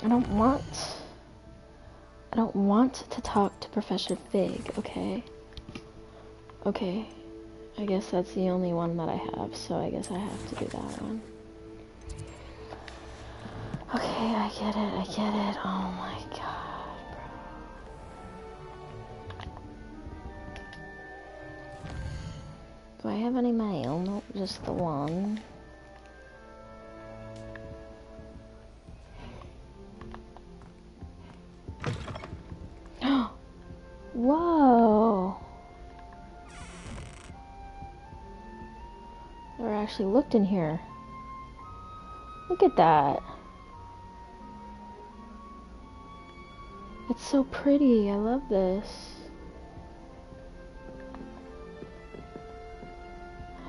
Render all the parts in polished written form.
I don't want to talk to Professor Fig, okay? Okay. I guess that's the only one that I have, so I guess I have to do that one. Okay, I get it. Oh my god, bro. Do I have any mail? Nope, just the one. Whoa! Never actually looked in here. Look at that. It's so pretty. I love this.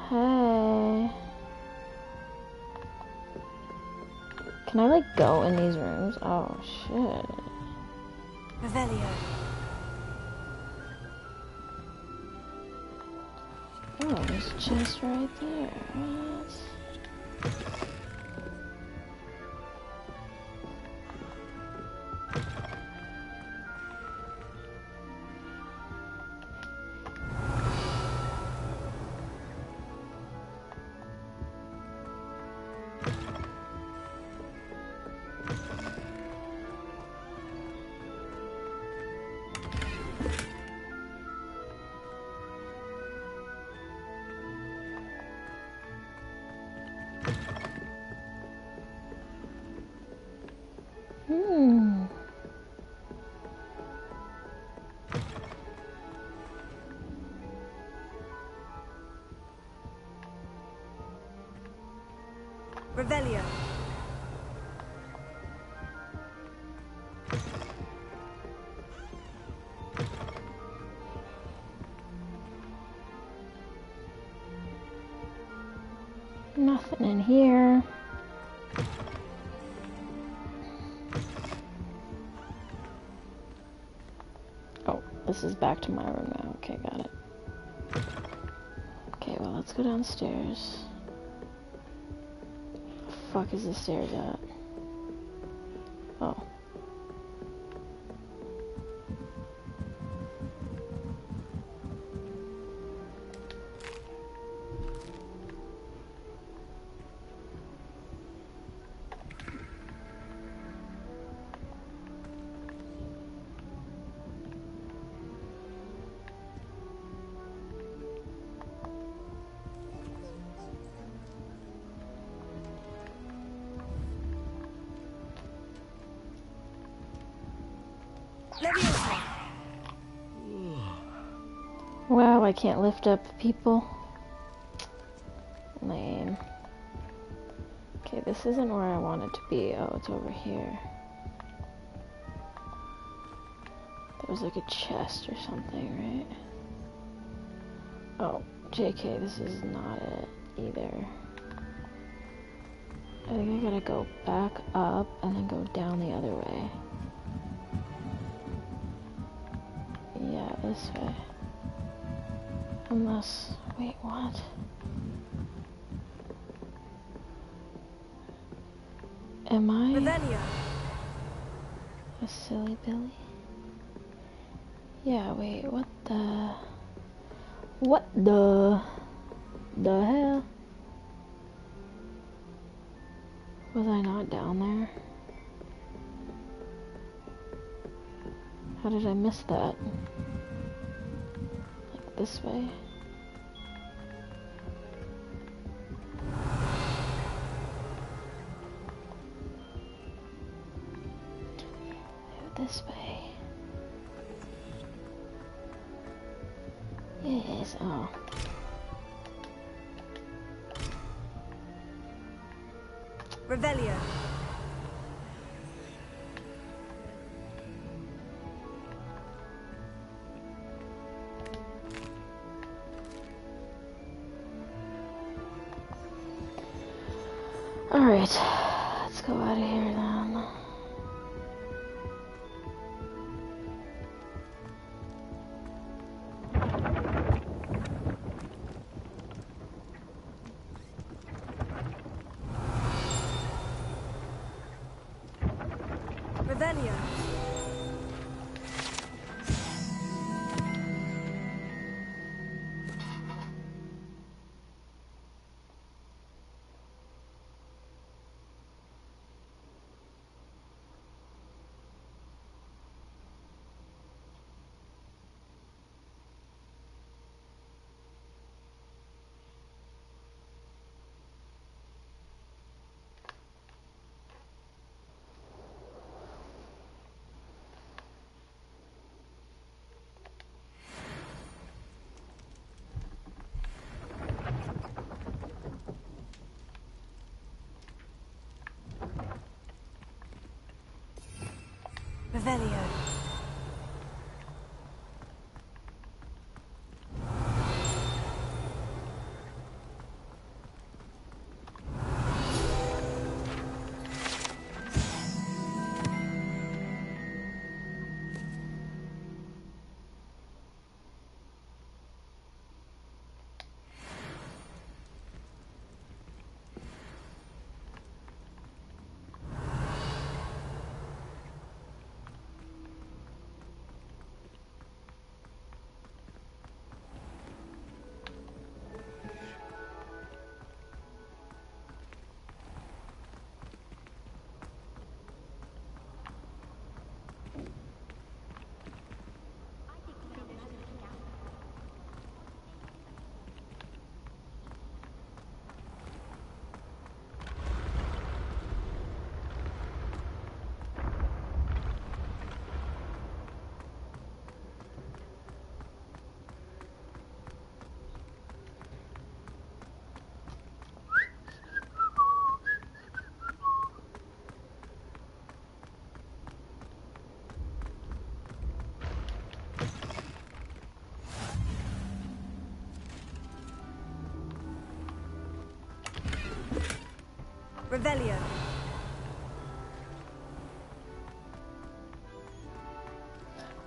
Hey. Can I, like, go in these rooms? Oh, shit. Revelio. Oh, there's a chest right there. What? Revelio. Nothing in here. Oh, this is back to my room now. Okay, got it. Okay, well, let's go downstairs. The fuck is the stairs at? Oh. Wow, I can't lift up people. Lame. Okay, this isn't where I want it to be. Oh, it's over here. There was like a chest or something, right? Oh, JK, this is not it either. I think I gotta go back up and then go down the other way. Yeah, this way. Unless... wait, what? Am I Revelio. a silly Billy? Yeah, wait, what the... what the hell? Was I not down there? How did I miss that? Like this way? This way. Yes, oh. Revelio. Alright, let's go out of here then. Revelio. Revelio.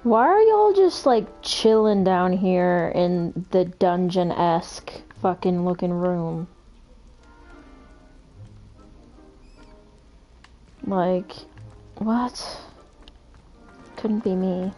Why are y'all just like chilling down here in the dungeon-esque fucking looking room? Like, what? Couldn't be me.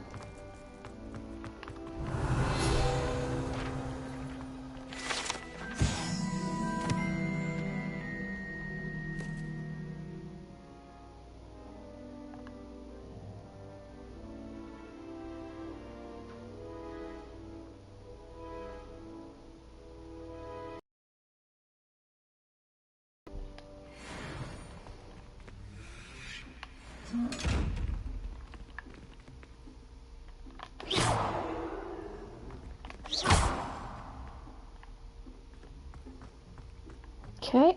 Okay.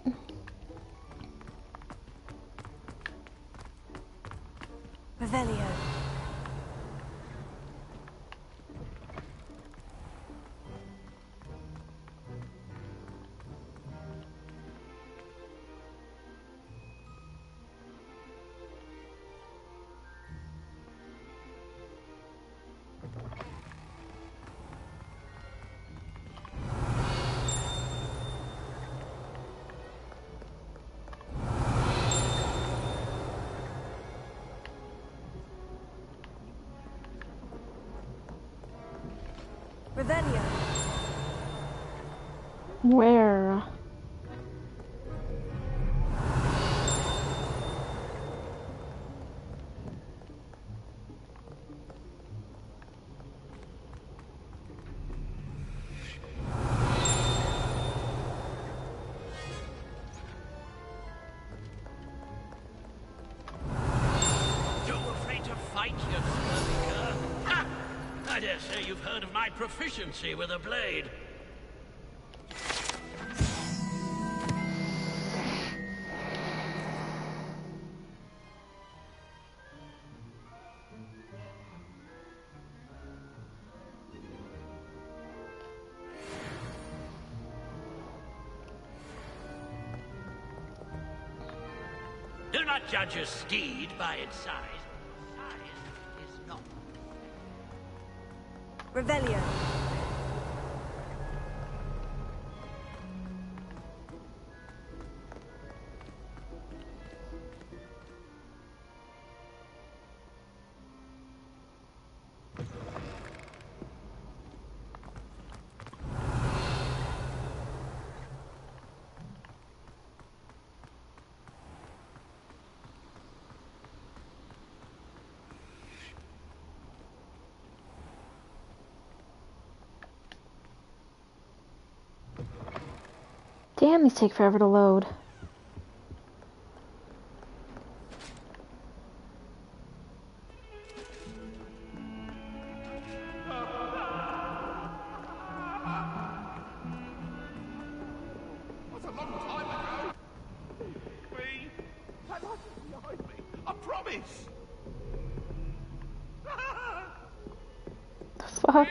Revelio. Revelio. Where? I dare say you've heard of my proficiency with a blade. Do not judge a steed by its size. Size is not. Revelio. Damn, these take forever to load. That's a long time ago. That light is behind me. I promise. fuck?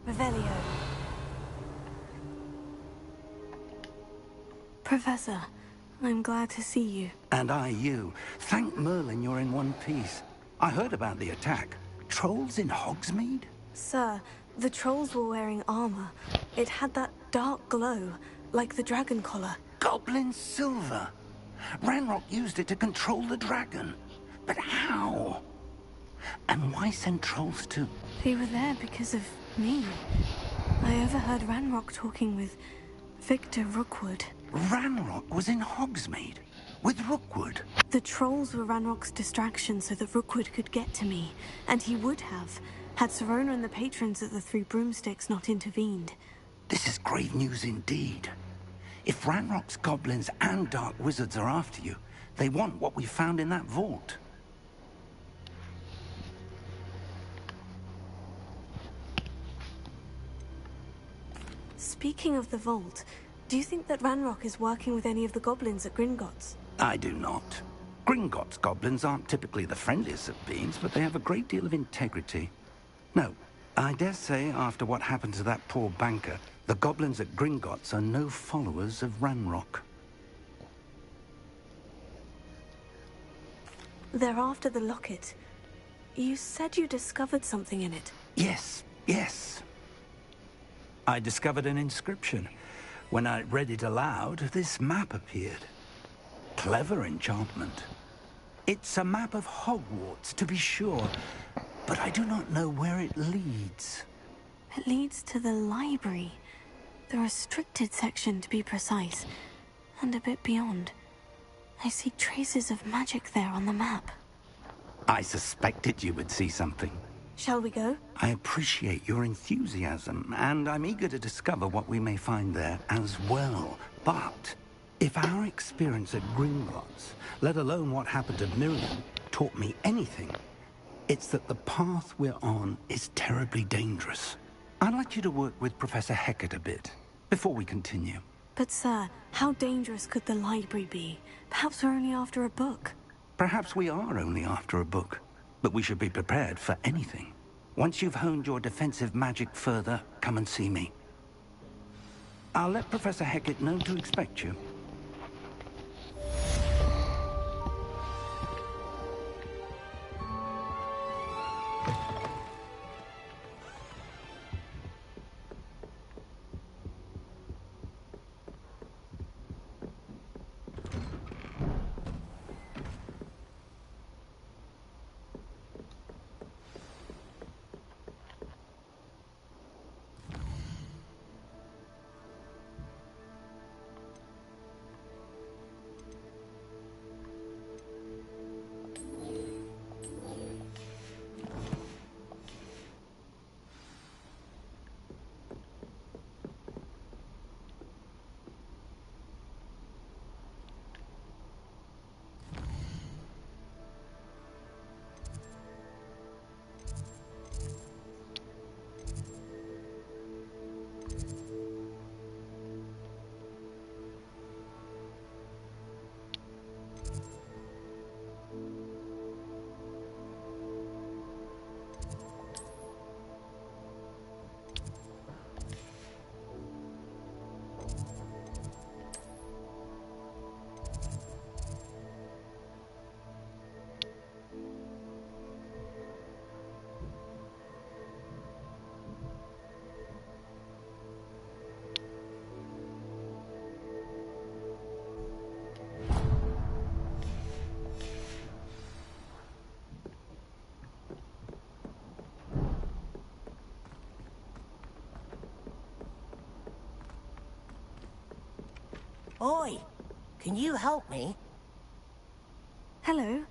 Revelio. Professor, I'm glad to see you. And I you. Thank Merlin you're in one piece. I heard about the attack. Trolls in Hogsmeade? Sir, the trolls were wearing armor. It had that dark glow, like the dragon collar. Goblin silver. Ranrock used it to control the dragon. But how? And why send trolls too? They were there because of me. I overheard Ranrock talking with Victor Rookwood. Ranrock was in Hogsmeade with Rookwood. The trolls were Ranrock's distraction so that Rookwood could get to me. And he would have, had Serona and the patrons at the Three Broomsticks not intervened. This is grave news indeed. If Ranrock's goblins and dark wizards are after you, they want what we found in that vault. Speaking of the vault, do you think that Ranrock is working with any of the goblins at Gringotts? I do not. Gringotts goblins aren't typically the friendliest of beings, but they have a great deal of integrity. No, I dare say after what happened to that poor banker, the goblins at Gringotts are no followers of Ranrock. They're after the locket. You said you discovered something in it. Yes, yes. I discovered an inscription. When I read it aloud, this map appeared. Clever enchantment. It's a map of Hogwarts, to be sure, but I do not know where it leads. It leads to the library. The restricted section, to be precise, and a bit beyond. I see traces of magic there on the map. I suspected you would see something. Shall we go? I appreciate your enthusiasm, and I'm eager to discover what we may find there as well. But if our experience at Gringotts, let alone what happened to Miriam, taught me anything, it's that the path we're on is terribly dangerous. I'd like you to work with Professor Hecat a bit, before we continue. But sir, how dangerous could the library be? Perhaps we're only after a book. Perhaps we are only after a book, but we should be prepared for anything. Once you've honed your defensive magic further, come and see me. I'll let Professor Hecat know to expect you. Oi, can you help me? Hello.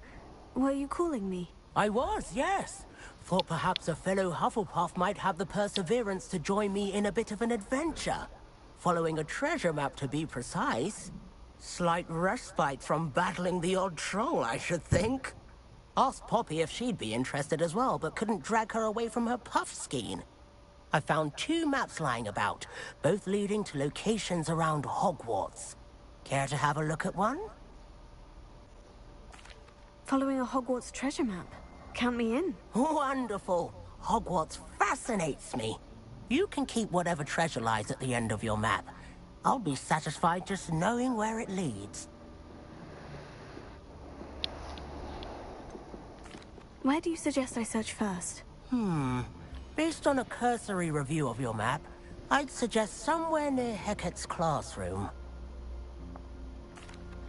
Were you calling me? I was, yes. Thought perhaps a fellow Hufflepuff might have the perseverance to join me in a bit of an adventure. Following a treasure map, to be precise. Slight respite from battling the odd troll, I should think. Asked Poppy if she'd be interested as well, but couldn't drag her away from her puff skein. I found 2 maps lying about, both leading to locations around Hogwarts. Care to have a look at one? Following a Hogwarts treasure map. Count me in. Wonderful. Hogwarts fascinates me. You can keep whatever treasure lies at the end of your map. I'll be satisfied just knowing where it leads. Where do you suggest I search first? Based on a cursory review of your map, I'd suggest somewhere near Hecat's classroom.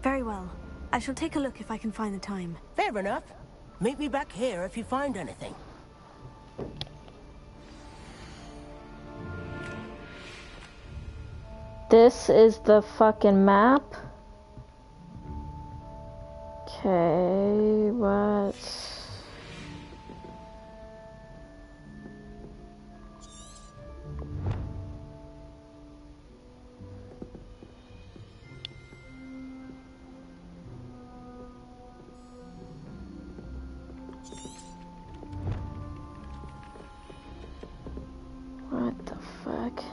Very well. I shall take a look if I can find the time. Fair enough. Meet me back here if you find anything. This is the fucking map? Okay, what? What the fuck?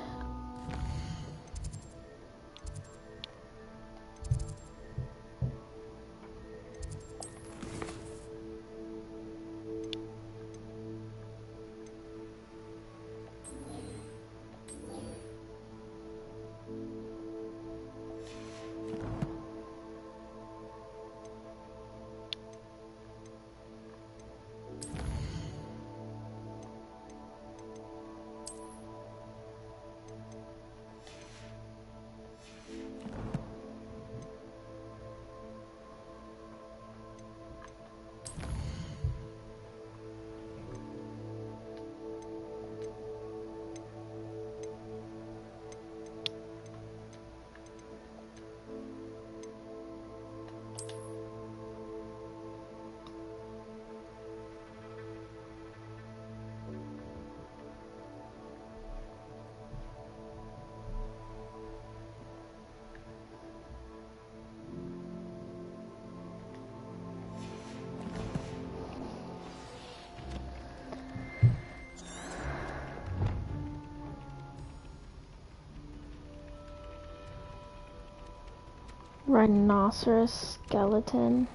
Rhinoceros skeleton.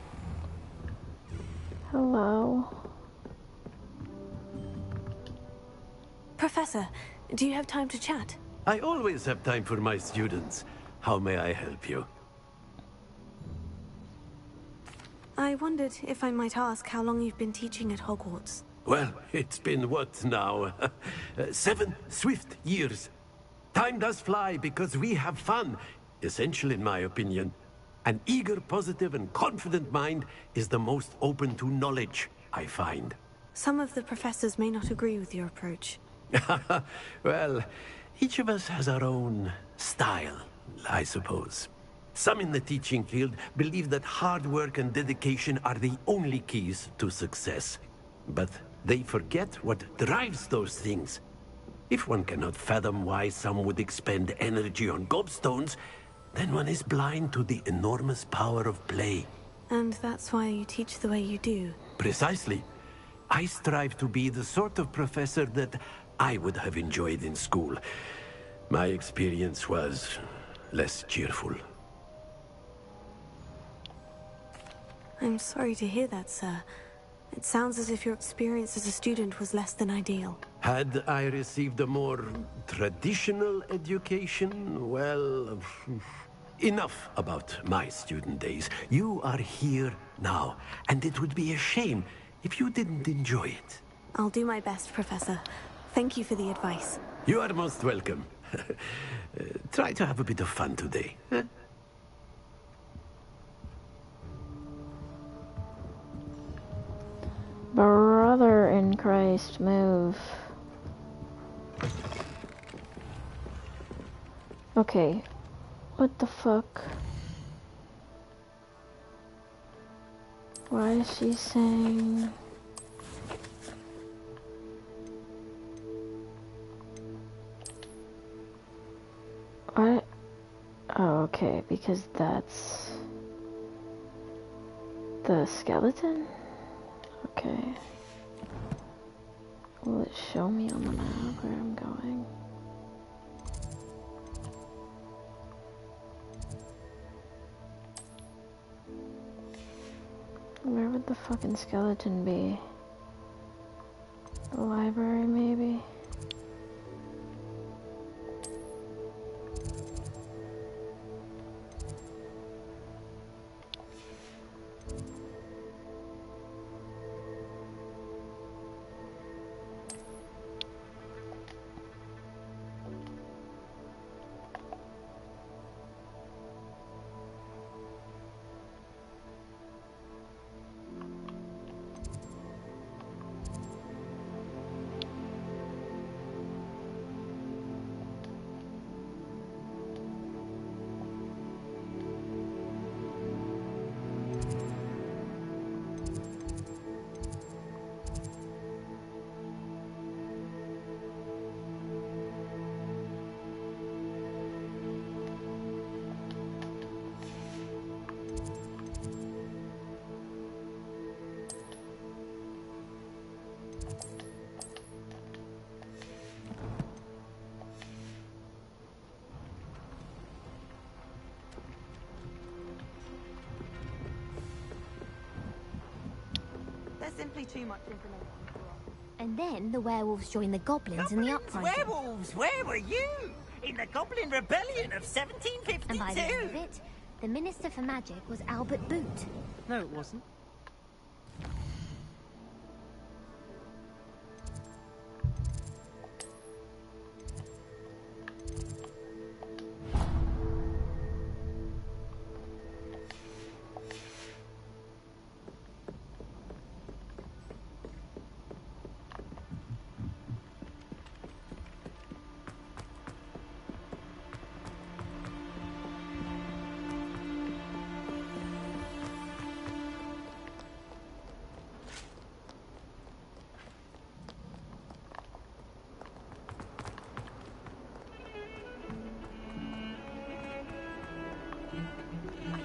Hello. Professor, do you have time to chat? I always have time for my students. How may I help you? I wondered if I might ask how long you've been teaching at Hogwarts. Well, it's been what now? 7 swift years. Time does fly because we have fun. Essential in my opinion. An eager, positive, and confident mind is the most open to knowledge, I find. Some of the professors may not agree with your approach. Well, each of us has our own style, I suppose. Some in the teaching field believe that hard work and dedication are the only keys to success. But they forget what drives those things. If one cannot fathom why some would expend energy on gobstones, then one is blind to the enormous power of play. And that's why you teach the way you do. Precisely. I strive to be the sort of professor that I would have enjoyed in school. My experience was less cheerful. I'm sorry to hear that, sir. It sounds as if your experience as a student was less than ideal. Had I received a more traditional education, well, enough about my student days. You are here now, and it would be a shame if you didn't enjoy it. I'll do my best, Professor. Thank you for the advice. You are most welcome. Try to have a bit of fun today. Huh? Brother in Christ, move. Okay. What the fuck? Why is she saying... What? Oh, okay, because that's... the skeleton? Okay. Will it show me on the map where I'm going? Where would the fucking skeleton be? The library, maybe? There's simply too much information. And then the werewolves joined the goblins in the uprising. Werewolves, where were you? In the Goblin Rebellion of 1752? And by the end of it, the Minister for Magic was Albert Boot. No, it wasn't.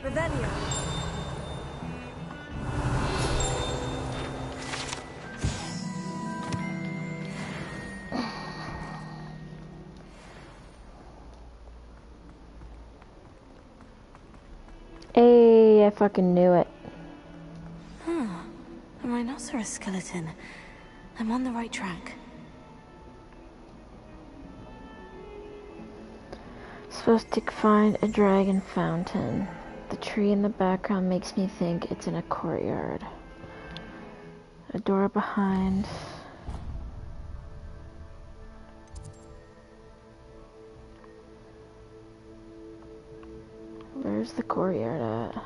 Revelio. Hey, I fucking knew it. Huh. A rhinoceros skeleton. I'm on the right track. Supposed to find a dragon fountain. The tree in the background makes me think it's in a courtyard. A door behind. Where's the courtyard at?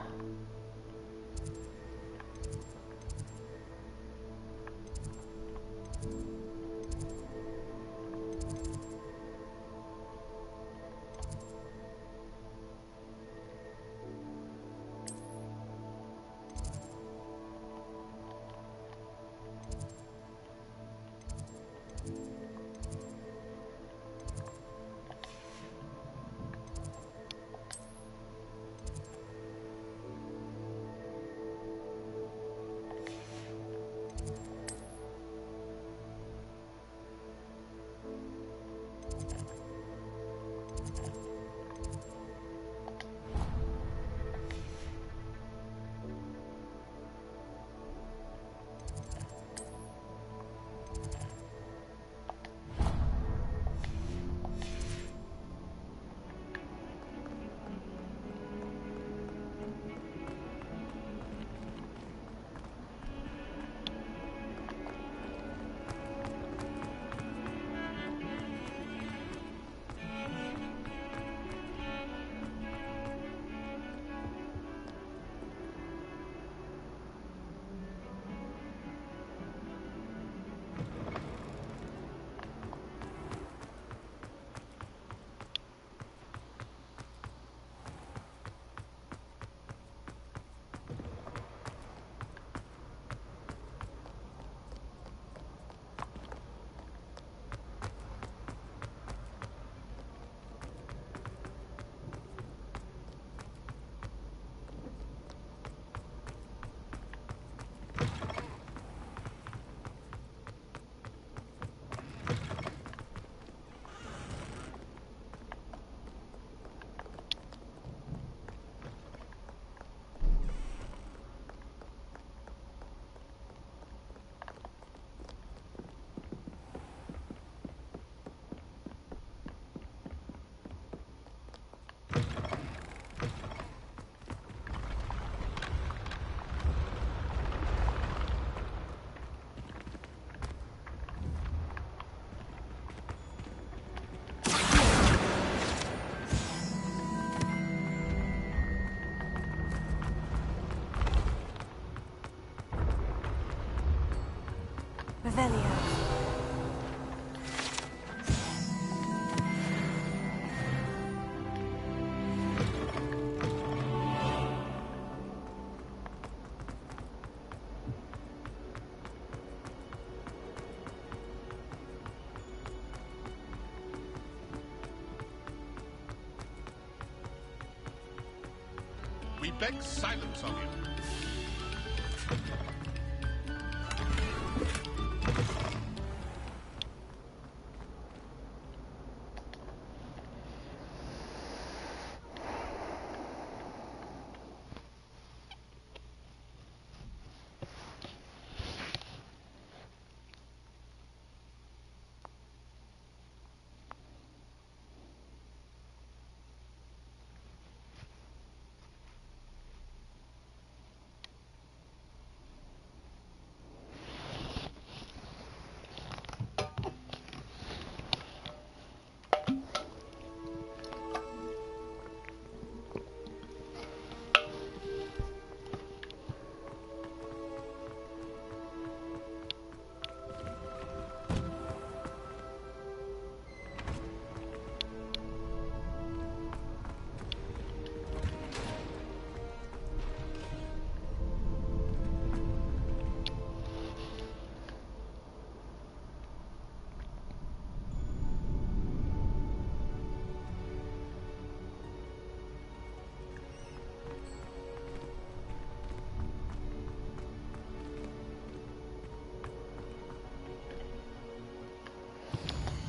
begs silence of you.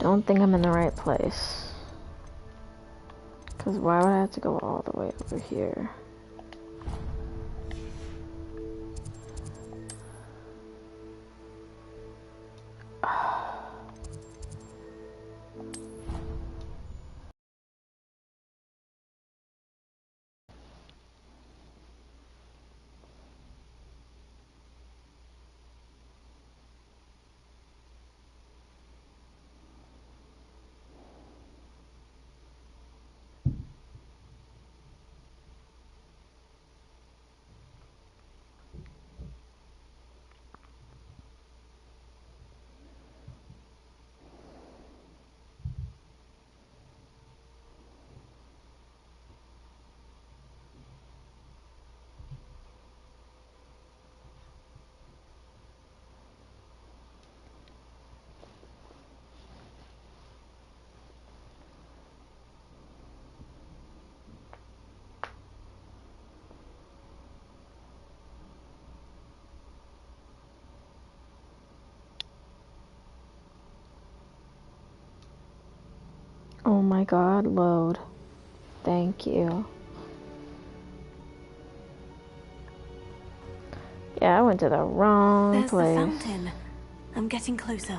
Don't think I'm in the right place. Because why would I have to go all the way over here? Oh my god, load. Thank you. Yeah, I went to the wrong place. There's the fountain. I'm getting closer.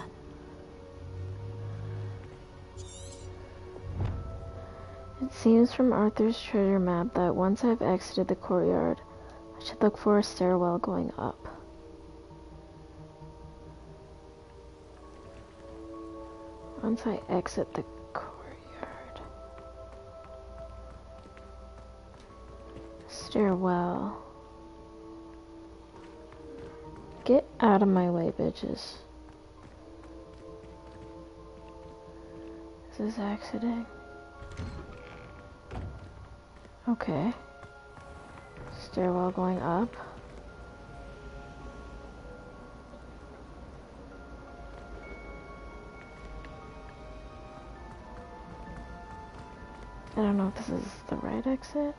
It seems from Arthur's treasure map that once I've exited the courtyard, I should look for a stairwell going up. Once I exit the courtyard. Stairwell. Get out of my way, bitches. Is this exiting? Okay. Stairwell going up. I don't know if this is the right exit.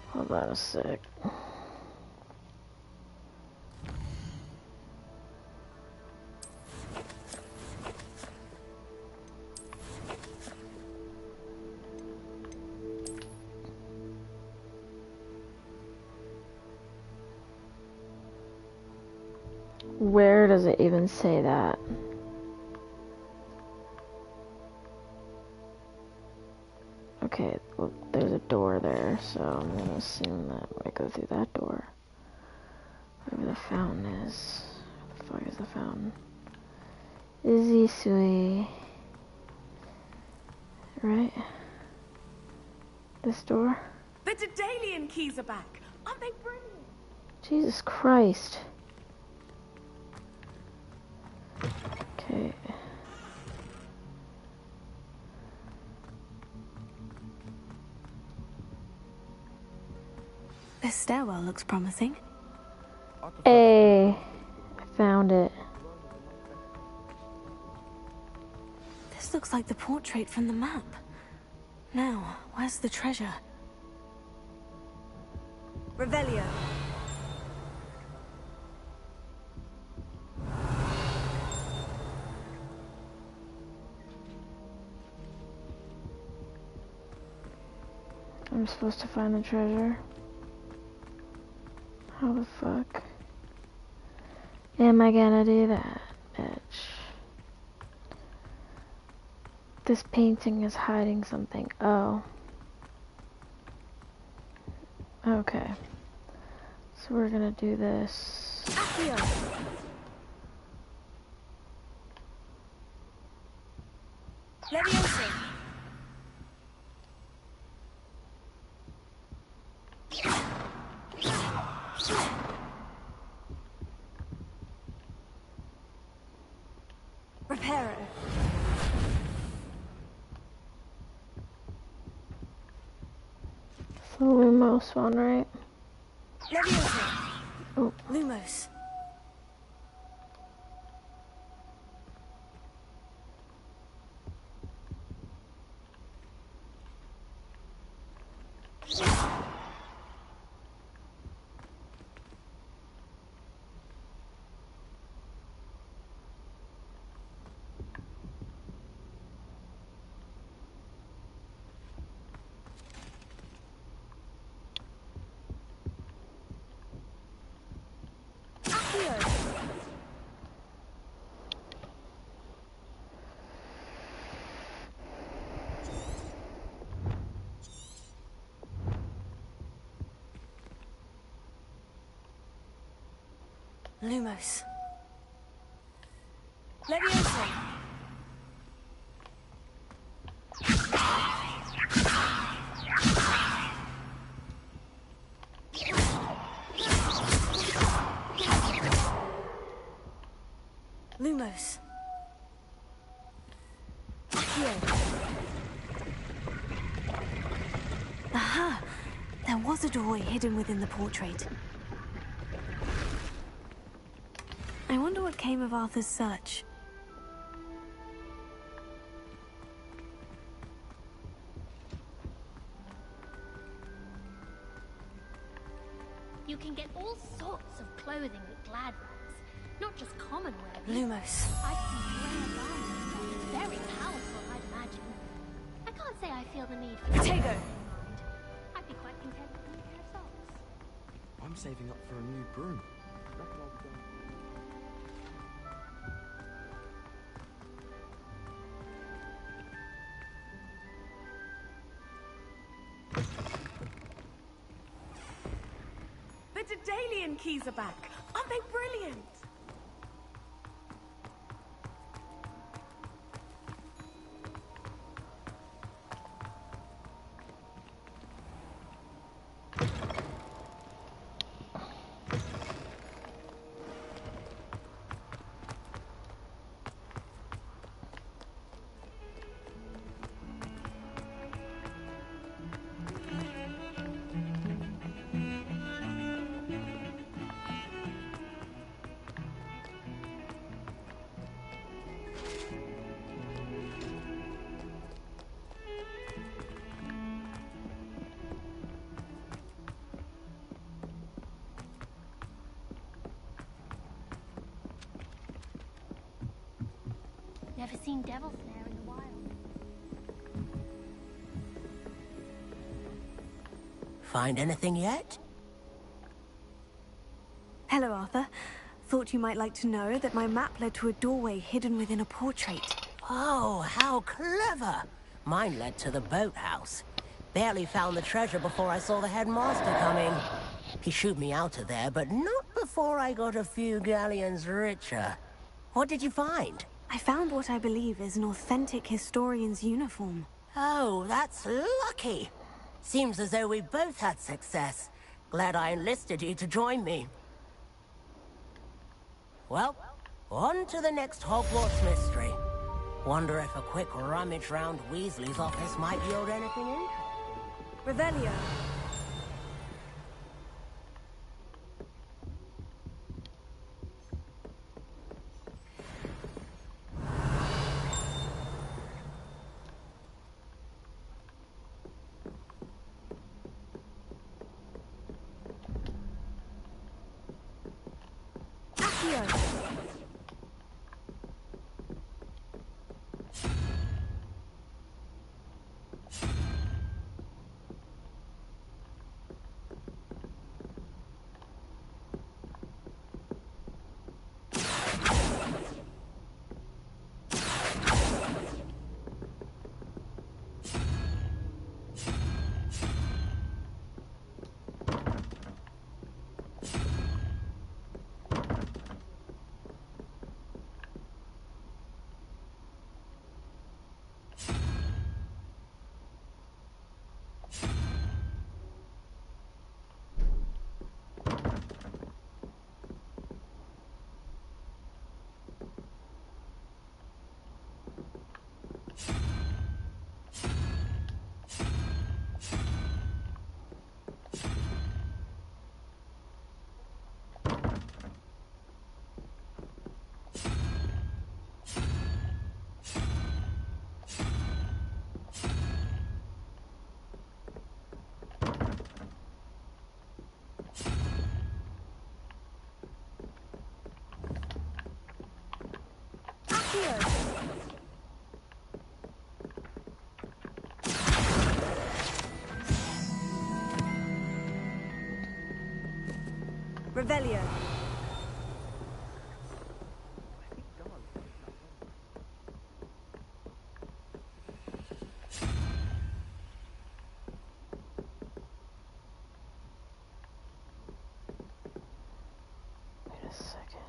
Hold on a sec. Where does it even say that? Okay, well, there's a door there, so I'm gonna assume that I go through that door. Wherever the fountain is. Where the fuck is the fountain? Izzy Sui. Right? This door? The Daedalian keys are back. Aren't they brilliant? Jesus Christ. Okay. This stairwell looks promising. Hey, I found it. This looks like the portrait from the map. Now, where's the treasure? Revelio. I'm supposed to find the treasure. How the fuck am I gonna do that, bitch? This painting is hiding something. Oh. Okay. So we're gonna do this. Leviosa. Reparo. So Lumos one, right? Leviosa. Oh. Lumos. Lumos. Leviosa. Lumos. Aha! There was a doorway hidden within the portrait. I wonder what came of Arthur's search. You can get all sorts of clothing at Glad Rags, not just common wear. Lumos. I've seen rare garments, very powerful, I'd imagine. I can't say I feel the need for Potato. I'd be quite content with a new pair of socks. I'm saving up for a new broom. The Daedalian keys are back. Aren't they brilliant? Never seen devil snare in the wild. Find anything yet? Hello, Arthur. Thought you might like to know that my map led to a doorway hidden within a portrait. Oh, how clever! Mine led to the boathouse. Barely found the treasure before I saw the headmaster come in. He shooed me out of there, but not before I got a few galleons richer. What did you find? I found what I believe is an authentic historian's uniform. Oh, that's lucky. Seems as though we both had success. Glad I enlisted you to join me. Well, on to the next Hogwarts mystery. Wonder if a quick rummage round Weasley's office might yield anything in? Revelio. Revelio. Revelio. Wait a second.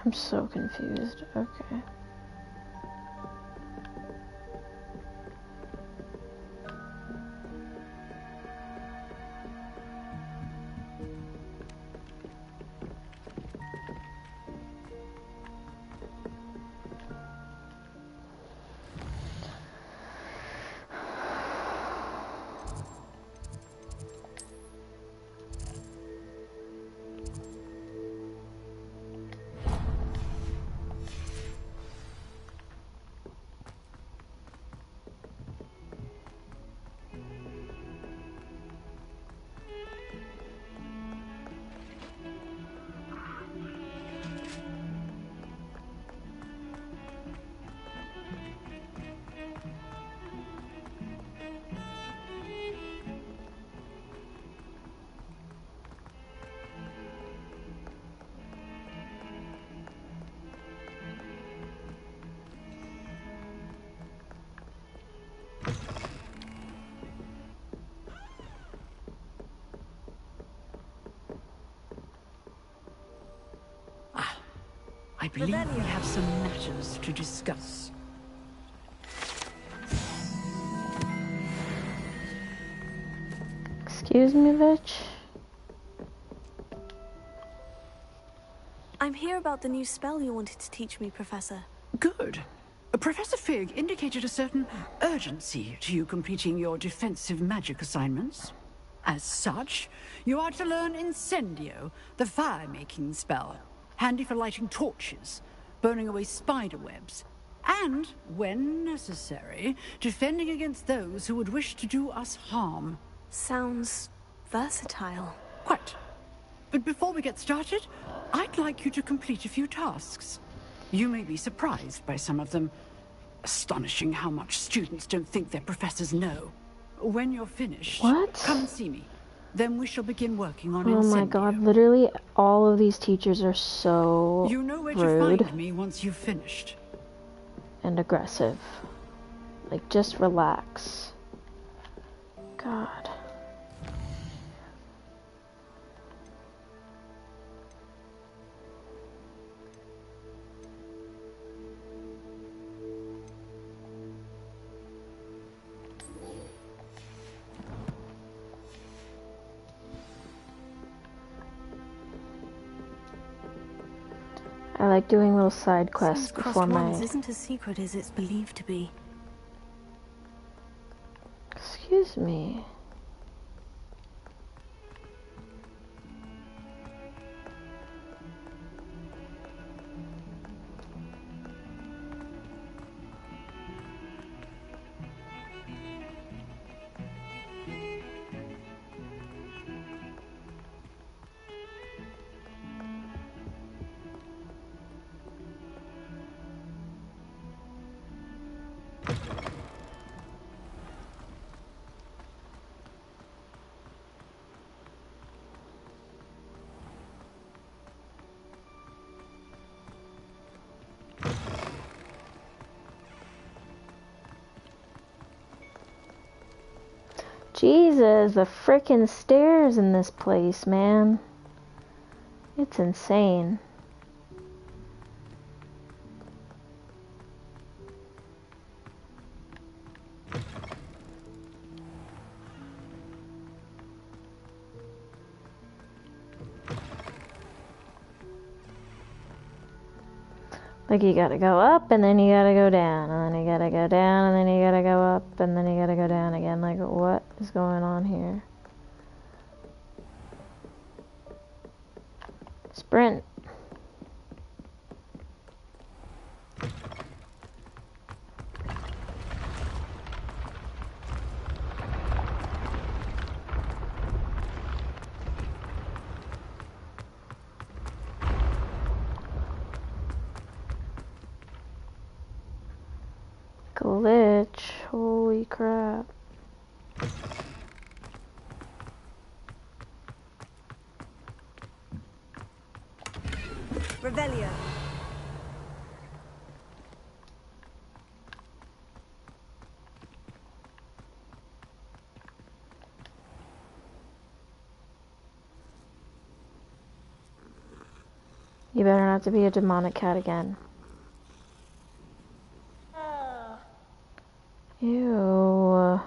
I'm so confused. Okay. I believe we have some matters to discuss. Excuse me, bitch. I'm here about the new spell you wanted to teach me, Professor. Good. Professor Fig indicated a certain urgency to you completing your defensive magic assignments. As such, you are to learn Incendio, the fire-making spell, handy for lighting torches, burning away spider webs, and, when necessary, defending against those who would wish to do us harm. Sounds versatile. Quite. But before we get started, I'd like you to complete a few tasks. You may be surprised by some of them. Astonishing how much students don't think their professors know. When you're finished, come and see me. Then we shall begin working on Incendio. Oh my god, literally all of these teachers are so You know where rude to find me once you've finished. and aggressive. Like, just relax. God. I like doing little side quests Seems before Crossed my... Wands isn't as secret as it's believed to be. Excuse me. Jesus, the frickin' stairs in this place, man. It's insane. Like, you gotta go up, and then you gotta go down, and then you gotta go down, and then you gotta go up, and then you gotta go down again. Like, what is going on here? Sprint. Glitch. Holy crap. Revelio. You better not to be a demonic cat again. Ew.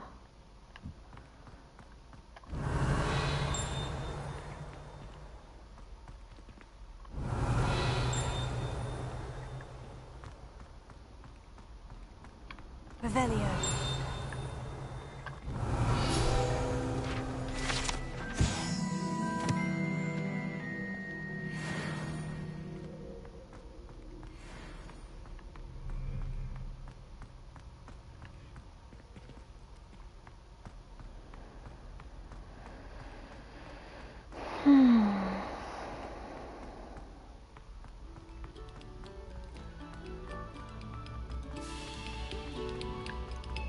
Revelio.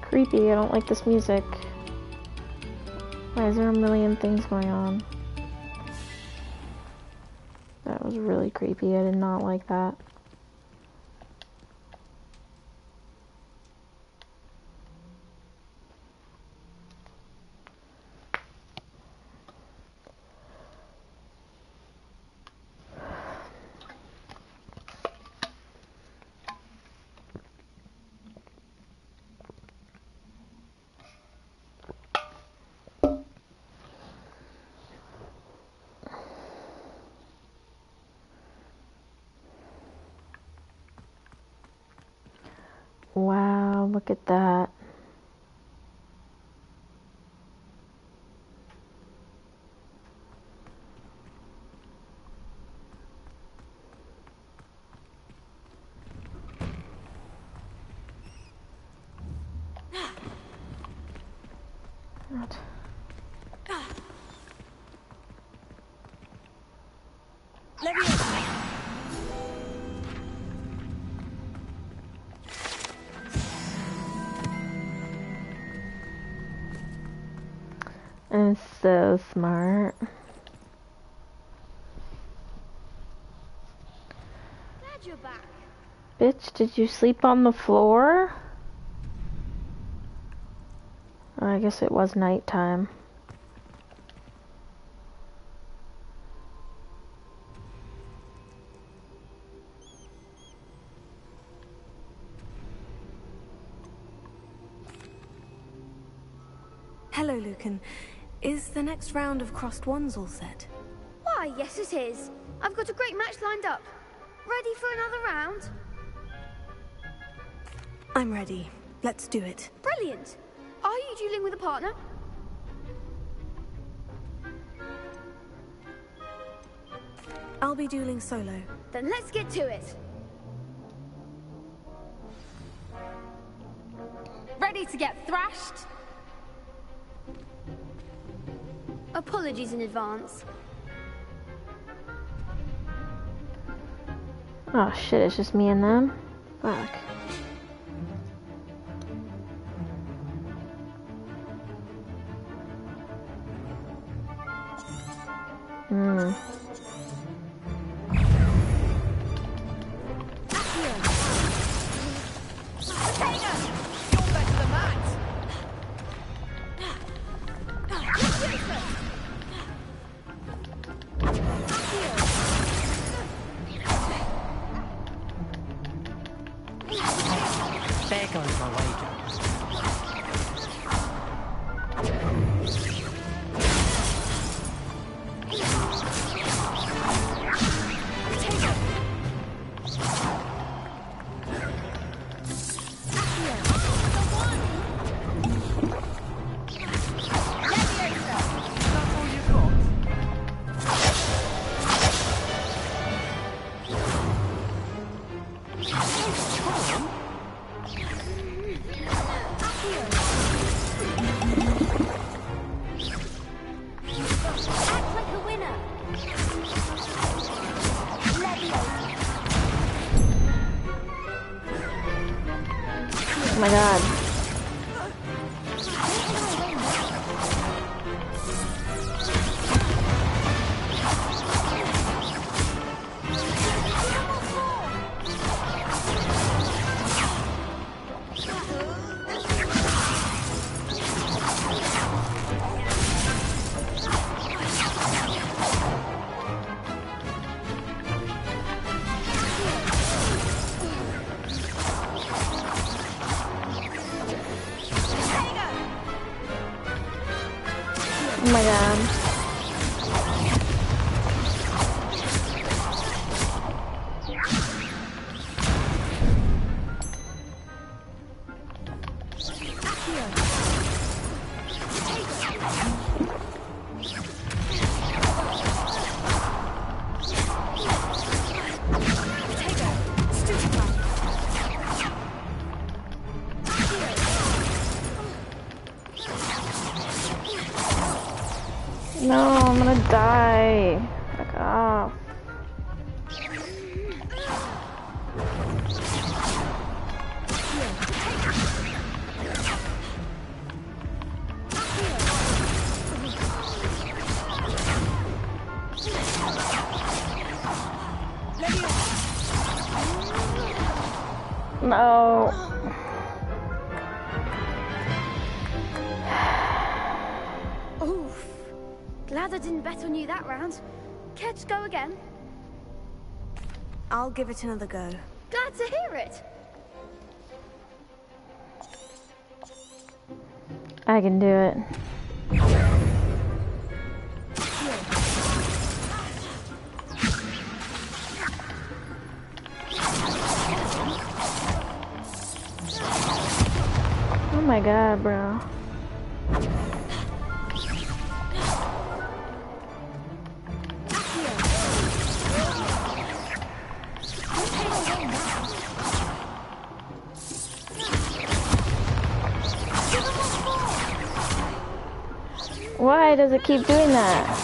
Creepy, I don't like this music. Why is there a million things going on? That was really creepy, I did not like that. Wow, look at that. What? I'm so smart. Glad you're back. Bitch, did you sleep on the floor? I guess it was nighttime. Hello, Lucan. Is the next round of Crossed Wands all set? Why, yes it is. I've got a great match lined up. Ready for another round? I'm ready. Let's do it. Brilliant. Are you dueling with a partner? I'll be dueling solo. Then let's get to it. Ready to get thrashed? Apologies in advance. Oh shit, it's just me and them? Fuck. There goes my wager. Oh my god. Oh my god. No, I'm gonna die. Fuck off. No. Oof. Glad I didn't bet on you that round. Care to go again? I'll give it another go. Glad to hear it. I can do it. Oh my god, bro. Why does it keep doing that?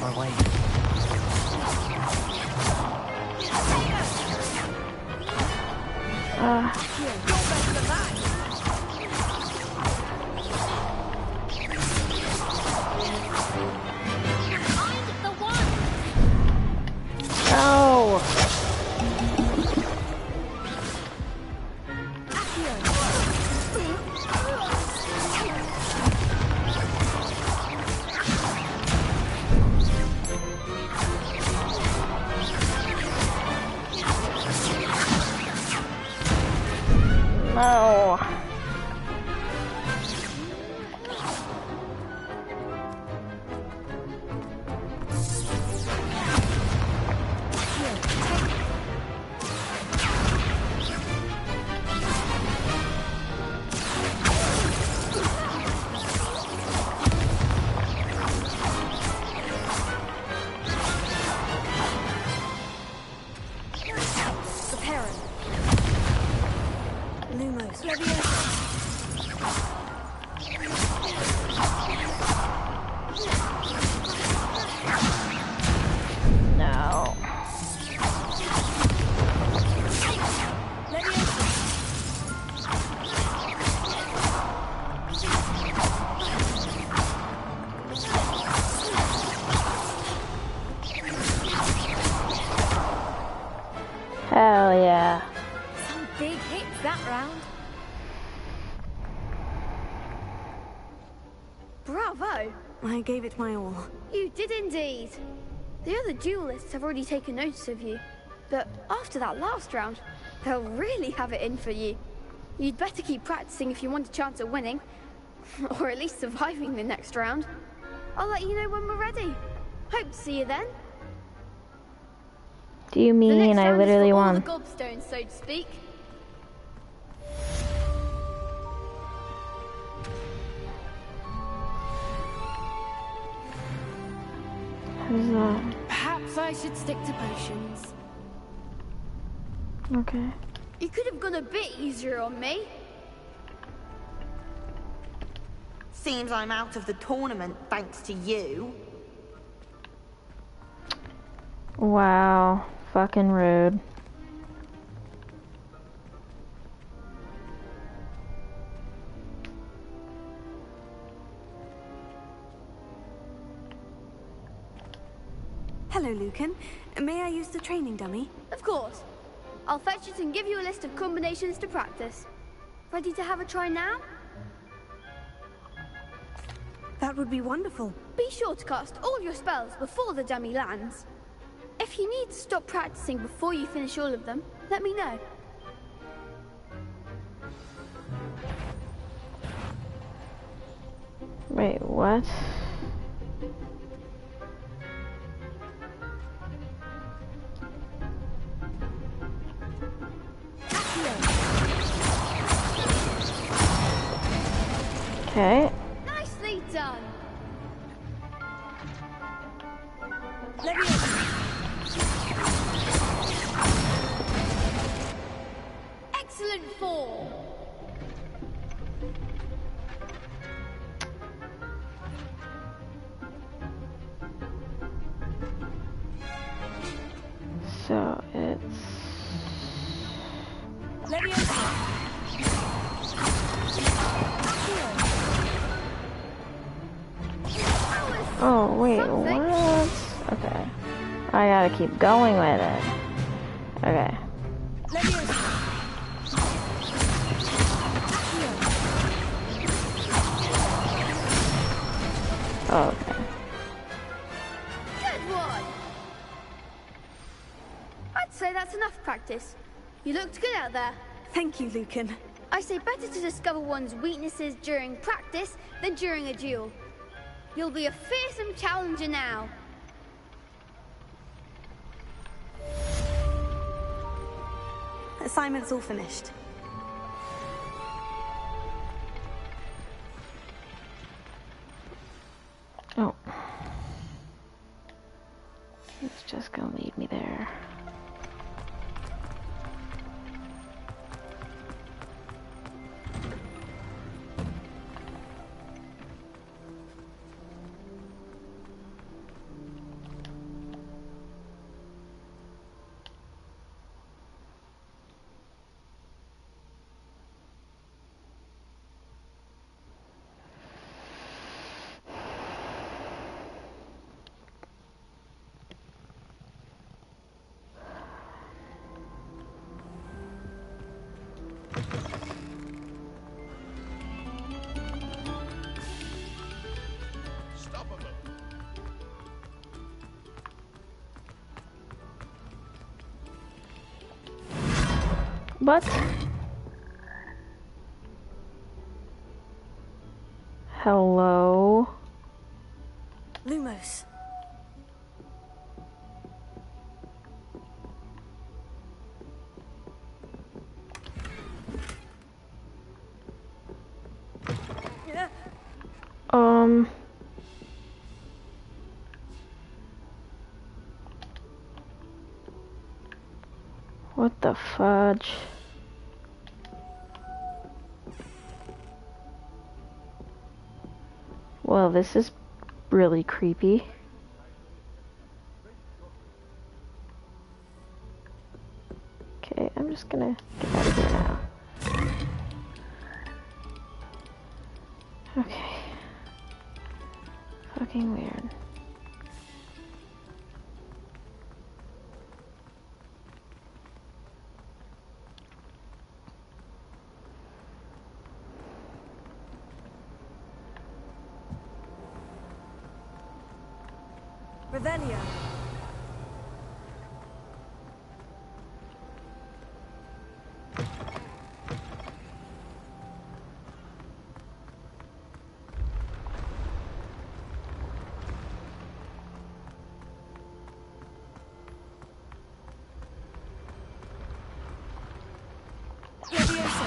my way. No! No! Hell yeah. Some big hits that round. Bravo! I gave it my all. You did indeed. The other duelists have already taken notice of you, but after that last round, they'll really have it in for you. You'd better keep practicing if you want a chance at winning, or at least surviving the next round. I'll let you know when we're ready. Hope to see you then. Do you mean I literally all won? the gobstones, so to speak. Who's that? Perhaps I should stick to potions. Okay. You could have gone a bit easier on me. Seems I'm out of the tournament thanks to you. Wow. Fucking rude. Hello, Lucan. May I use the training dummy? Of course. I'll fetch it and give you a list of combinations to practice. Ready to have a try now? That would be wonderful. Be sure to cast all your spells before the dummy lands. If you need to stop practicing before you finish all of them, let me know. Wait, what? Okay. Nicely done. Excellent form. So it's oh wait, what? Okay. I gotta keep going with it. Okay. Oh, okay. Good one. I'd say that's enough practice. You looked good out there. Thank you, Lucan. I say better to discover one's weaknesses during practice than during a duel. You'll be a fearsome challenger now. Assignment's all finished. Oh. It's just gonna lead me there. But hello. Lumos. Yeah. What the fudge? Well, this is really creepy. Okay, I'm just gonna get out of here now. Okay. Fucking weird. Revelio. Levioso.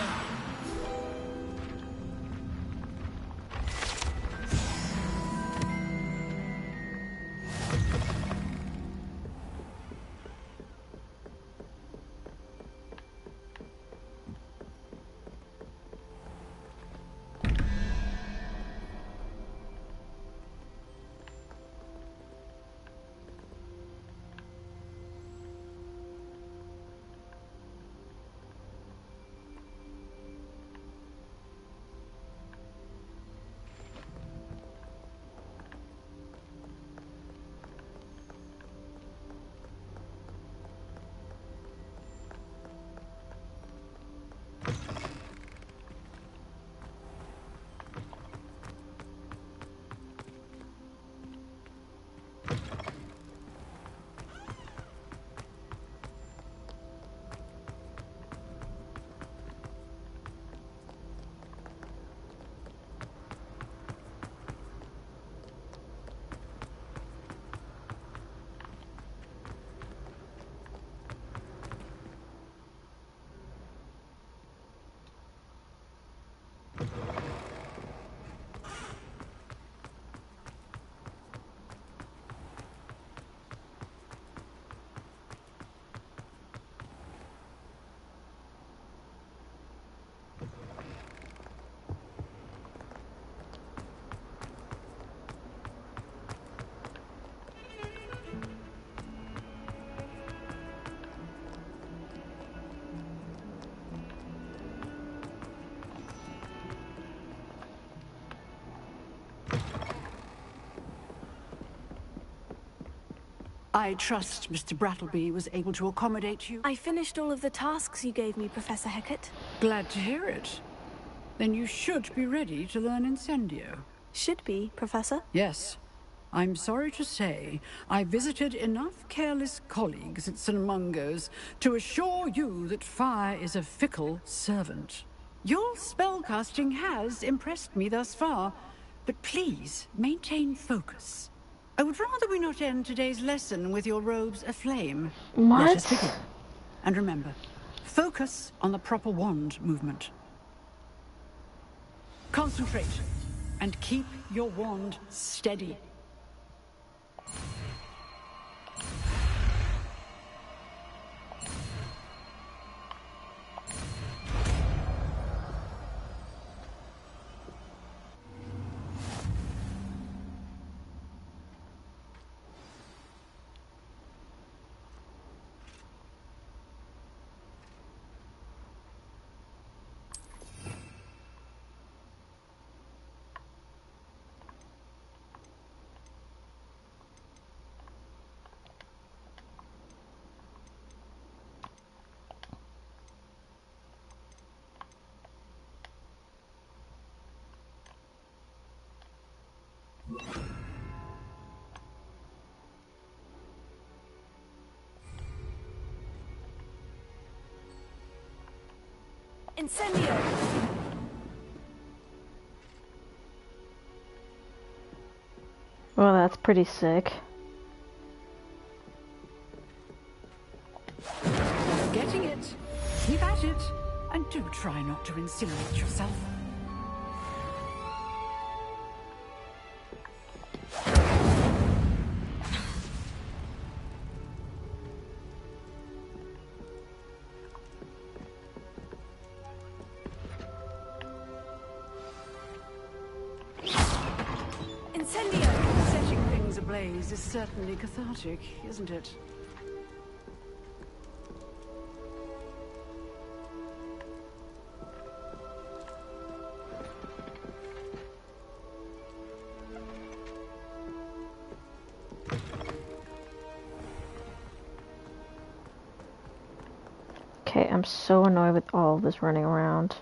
I trust Mr. Brattleby was able to accommodate you. I finished all of the tasks you gave me, Professor Hecat. Glad to hear it. Then you should be ready to learn Incendio. Should be, Professor? Yes. I'm sorry to say, I visited enough careless colleagues at St. Mungo's to assure you that fire is a fickle servant. Your spellcasting has impressed me thus far, but please maintain focus. I would rather we not end today's lesson with your robes aflame. What? Let us begin. And remember, focus on the proper wand movement. Concentrate, and keep your wand steady. Incendio! Well, that's pretty sick. Getting it. Keep at it. And do try not to incinerate yourself. Incendio! Setting things ablaze is certainly cathartic, isn't it? Okay, I'm so annoyed with all of this running around.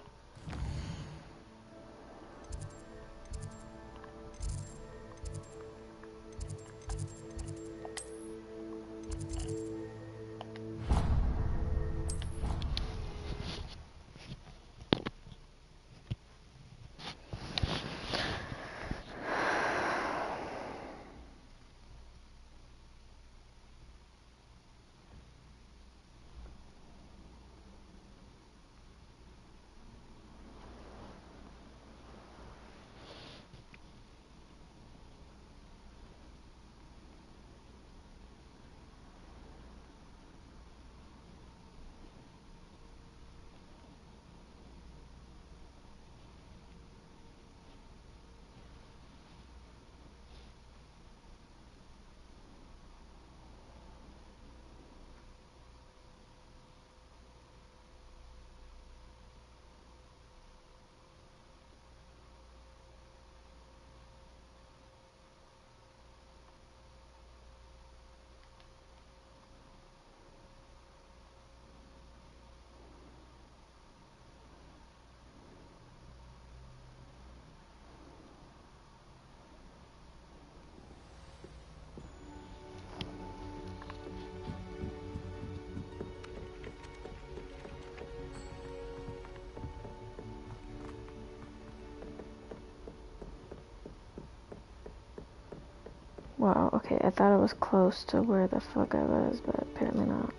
Wow, okay, I thought it was close to where the fuck I was, but apparently not.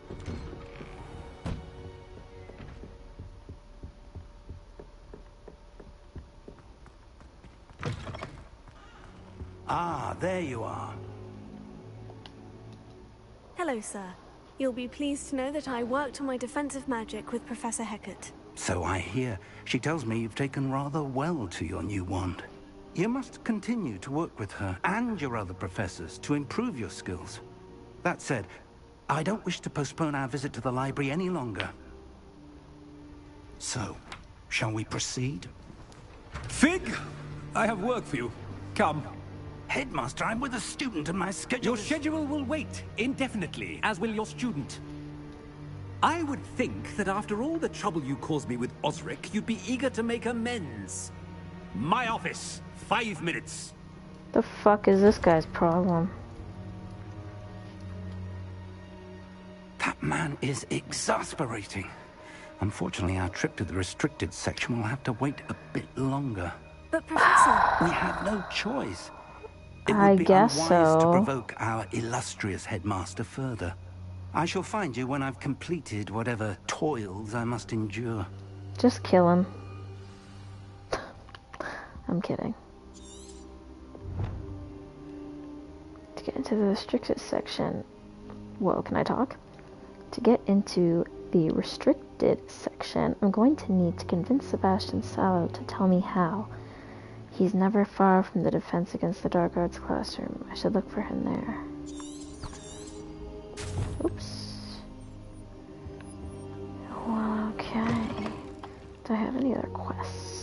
Ah, there you are. Hello, sir. You'll be pleased to know that I worked on my defensive magic with Professor Hecat. So I hear. She tells me you've taken rather well to your new wand. You must continue to work with her and your other professors to improve your skills. That said, I don't wish to postpone our visit to the library any longer. So, shall we proceed? Fig, I have work for you. Come. Headmaster, I'm with a student and my schedule Your schedule will wait indefinitely, as will your student. I would think that after all the trouble you caused me with Osric, you'd be eager to make amends. My office. 5 minutes. The fuck is this guy's problem? That man is exasperating. Unfortunately, our trip to the restricted section will have to wait a bit longer. But Professor... We have no choice. It I would be guess unwise so. to provoke our illustrious headmaster further. I shall find you when I've completed whatever toils I must endure. Just kill him. I'm kidding. To get into the restricted section... Whoa, can I talk? To get into the restricted section, I'm going to need to convince Sebastian Sallow to tell me how. He's never far from the Defense Against the Dark Arts classroom. I should look for him there. Oops. Well, okay. Do I have any other quests?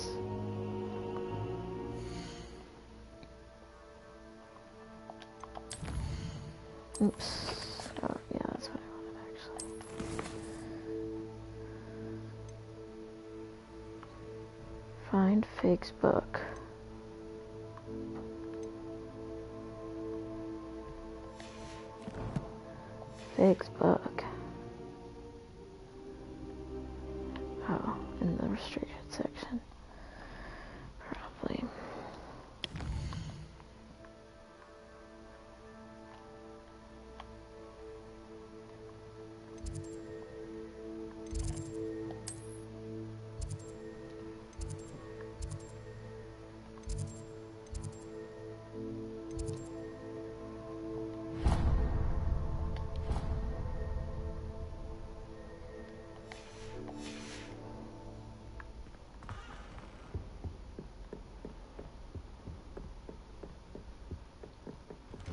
Oops. Oh, yeah, that's what I wanted, actually. Find Fig's book. Fig's book. Oh, in the restricted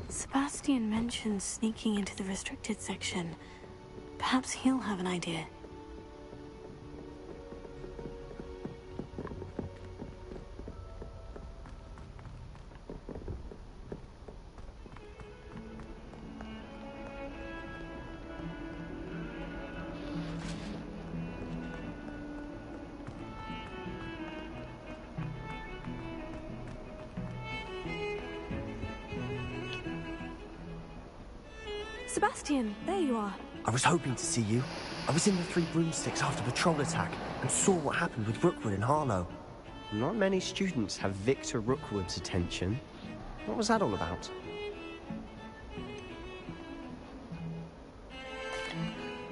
Sebastian mentioned sneaking into the restricted section. Perhaps he'll have an idea. Sebastian, there you are. I was hoping to see you. I was in the Three Broomsticks after patrol attack and saw what happened with Rookwood and Harlow. Not many students have Victor Rookwood's attention. What was that all about?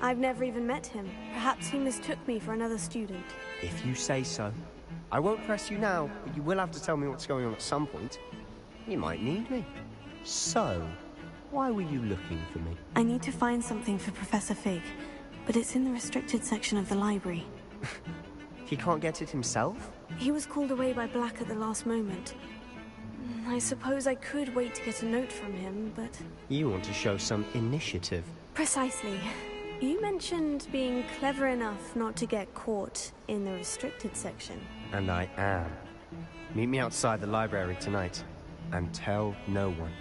I've never even met him. Perhaps he mistook me for another student. If you say so. I won't press you now, but you will have to tell me what's going on at some point. You might need me. So, why were you looking for me? I need to find something for Professor Fig, but it's in the restricted section of the library. He can't get it himself? He was called away by Black at the last moment. I suppose I could wait to get a note from him, but... You want to show some initiative. Precisely. You mentioned being clever enough not to get caught in the restricted section. And I am. Meet me outside the library tonight, and tell no one.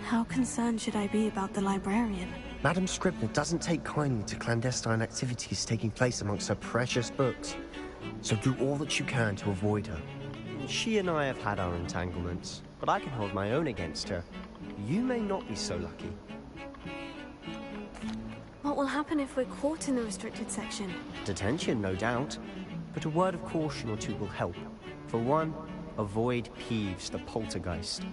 How concerned should I be about the librarian? Madam Scribner doesn't take kindly to clandestine activities taking place amongst her precious books. So do all that you can to avoid her. She and I have had our entanglements, but I can hold my own against her. You may not be so lucky. What will happen if we're caught in the restricted section? Detention, no doubt. But a word of caution or two will help. For one, avoid Peeves, the poltergeist.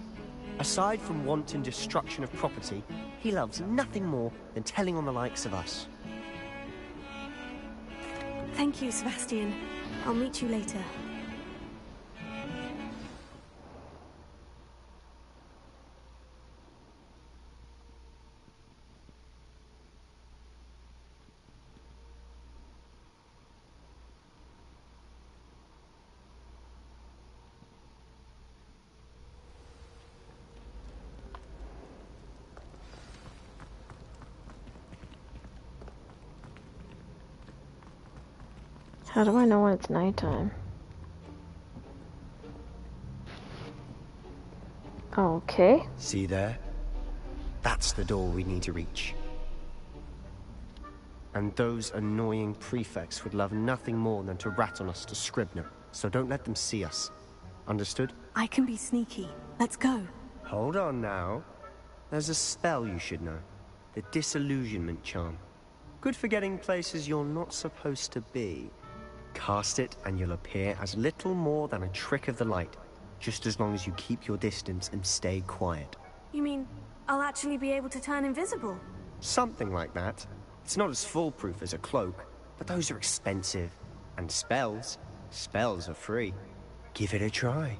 Aside from wanton destruction of property, he loves nothing more than telling on the likes of us. Thank you, Sebastian. I'll meet you later. How do I know when it's nighttime? Okay. See there? That's the door we need to reach. And those annoying prefects would love nothing more than to rat on us to Scribner, so don't let them see us. Understood? I can be sneaky. Let's go. Hold on now. There's a spell you should know. The Disillusionment Charm. Good for getting places you're not supposed to be. Cast it and you'll appear as little more than a trick of the light, just as long as you keep your distance and stay quiet. You mean I'll actually be able to turn invisible? Something like that. It's not as foolproof as a cloak, but those are expensive. And spells are free. Give it a try.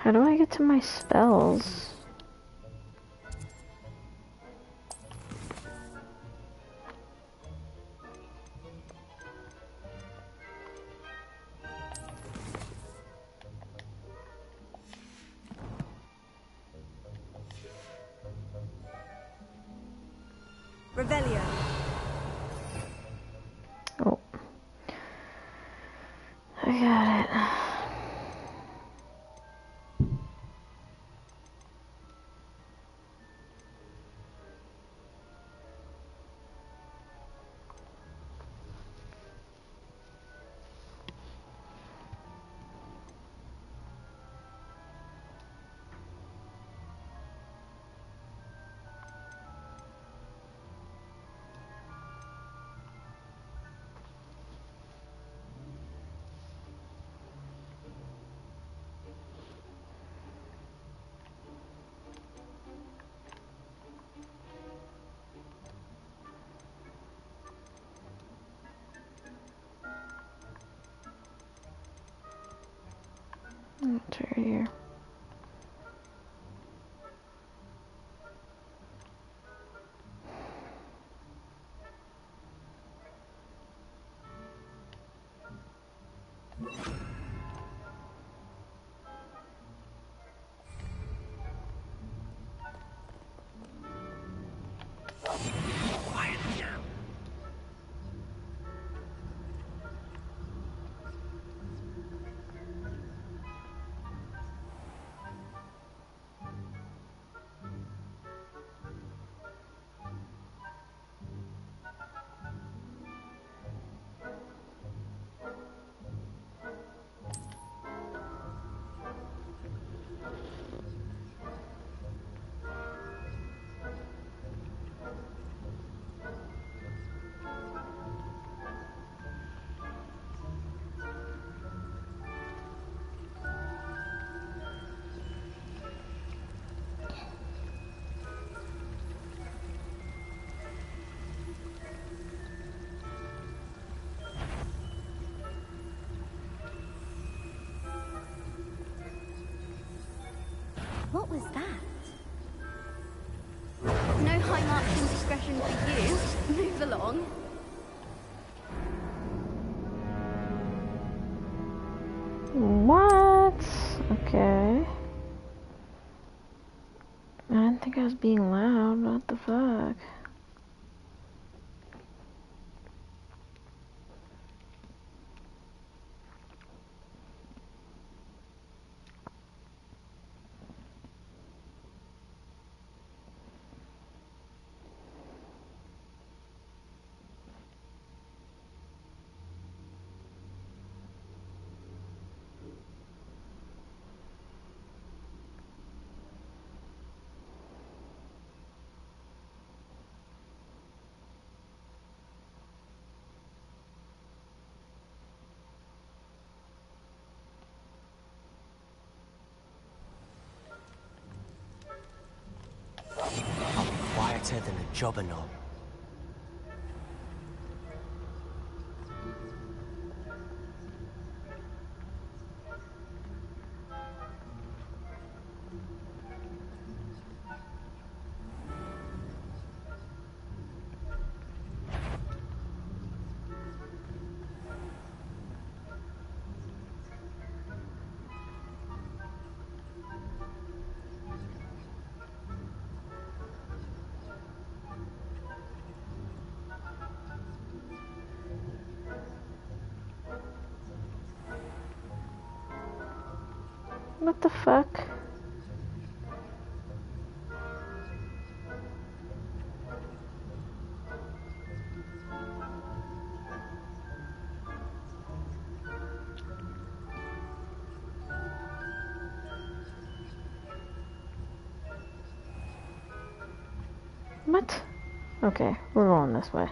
How do I get to my spells? Revelio. Oh. I got it. It's right here. Quiet now. What was that? No high marks in discretion for you. Move along. What? Okay. I didn't think I was being loud. What the fuck? I'll be quieter than a jobber knob. What the fuck? What? Okay, we're going this way.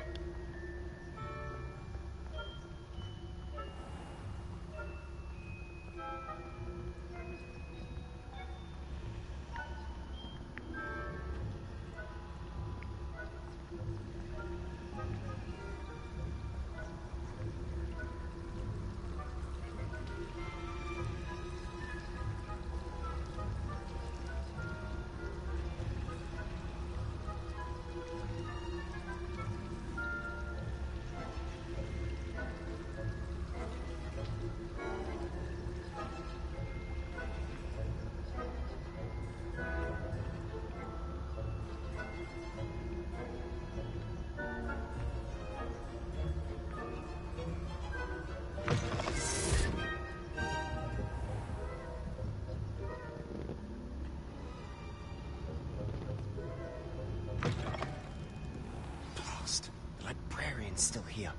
It's still here.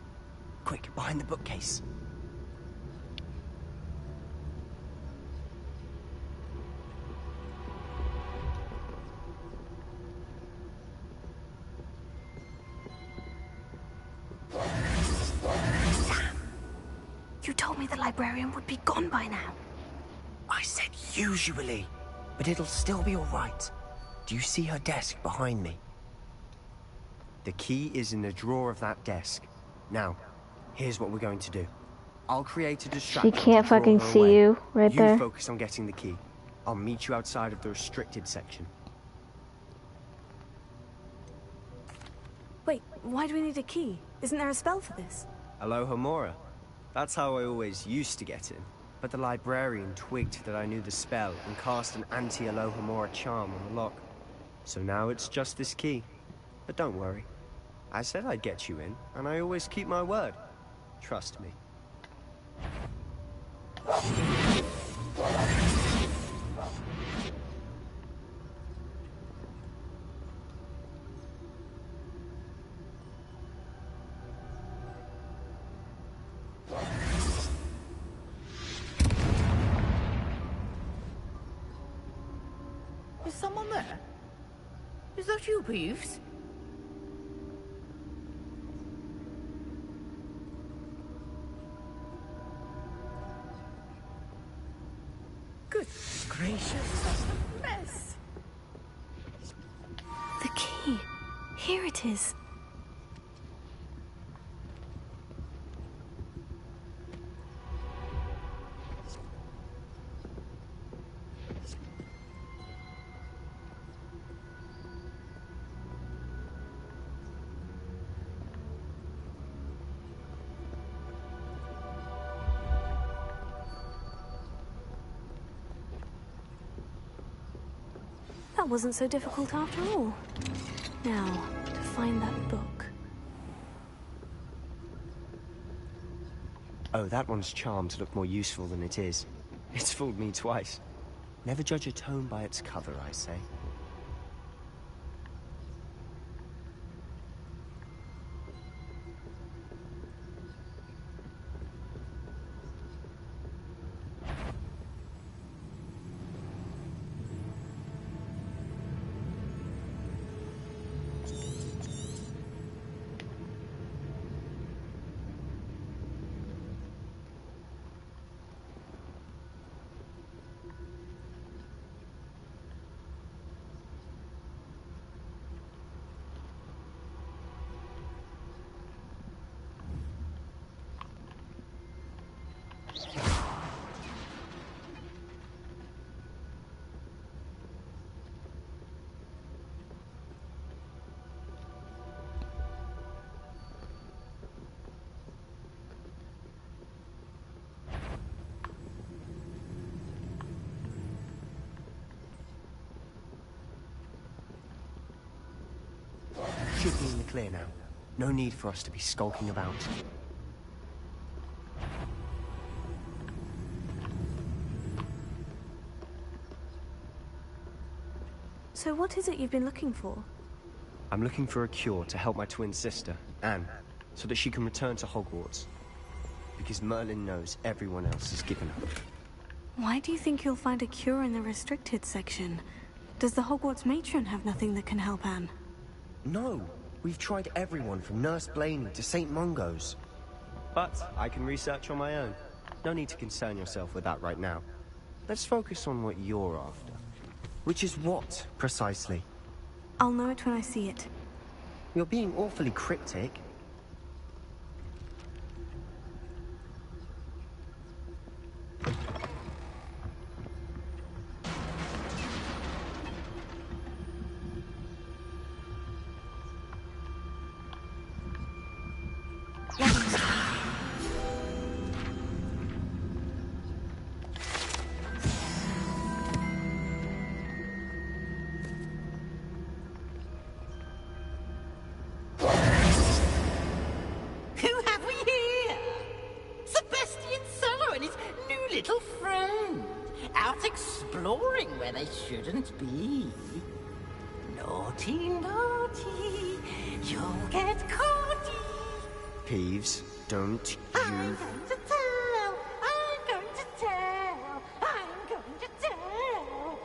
Quick, behind the bookcase. You told me the librarian would be gone by now. I said usually, but it'll still be all right. Do you see her desk behind me? The key is in the drawer of that desk. Now, here's what we're going to do. I'll create a distraction. She can't fucking see you right there. You focus on getting the key. I'll meet you outside of the restricted section. Wait, why do we need a key? Isn't there a spell for this? Alohomora. That's how I always used to get in. But the librarian twigged that I knew the spell and cast an anti-Alohomora charm on the lock. So now it's just this key. But don't worry. I said I'd get you in, and I always keep my word. Trust me. Is someone there? Is that you, Peeves? Good gracious, that's a mess. The key. Here it is. That wasn't so difficult after all. Now, to find that book. Oh, that one's charmed to look more useful than it is. It's fooled me twice. Never judge a tome by its cover, I say. Should be in the clear now. No need for us to be skulking about. So what is it you've been looking for? I'm looking for a cure to help my twin sister, Anne, so that she can return to Hogwarts. Because Merlin knows everyone else has given up. Why do you think you'll find a cure in the restricted section? Does the Hogwarts matron have nothing that can help Anne? No, we've tried everyone from Nurse Blaney to St. Mungo's. But I can research on my own. No need to concern yourself with that right now. Let's focus on what you're after. Which is what, precisely? I'll know it when I see it. You're being awfully cryptic. Shouldn't be. Naughty, naughty, you'll get caughty. Peeves, don't you... I'm going to tell! I'm going to tell! I'm going to tell!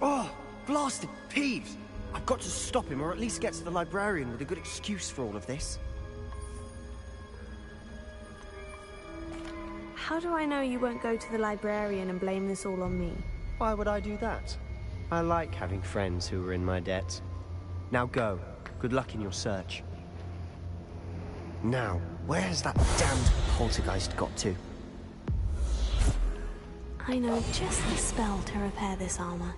Oh, blasted Peeves! I've got to stop him, or at least get to the librarian with a good excuse for all of this. How do I know you won't go to the librarian and blame this all on me? Why would I do that? I like having friends who are in my debt. Now go. Good luck in your search. Now, where has that damned poltergeist got to? I know just the spell to repair this armor.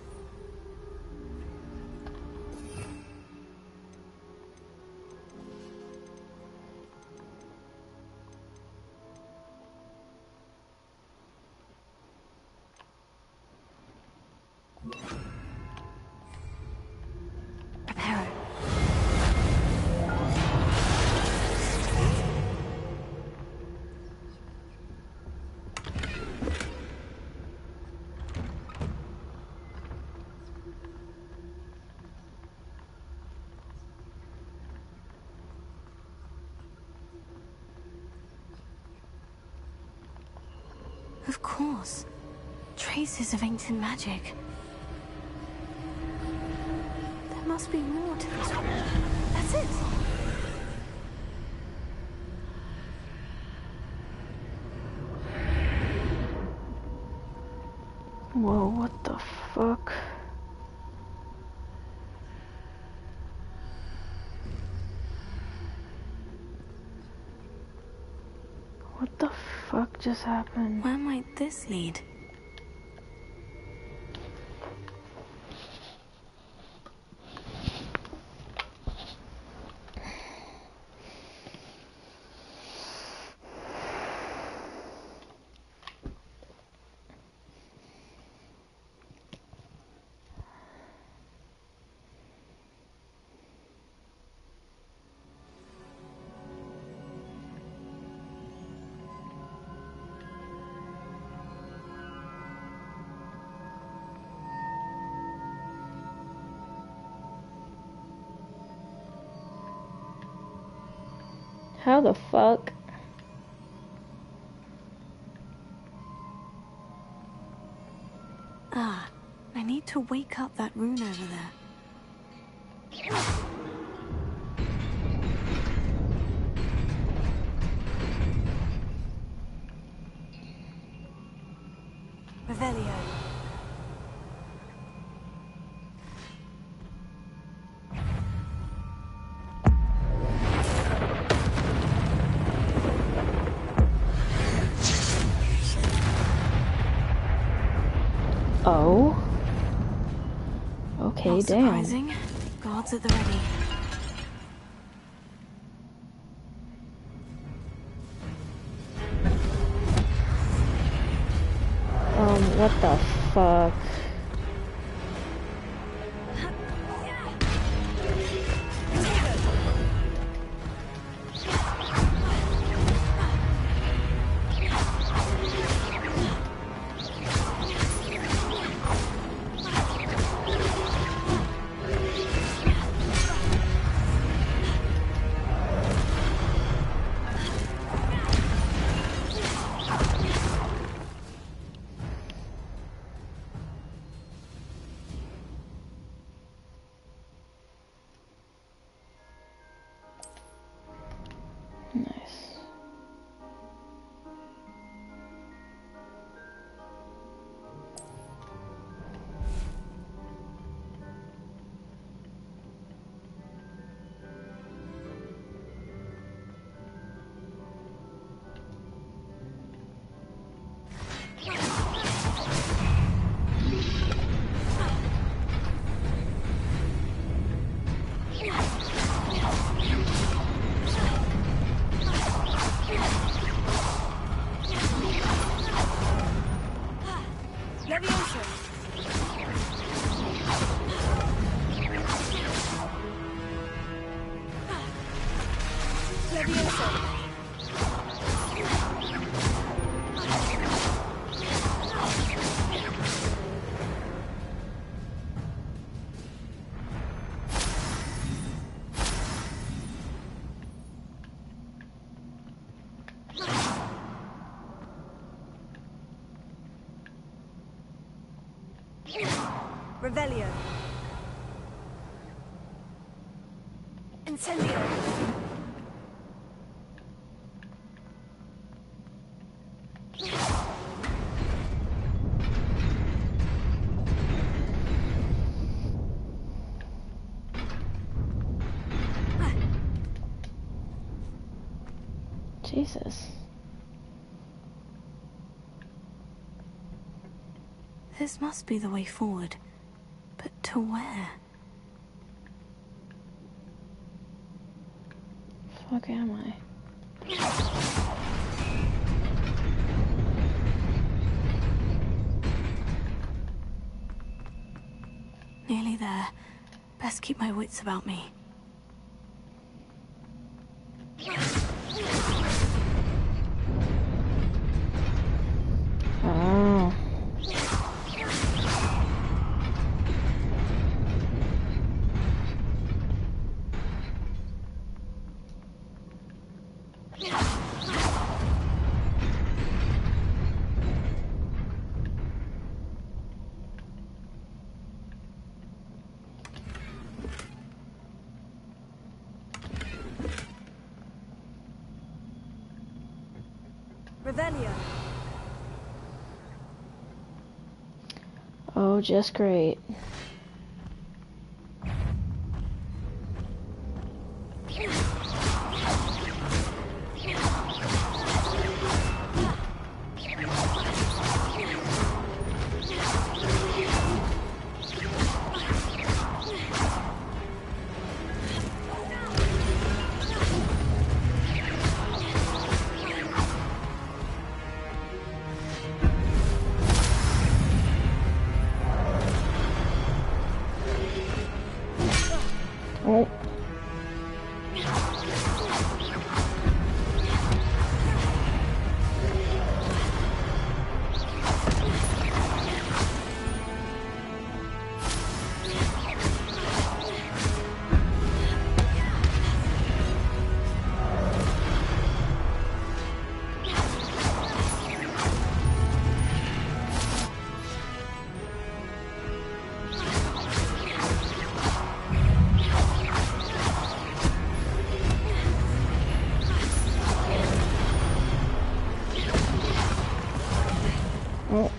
Prepare. Of course. Traces of ancient magic. There must be more to this one. That's it! Whoa, what the fuck? What the fuck just happened? Where might this lead? How the fuck? Ah, I need to wake up that rune over there. Revelio. Oh. Okay, Not damn. surprising. Guards at the ready. What the fuck? Revelio. Incendio. Jesus. This must be the way forward. But to where? Fuck am I? Nearly there. Best keep my wits about me. Oh. Revelio. Oh, just great. Oh. Oh.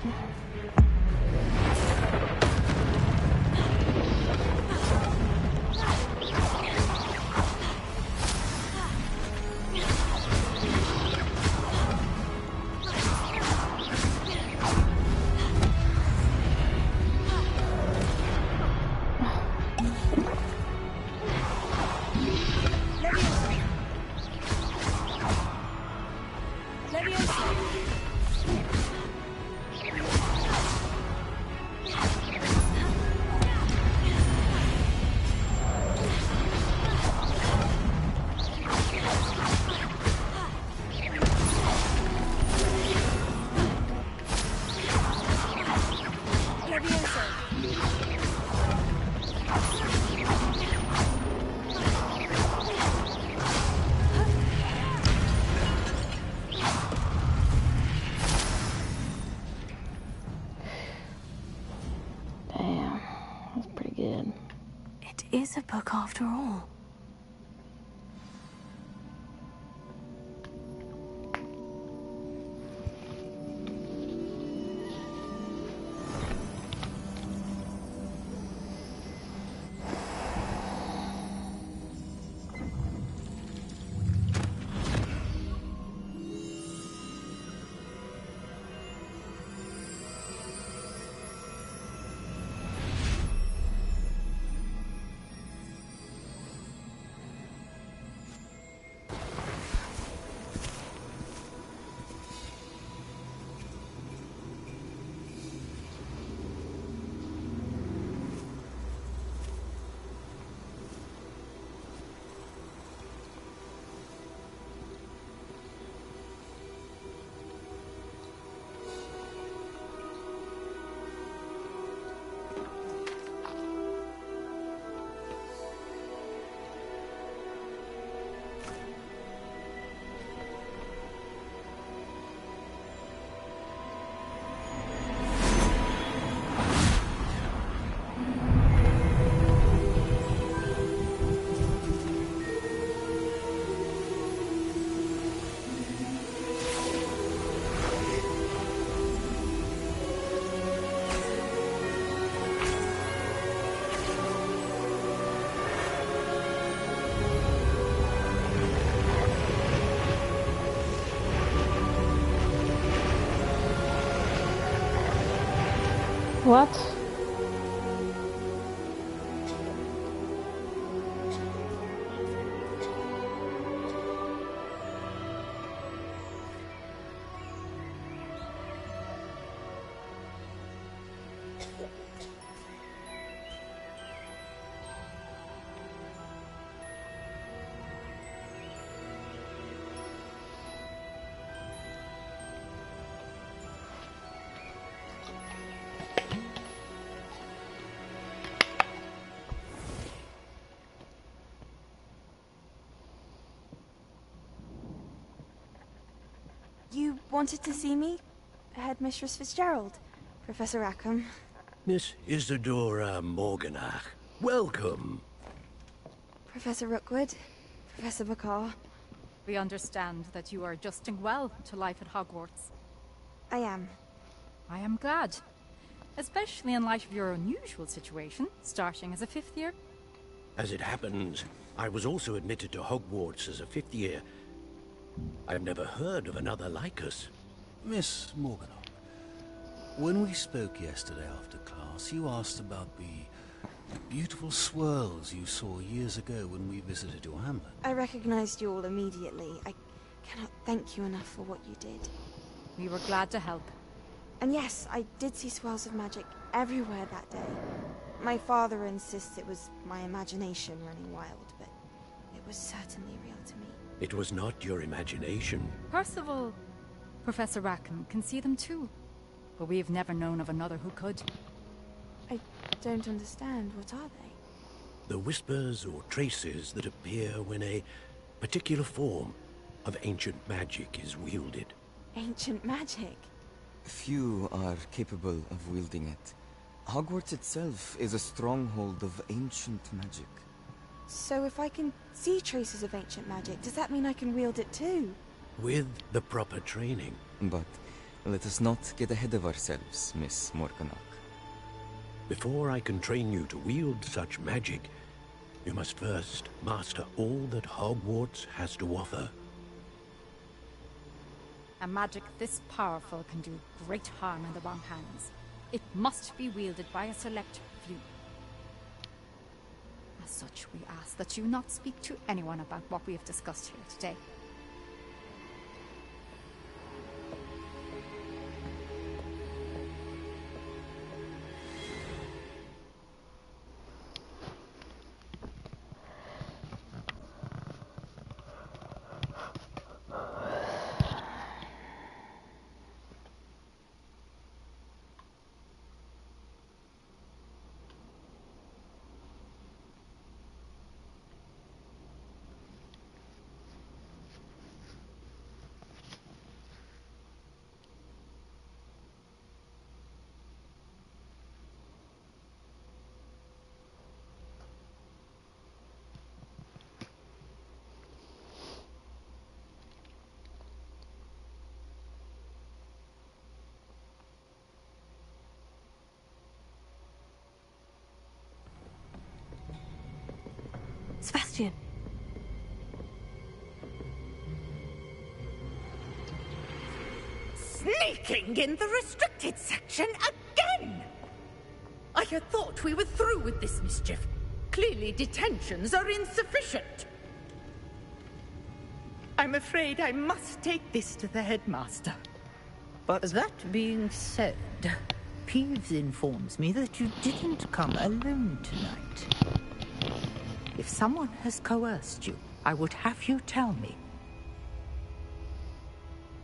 Damn, that's pretty good. It is a book after all. What? You wanted to see me? Headmistress Fitzgerald? Professor Rackham? Miss Isadora Morganach, welcome. Professor Rookwood? Professor Bakar? We understand that you are adjusting well to life at Hogwarts. I am. I am glad. Especially in light of your unusual situation, starting as a 5th year. As it happens, I was also admitted to Hogwarts as a 5th year. I've never heard of another like us. Miss Morganock, when we spoke yesterday after class, you asked about the beautiful swirls you saw years ago when we visited your hamlet. I recognized you all immediately. I cannot thank you enough for what you did. We were glad to help. And yes, I did see swirls of magic everywhere that day. My father insists it was my imagination running wild, but it was certainly real to me. It was not your imagination. Percival, Professor Rackham can see them too. But we've never known of another who could. I don't understand. What are they? The whispers or traces that appear when a particular form of ancient magic is wielded. Ancient magic? Few are capable of wielding it. Hogwarts itself is a stronghold of ancient magic. So if I can see traces of ancient magic, does that mean I can wield it too? With the proper training. But let us not get ahead of ourselves, Miss Morganock. Before I can train you to wield such magic, you must first master all that Hogwarts has to offer. A magic this powerful can do great harm in the wrong hands. It must be wielded by a select few. As such, we ask that you not speak to anyone about what we have discussed here today. Sebastian. Sneaking in the restricted section again! I had thought we were through with this mischief. Clearly detentions are insufficient. I'm afraid I must take this to the headmaster. But that being said, Peeves informs me that you didn't come alone tonight. If someone has coerced you, I would have you tell me.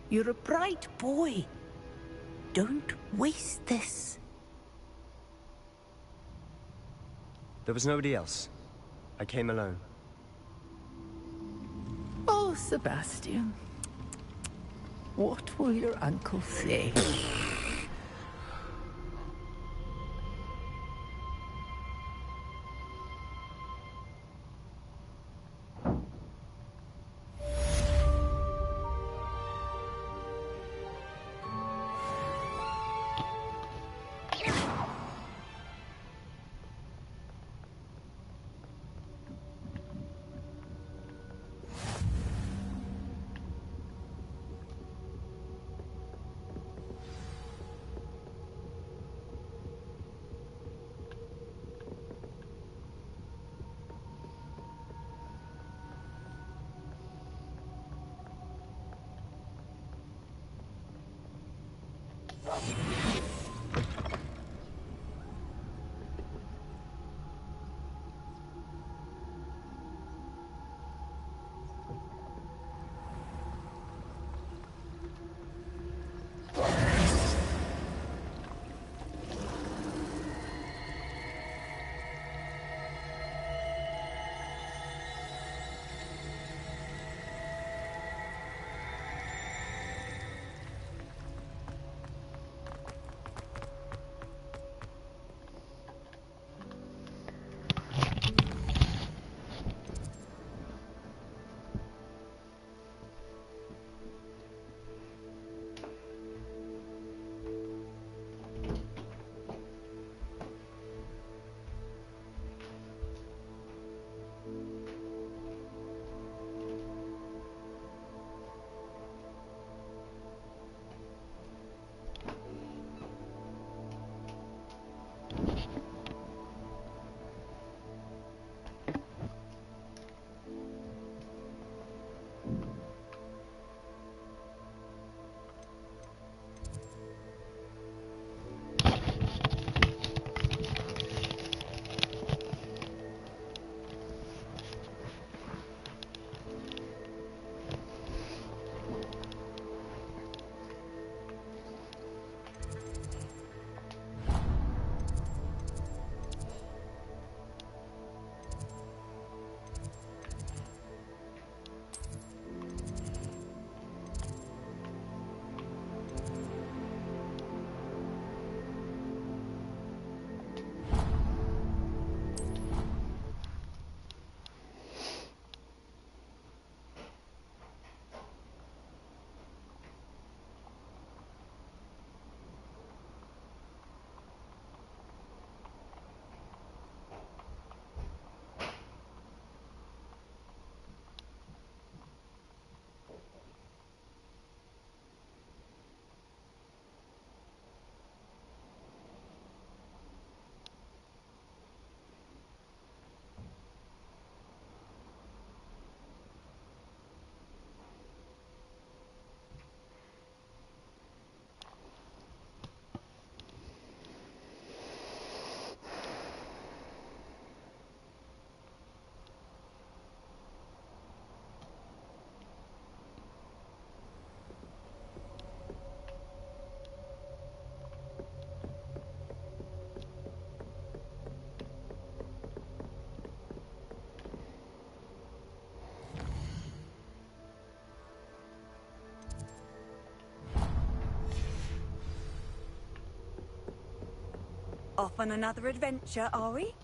You're a bright boy. Don't waste this. There was nobody else. I came alone. Oh, Sebastian. What will your uncle say? Off on another adventure, are we?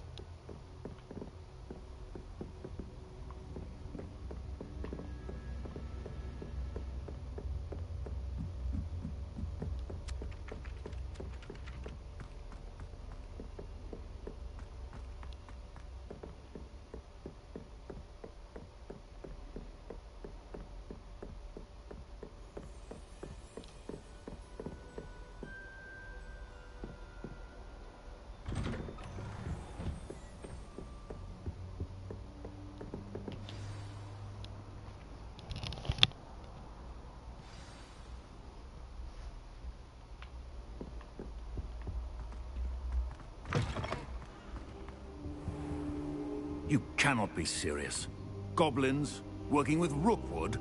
You cannot be serious. Goblins, working with Rookwood?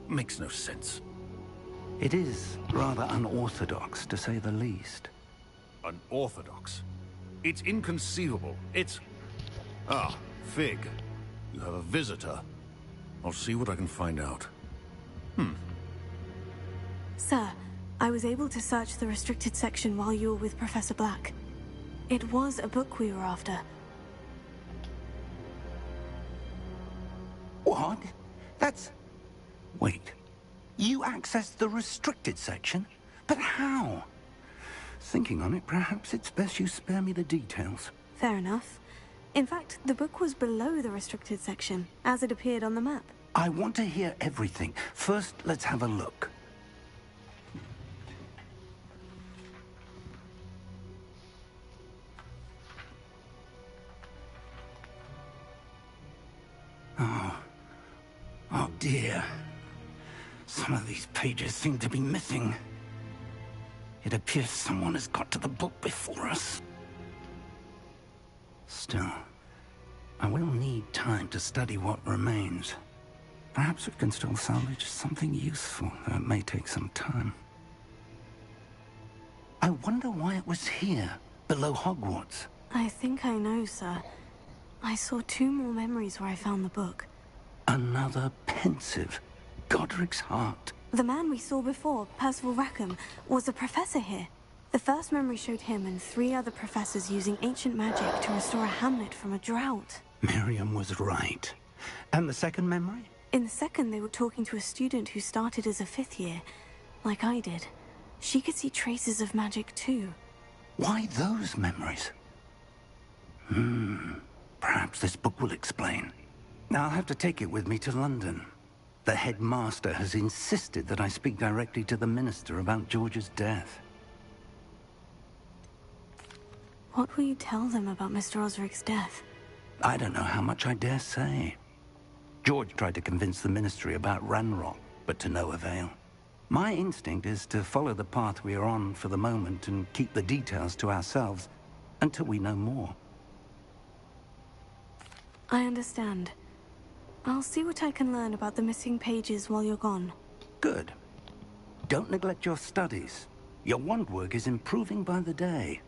Makes no sense. It is rather unorthodox, to say the least. Unorthodox? It's inconceivable. It's... Ah, Fig. You have a visitor. I'll see what I can find out. Sir, I was able to search the restricted section while you were with Professor Black. It was a book we were after. What? That's... Wait. You accessed the restricted section? But how? Thinking on it, perhaps it's best you spare me the details. Fair enough. In fact, the book was below the restricted section, as it appeared on the map. I want to hear everything. First, let's have a look. Oh dear. Some of these pages seem to be missing. It appears someone has got to the book before us. Still, I will need time to study what remains. Perhaps we can still salvage something useful, though it may take some time. I wonder why it was here, below Hogwarts. I think I know, sir. I saw 2 more memories where I found the book. Another pensive. Godric's heart. The man we saw before, Percival Rackham, was a professor here. The first memory showed him and 3 other professors using ancient magic to restore a hamlet from a drought. Miriam was right. And the second memory? In the second, they were talking to a student who started as a 5th year, like I did. She could see traces of magic too. Why those memories? Perhaps this book will explain. I'll have to take it with me to London. The headmaster has insisted that I speak directly to the minister about George's death. What will you tell them about Mr. Osric's death? I don't know how much I dare say. George tried to convince the ministry about Ranrock, but to no avail. My instinct is to follow the path we are on for the moment and keep the details to ourselves until we know more. I understand. I'll see what I can learn about the missing pages while you're gone. Good. Don't neglect your studies. Your wand work is improving by the day.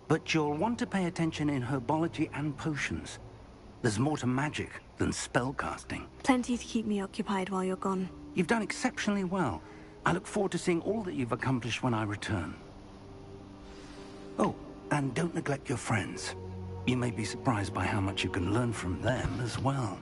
But you'll want to pay attention in herbology and potions. There's more to magic than spellcasting. Plenty to keep me occupied while you're gone. You've done exceptionally well. I look forward to seeing all that you've accomplished when I return. Oh, and don't neglect your friends. You may be surprised by how much you can learn from them as well.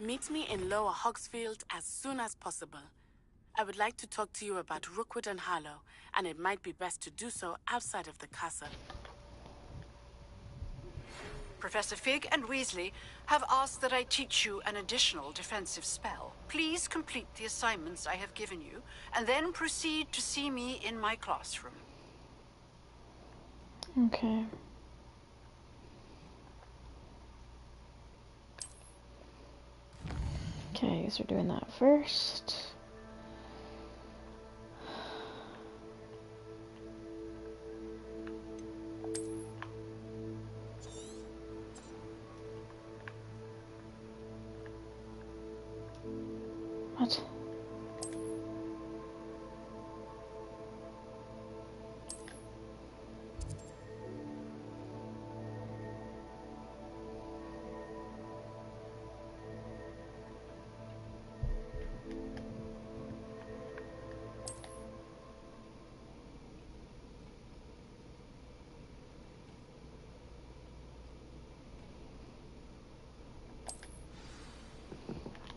Meet me in Lower Hogsfield as soon as possible. I would like to talk to you about Rookwood and Harlow, and it might be best to do so outside of the castle. Professor Fig and Weasley have asked that I teach you an additional defensive spell. Please complete the assignments I have given you, and then proceed to see me in my classroom. Okay. Okay, I guess we're doing that first. What?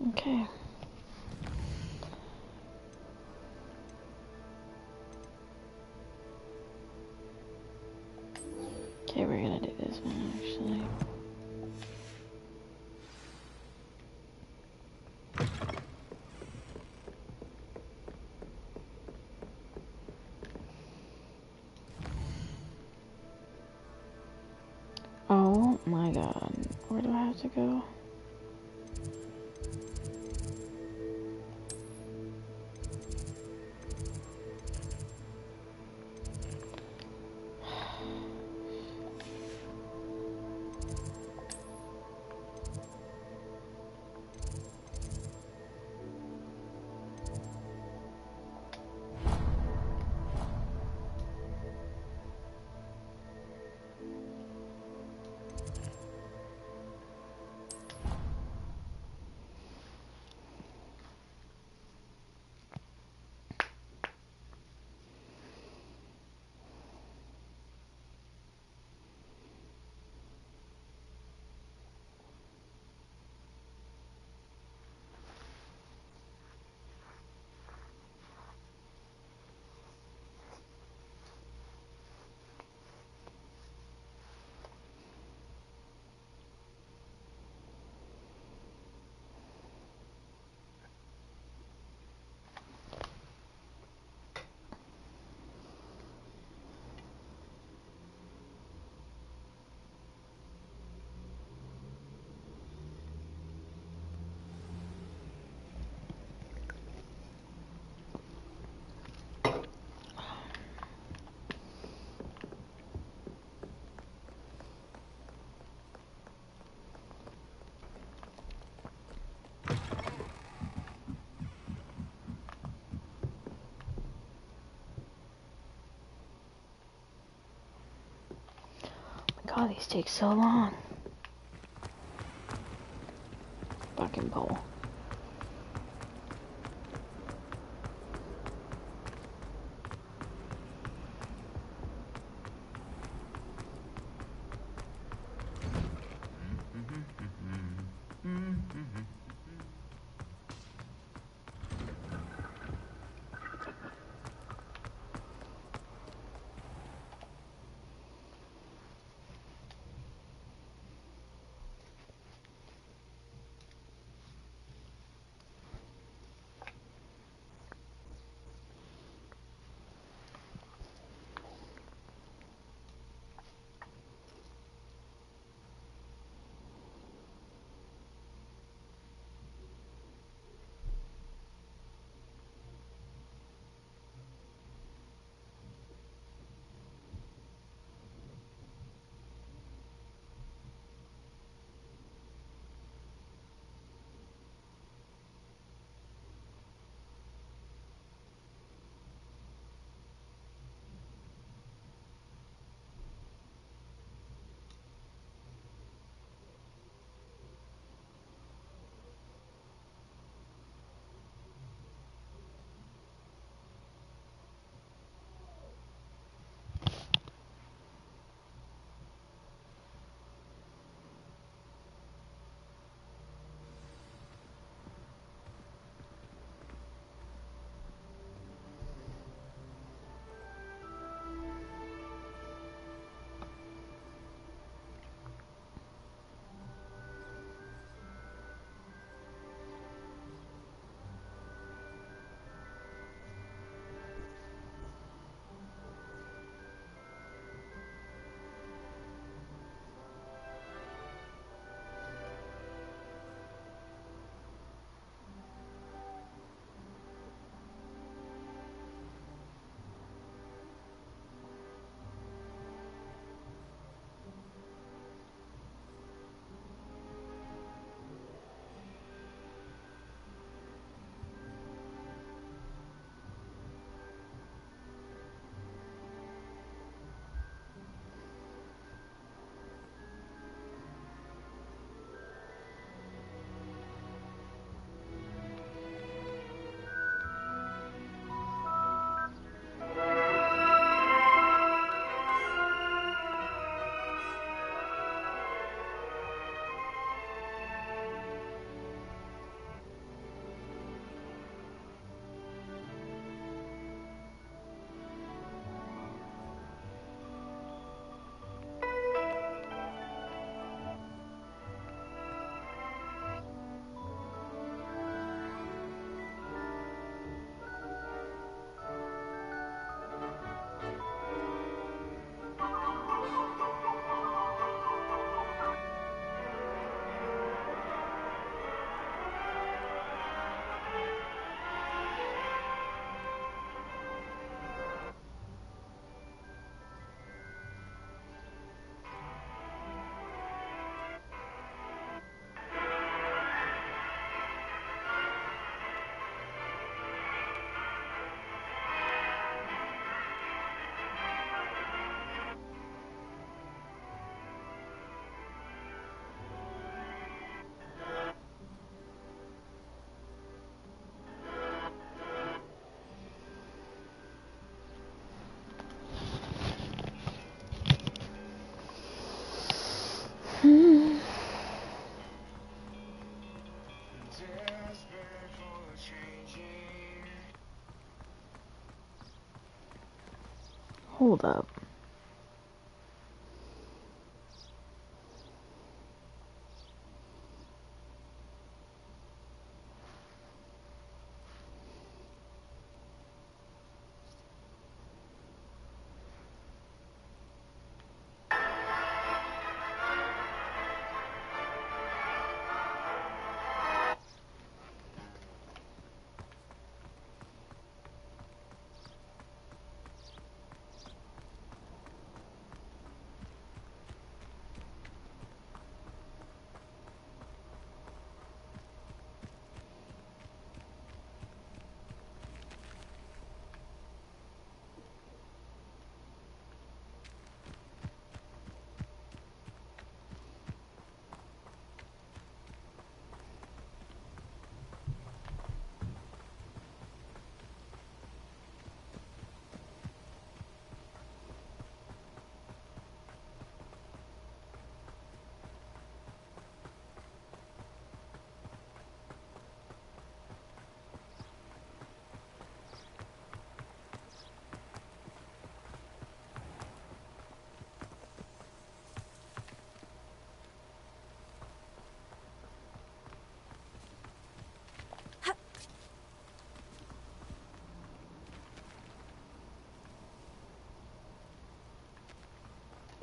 Okay. Okay, we're gonna do this one actually. Oh my god, where do I have to go? God, these take so long. Fucking pole. Hold up.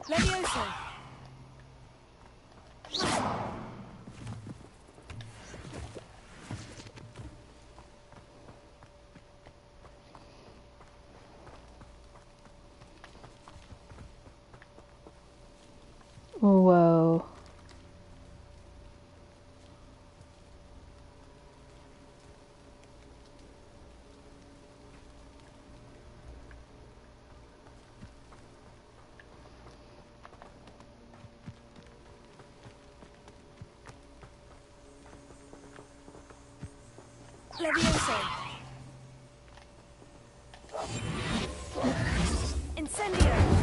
Levioso! Whoa. Levioso! Incendio!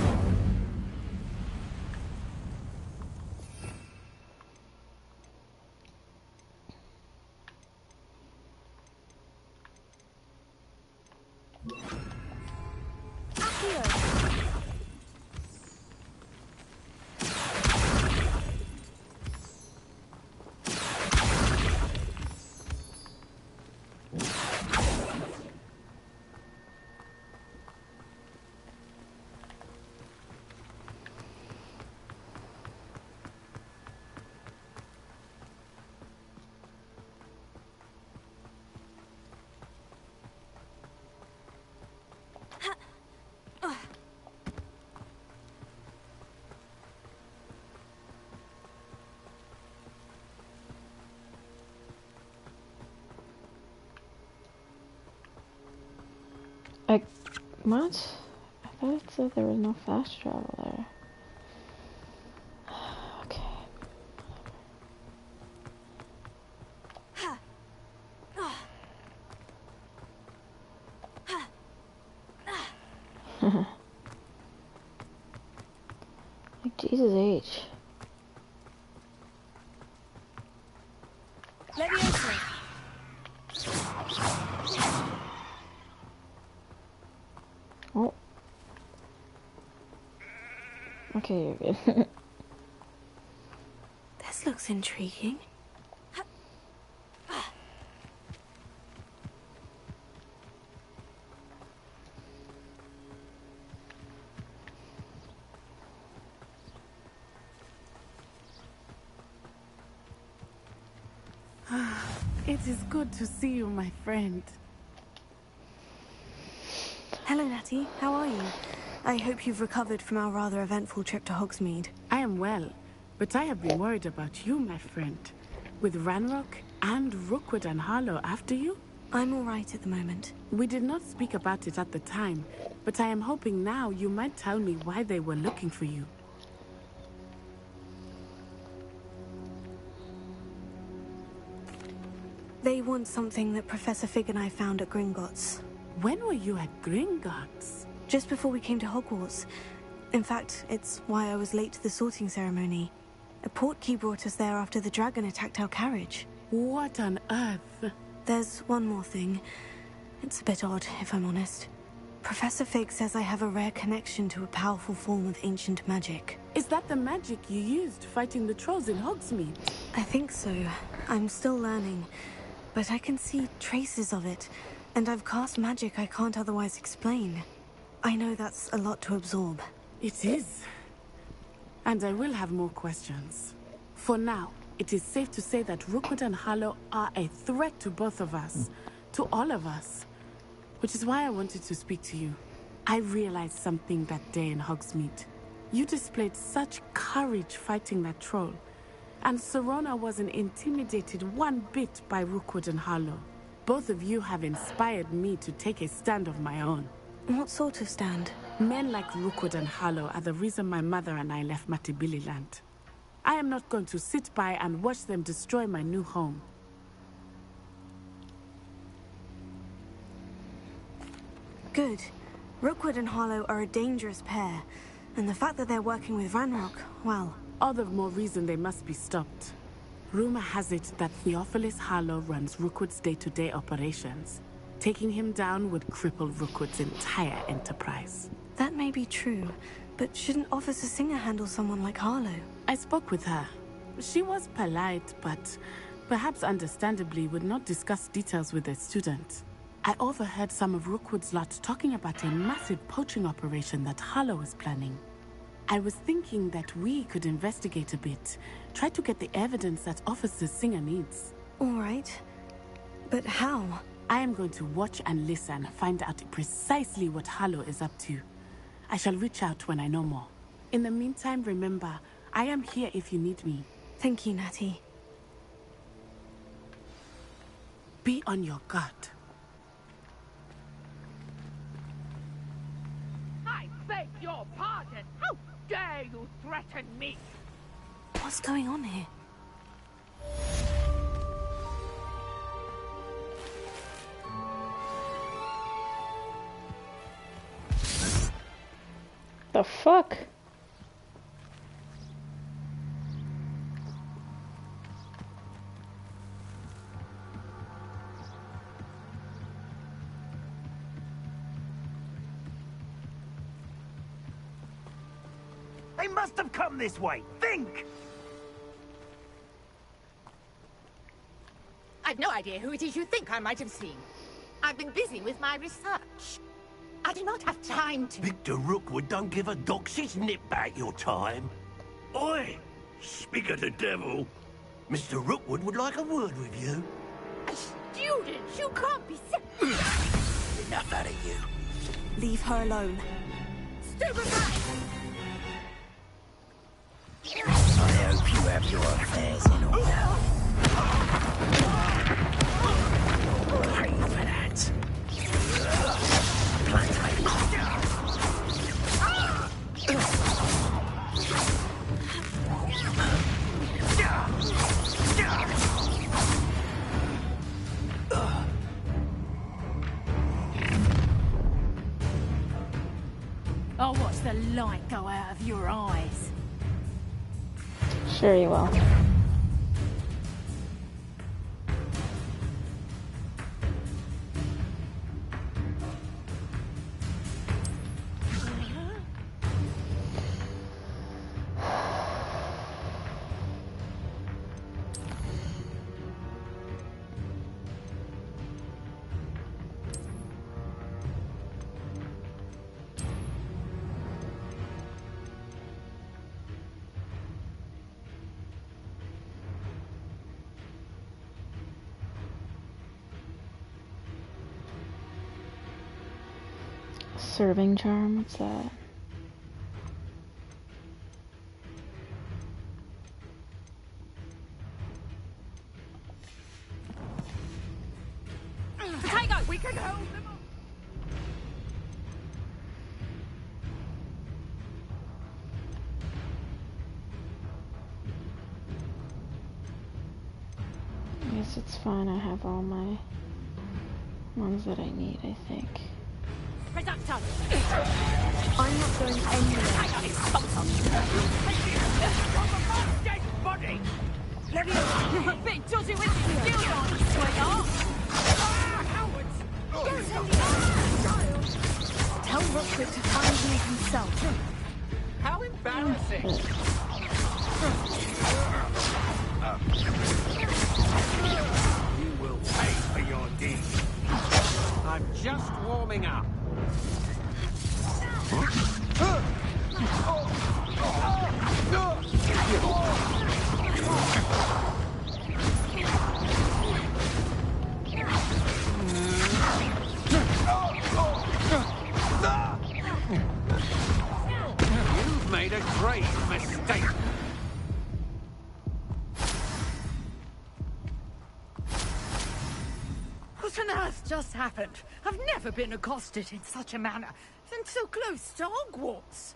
What? I thought it said there was no fast travel there. Okay. Like Jesus H. Levioso! Oh. Okay, you're good. This looks intriguing. It is good to see you, my friend. Hello, Natty. How are you? I hope you've recovered from our rather eventful trip to Hogsmeade. I am well, but I have been worried about you, my friend. With Ranrock and Rookwood and Harlow after you? I'm all right at the moment. We did not speak about it at the time, but I am hoping now you might tell me why they were looking for you. They want something that Professor Fig and I found at Gringotts. When were you at Gringotts? Just before we came to Hogwarts. In fact, it's why I was late to the sorting ceremony. A portkey brought us there after the dragon attacked our carriage. What on earth? There's one more thing. It's a bit odd, if I'm honest. Professor Fig says I have a rare connection to a powerful form of ancient magic. Is that the magic you used fighting the trolls in Hogsmeade? I think so. I'm still learning, but I can see traces of it, and I've cast magic I can't otherwise explain. I know that's a lot to absorb. It is. And I will have more questions. For now, it is safe to say that Rookwood and Harlow are a threat to both of us, to all of us. Which is why I wanted to speak to you. I realized something that day in Hogsmeade. You displayed such courage fighting that troll. And Serona wasn't intimidated one bit by Rookwood and Harlow. Both of you have inspired me to take a stand of my own. What sort of stand? Men like Rookwood and Harlow are the reason my mother and I left Matibili-land. I am not going to sit by and watch them destroy my new home. Good. Rookwood and Harlow are a dangerous pair, and the fact that they're working with Ranrock, well... All the more reason they must be stopped. Rumor has it that Theophilus Harlow runs Rookwood's day-to-day operations. Taking him down would cripple Rookwood's entire enterprise. That may be true, but shouldn't Officer Singer handle someone like Harlow? I spoke with her. She was polite, but perhaps understandably would not discuss details with a student. I overheard some of Rookwood's lot talking about a massive poaching operation that Harlow is planning. I was thinking that we could investigate a bit, try to get the evidence that Officer Singer needs. All right. But how? I am going to watch and listen, find out precisely what Harlow is up to. I shall reach out when I know more. In the meantime, remember, I am here if you need me. Thank you, Natty. Be on your guard. I beg your pardon. How dare you threaten me? What's going on here? The fuck? They must have come this way. Think! I've no idea who it is you think I might have seen. I've been busy with my research. I do not have time to... Victor Rookwood don't give a doxy's nip back your time. Oi! Speak of the devil. Mr. Rookwood would like a word with you. Students, you can't be sick. Enough out of you. Leave her alone. Stupefy! I hope you have your affairs in order. Pay for that. I'll watch the light go out of your eyes. Sure you will. Serving charm, what's that? Potato! We can hold them up! I guess it's fine, I have all my ones that I need, I think. Reducto! I'm not going anywhere. Dead body! Let me out! You're a bit dodgy with your skills on, sweetheart! Ah, cowards! Hagrid to find me himself. How embarrassing! You will pay for your deeds. I'm just warming up. You've made a grave mistake. What on earth just happened? I've never been accosted in such a manner, and so close to Hogwarts.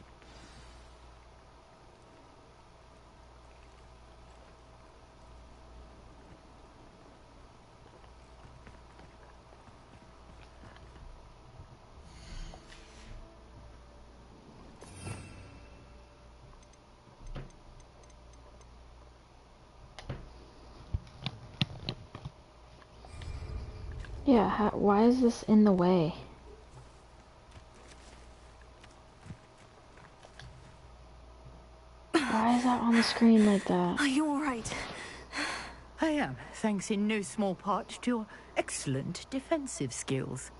Yeah, why is this in the way? Why is that on the screen like that? Are you alright? I am, thanks in no small part to your excellent defensive skills.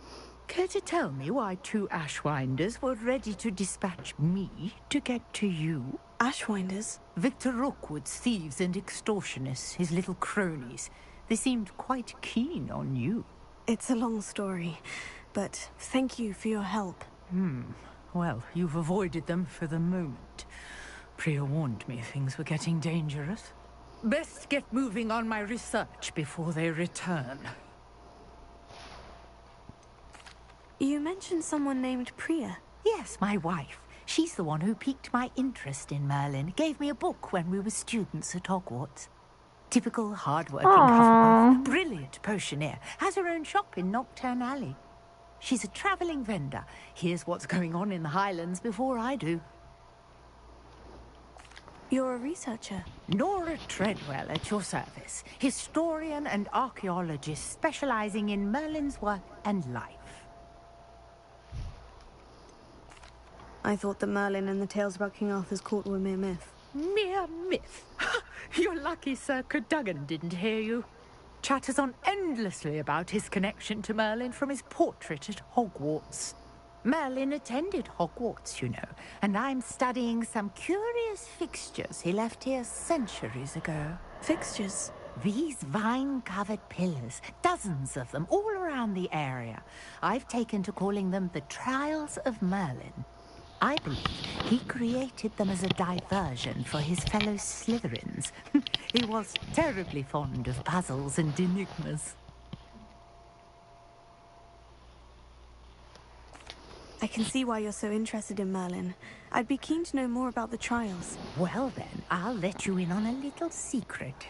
Care to tell me why 2 Ashwinders were ready to dispatch me to get to you? Ashwinders? Victor Rookwood's thieves and extortionists, his little cronies. They seemed quite keen on you. It's a long story, but thank you for your help. Well, you've avoided them for the moment. Priya warned me things were getting dangerous. Best get moving on my research before they return. You mentioned someone named Priya. Yes, my wife. She's the one who piqued my interest in Merlin. Gave me a book when we were students at Hogwarts. Typical hard-working Hufflepuff. Brilliant potioneer. Has her own shop in Nocturne Alley. She's a travelling vendor. Hears what's going on in the Highlands before I do. You're a researcher? Nora Treadwell at your service. Historian and archaeologist specialising in Merlin's work and life. I thought that Merlin and the tales about King Arthur's court were mere myth. Mere myth? You're lucky Sir Cadogan didn't hear you. Chatters on endlessly about his connection to Merlin from his portrait at Hogwarts. Merlin attended Hogwarts, you know, and I'm studying some curious fixtures he left here centuries ago. Fixtures? These vine-covered pillars, dozens of them, all around the area. I've taken to calling them the Trials of Merlin. I believe he created them as a diversion for his fellow Slytherins. He was terribly fond of puzzles and enigmas. I can see why you're so interested in Merlin. I'd be keen to know more about the trials. Well then, I'll let you in on a little secret.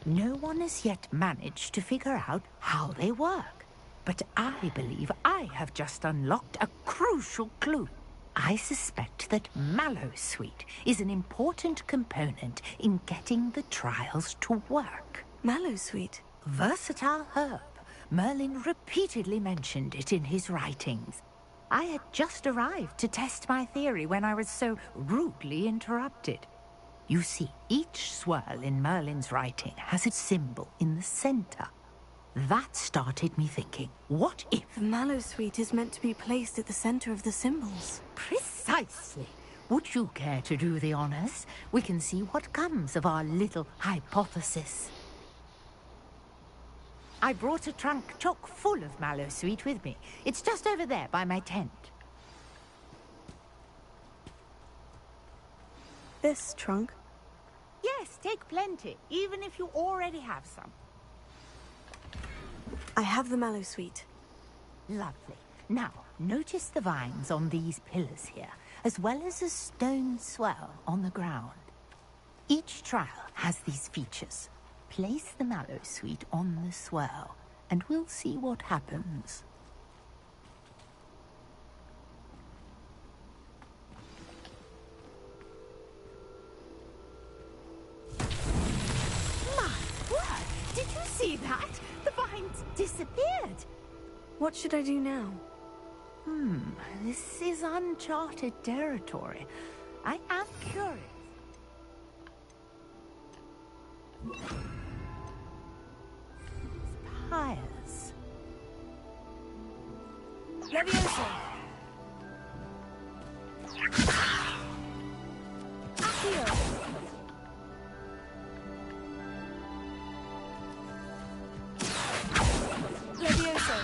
No one has yet managed to figure out how they work. But I believe I have just unlocked a crucial clue. I suspect that Mallowsweet is an important component in getting the trials to work. Mallowsweet? Versatile herb. Merlin repeatedly mentioned it in his writings. I had just arrived to test my theory when I was so rudely interrupted. You see, each swirl in Merlin's writing has a symbol in the center. That started me thinking, what if... The Mallowsweet is meant to be placed at the center of the symbols. Precisely. Would you care to do the honors? We can see what comes of our little hypothesis. I brought a trunk chock full of Mallowsweet with me. It's just over there by my tent. This trunk? Yes, take plenty, even if you already have some. I have the Mallowsweet. Lovely. Now, notice the vines on these pillars here, as well as a stone swell on the ground. Each trial has these features. Place the Mallowsweet on the swell, and we'll see what happens. My word! Did you see that? The vines disappeared. What should I do now? This is uncharted territory. I am curious. It's pious. Leviosa! Accio! Leviosa!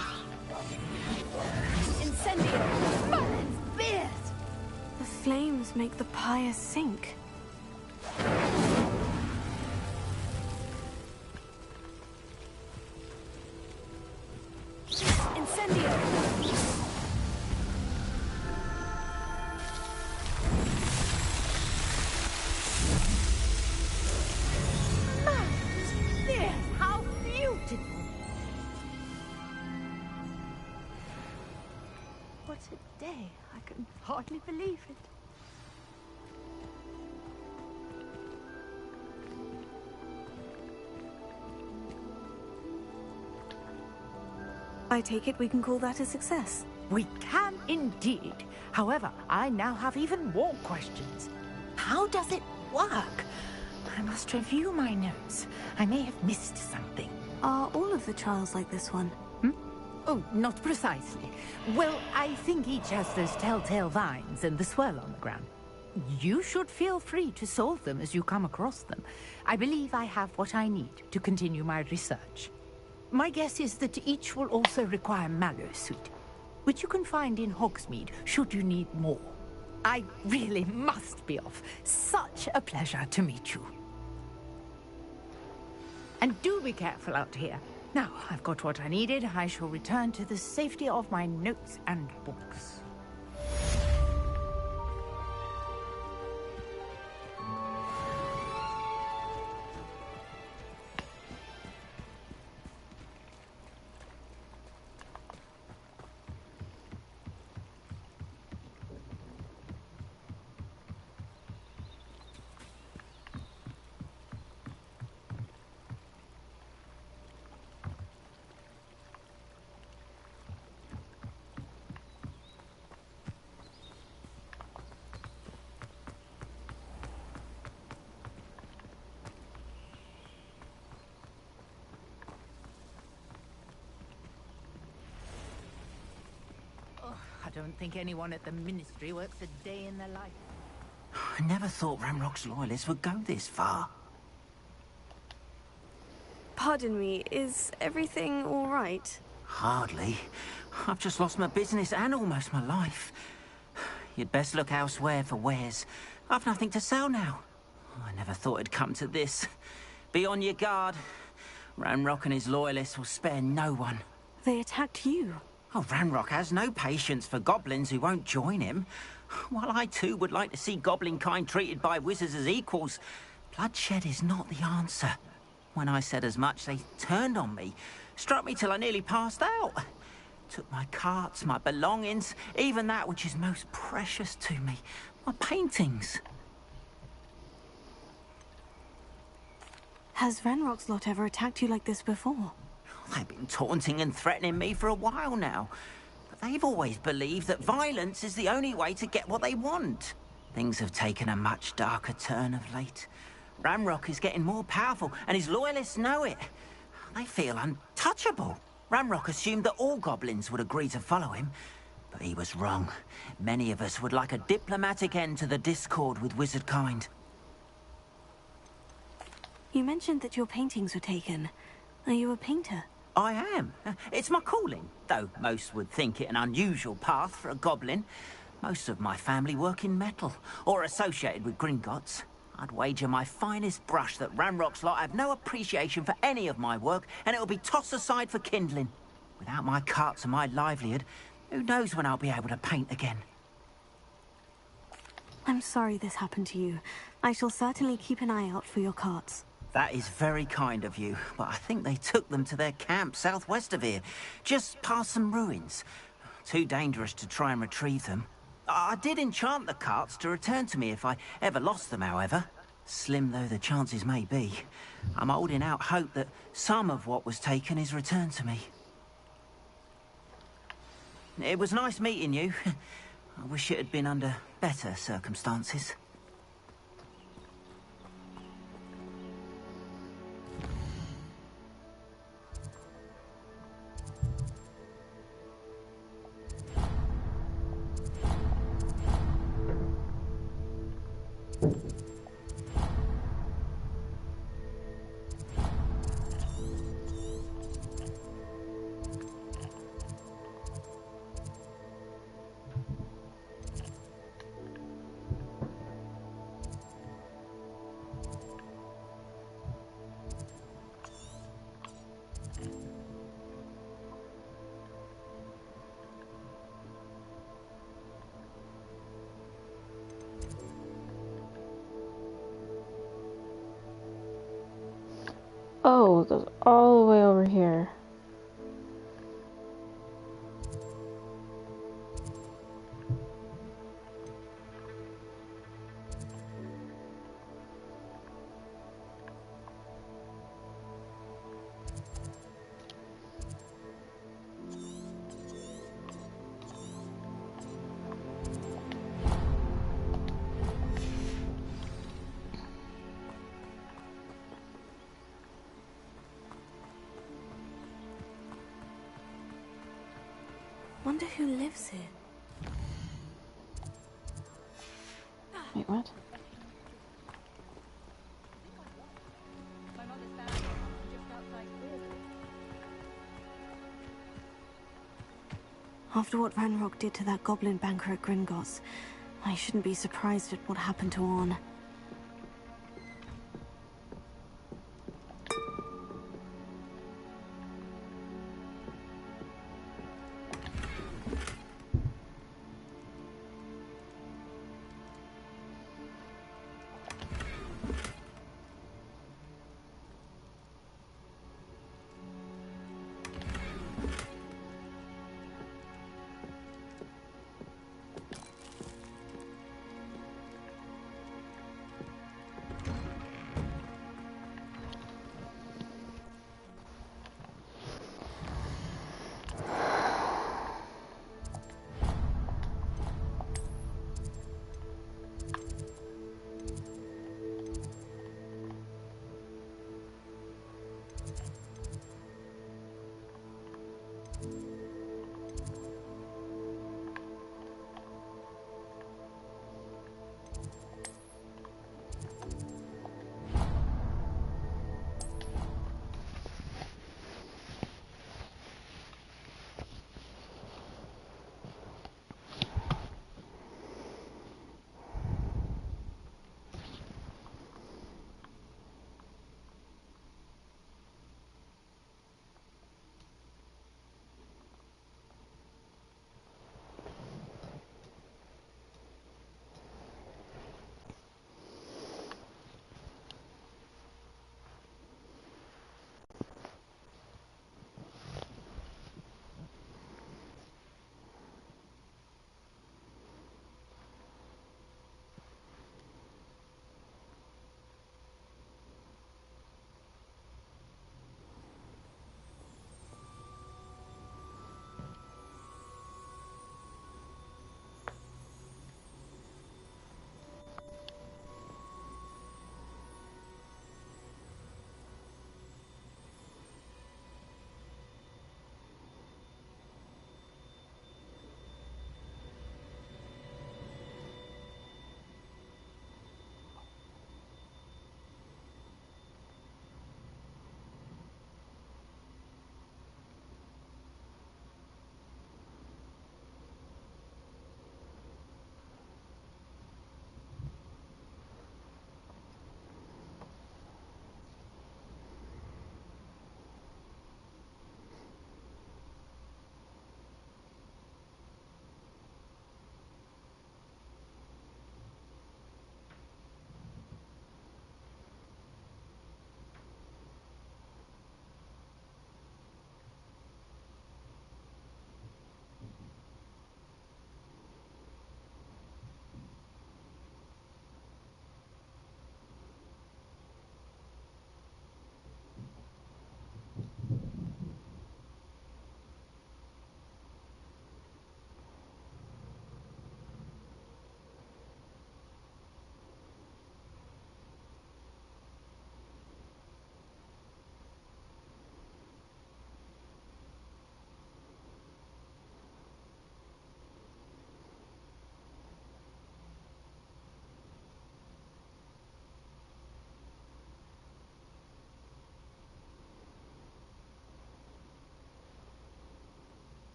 Incendio! Violence! Beard! The flames make the pyre sink. Incendio! Yes, how beautiful! What a day. I can hardly believe it. I take it we can call that a success. We can indeed. However, I now have even more questions. How does it work? I must review my notes. I may have missed something. Are all of the trials like this one? Oh, not precisely. Well, I think each has those telltale vines and the swirl on the ground. You should feel free to solve them as you come across them. I believe I have what I need to continue my research. My guess is that each will also require mallow sweet, which you can find in Hogsmeade should you need more. I really must be off. Such a pleasure to meet you. And do be careful out here. Now, I've got what I needed. I shall return to the safety of my notes and books. I don't think anyone at the Ministry works a day in their life. I never thought Ranrock's loyalists would go this far. Pardon me, is everything all right? Hardly. I've just lost my business and almost my life. You'd best look elsewhere for wares. I've nothing to sell now. I never thought it'd come to this. Be on your guard. Ranrock and his loyalists will spare no one. They attacked you. Oh, Ranrock has no patience for goblins who won't join him. While I too would like to see goblin kind treated by wizards as equals, bloodshed is not the answer. When I said as much, they turned on me, struck me till I nearly passed out. Took my carts, my belongings, even that which is most precious to me, my paintings. Has Ranrock's lot ever attacked you like this before? They've been taunting and threatening me for a while now. But they've always believed that violence is the only way to get what they want. Things have taken a much darker turn of late. Ranrock is getting more powerful, and his loyalists know it. They feel untouchable. Ranrock assumed that all goblins would agree to follow him, but he was wrong. Many of us would like a diplomatic end to the discord with wizard kind. You mentioned that your paintings were taken. Are you a painter? I am. It's my calling, though most would think it an unusual path for a goblin. Most of my family work in metal, or associated with Gringotts. I'd wager my finest brush that Ranrock's lot have no appreciation for any of my work, and it'll be tossed aside for kindling. Without my carts and my livelihood, who knows when I'll be able to paint again? I'm sorry this happened to you. I shall certainly keep an eye out for your carts. That is very kind of you, but I think they took them to their camp southwest of here, just past some ruins. Too dangerous to try and retrieve them. I did enchant the carts to return to me if I ever lost them, however. Slim though the chances may be, I'm holding out hope that some of what was taken is returned to me. It was nice meeting you. I wish it had been under better circumstances. Oh, it goes all the way over here. Wonder who lives here. Wait, what? After what Ranrock did to that goblin banker at Gringotts, I shouldn't be surprised at what happened to Orn.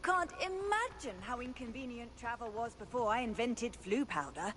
can't imagine how inconvenient travel was before I invented flu powder.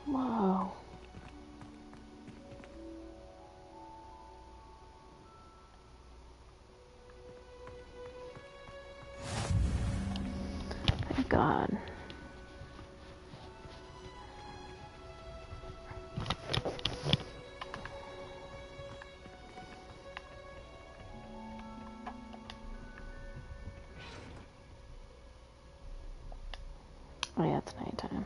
Wow. Thank God. Oh yeah, it's nighttime.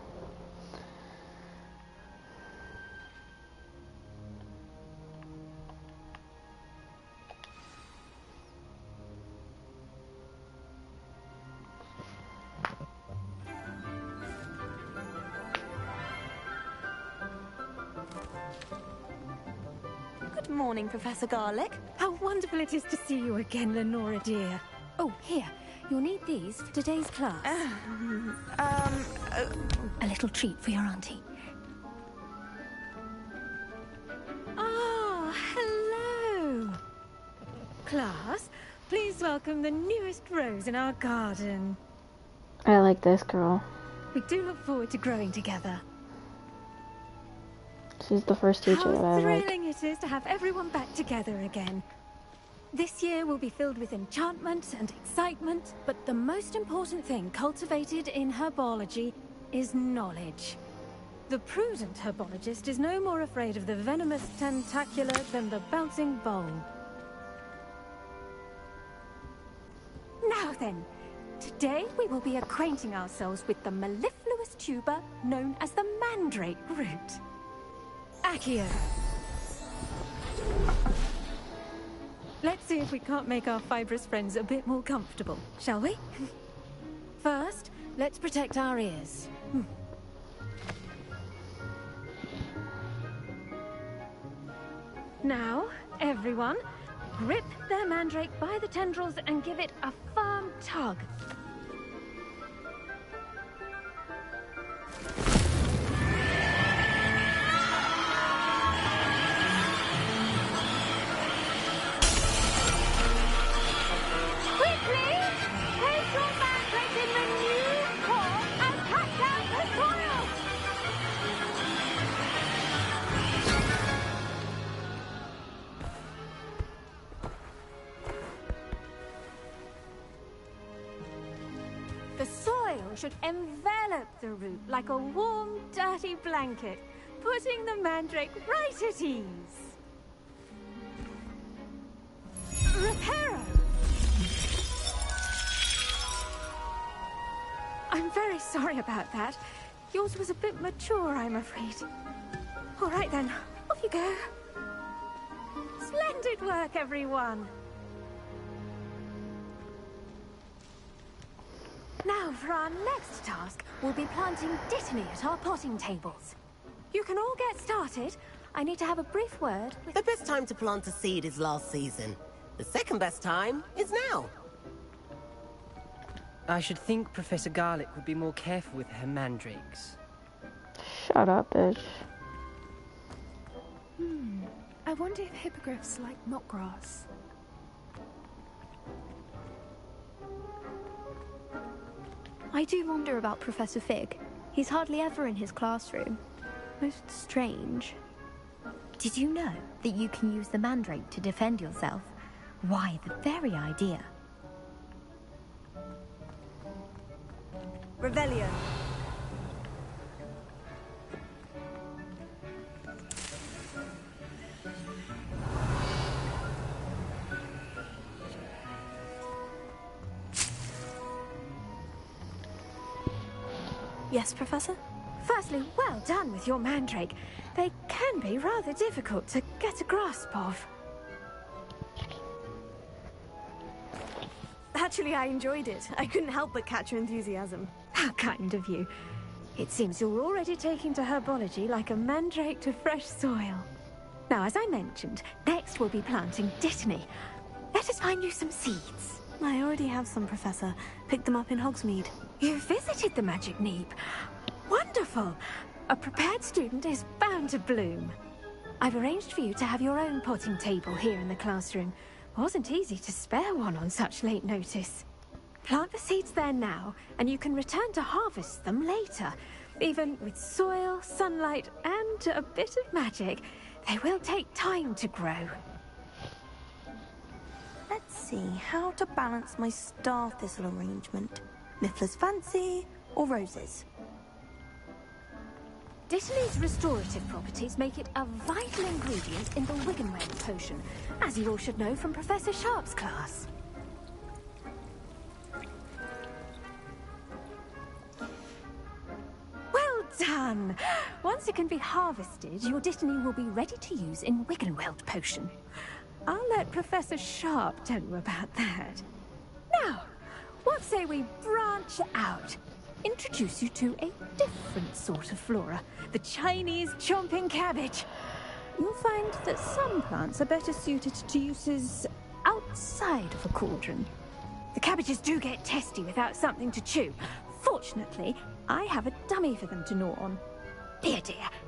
Good morning, Professor Garlick. How wonderful it is to see you again, Lenora dear. Oh, here. You'll need these for today's class. A little treat for your auntie. Ah, hello. Class, please welcome the newest rose in our garden. I like this girl. We do look forward to growing together. She's the first teacher that I How like. thrilling it is to have everyone back together again. This year will be filled with enchantment and excitement, but the most important thing cultivated in herbology is knowledge. The prudent herbologist is no more afraid of the venomous tentacular than the bouncing bulb. Now then, today we will be acquainting ourselves with the mellifluous tuber known as the mandrake root. Accio. Let's see if we can't make our fibrous friends a bit more comfortable, shall we? First, let's protect our ears. Now, everyone, grip their mandrake by the tendrils and give it a firm tug. Should envelop the root like a warm, dirty blanket, putting the mandrake right at ease. Reparo! I'm very sorry about that. Yours was a bit mature, I'm afraid. All right then, off you go. Splendid work, everyone. Now, for our next task, we'll be planting dittany at our potting tables. You can all get started. I need to have a brief word with... The best time to plant a seed is last season. The second best time is now. I should think Professor Garlick would be more careful with her mandrakes. Shut up, bitch. I wonder if hippogriffs like knotgrass. I do wonder about Professor Fig. He's hardly ever in his classroom. Most strange. Did you know that you can use the mandrake to defend yourself? Why, the very idea. Revelio. Yes, Professor? Firstly, well done with your mandrake. They can be rather difficult to get a grasp of. Actually, I enjoyed it. I couldn't help but catch your enthusiasm. How kind of you. It seems you're already taking to herbology like a mandrake to fresh soil. Now, as I mentioned, next we'll be planting Dittany. Let us find you some seeds. I already have some, Professor. Picked them up in Hogsmeade. You visited the Magic Neep. Wonderful! A prepared student is bound to bloom. I've arranged for you to have your own potting table here in the classroom. Wasn't easy to spare one on such late notice. Plant the seeds there now, and you can return to harvest them later. Even with soil, sunlight, and a bit of magic, they will take time to grow. Let's see how to balance my star thistle arrangement. Miffler's Fancy or roses? Dittany's restorative properties make it a vital ingredient in the Wiggenweld potion, as you all should know from Professor Sharp's class. Well done! Once it can be harvested, your Dittany will be ready to use in Wiggenweld potion. I'll let Professor Sharp tell you about that. Now, what say we branch out? Introduce you to a different sort of flora, the Chinese chomping cabbage. You'll find that some plants are better suited to uses outside of a cauldron. The cabbages do get testy without something to chew. Fortunately, I have a dummy for them to gnaw on. Dear,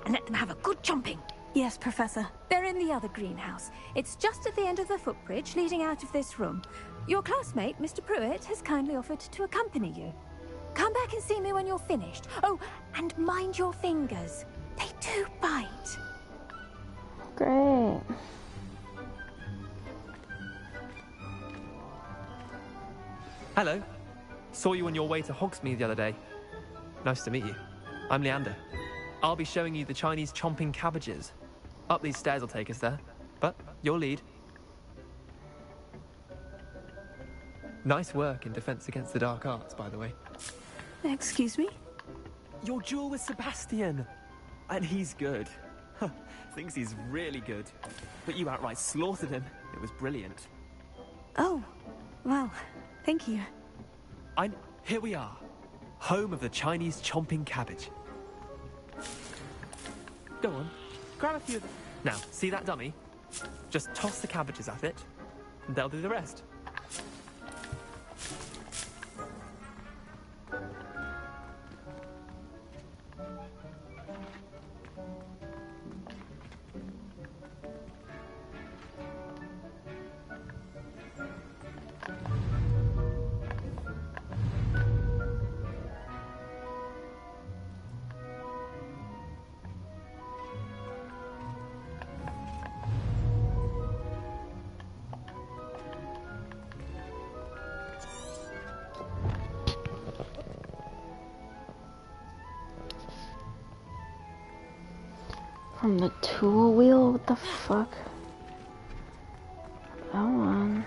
and let them have a good chomping. Yes, Professor. They're in the other greenhouse. It's just at the end of the footbridge leading out of this room. Your classmate, Mr. Pruitt, has kindly offered to accompany you. Come back and see me when you're finished. Oh, and mind your fingers. They do bite. Great. Hello. Saw you on your way to Hogsmeade the other day. Nice to meet you. I'm Leander. I'll be showing you the Chinese chomping cabbages. Up these stairs will take us there, but your lead. Nice work in Defense Against the Dark Arts, by the way. Excuse me? Your duel with Sebastian. And he's good. Thinks he's really good. But you outright slaughtered him. It was brilliant. Oh, well, thank you. Here we are. Home of the Chinese chomping cabbage. Go on. Grab a few of them. Now, see that dummy? Just toss the cabbages at it, and they'll do the rest. From the tool wheel? What the fuck? Go on.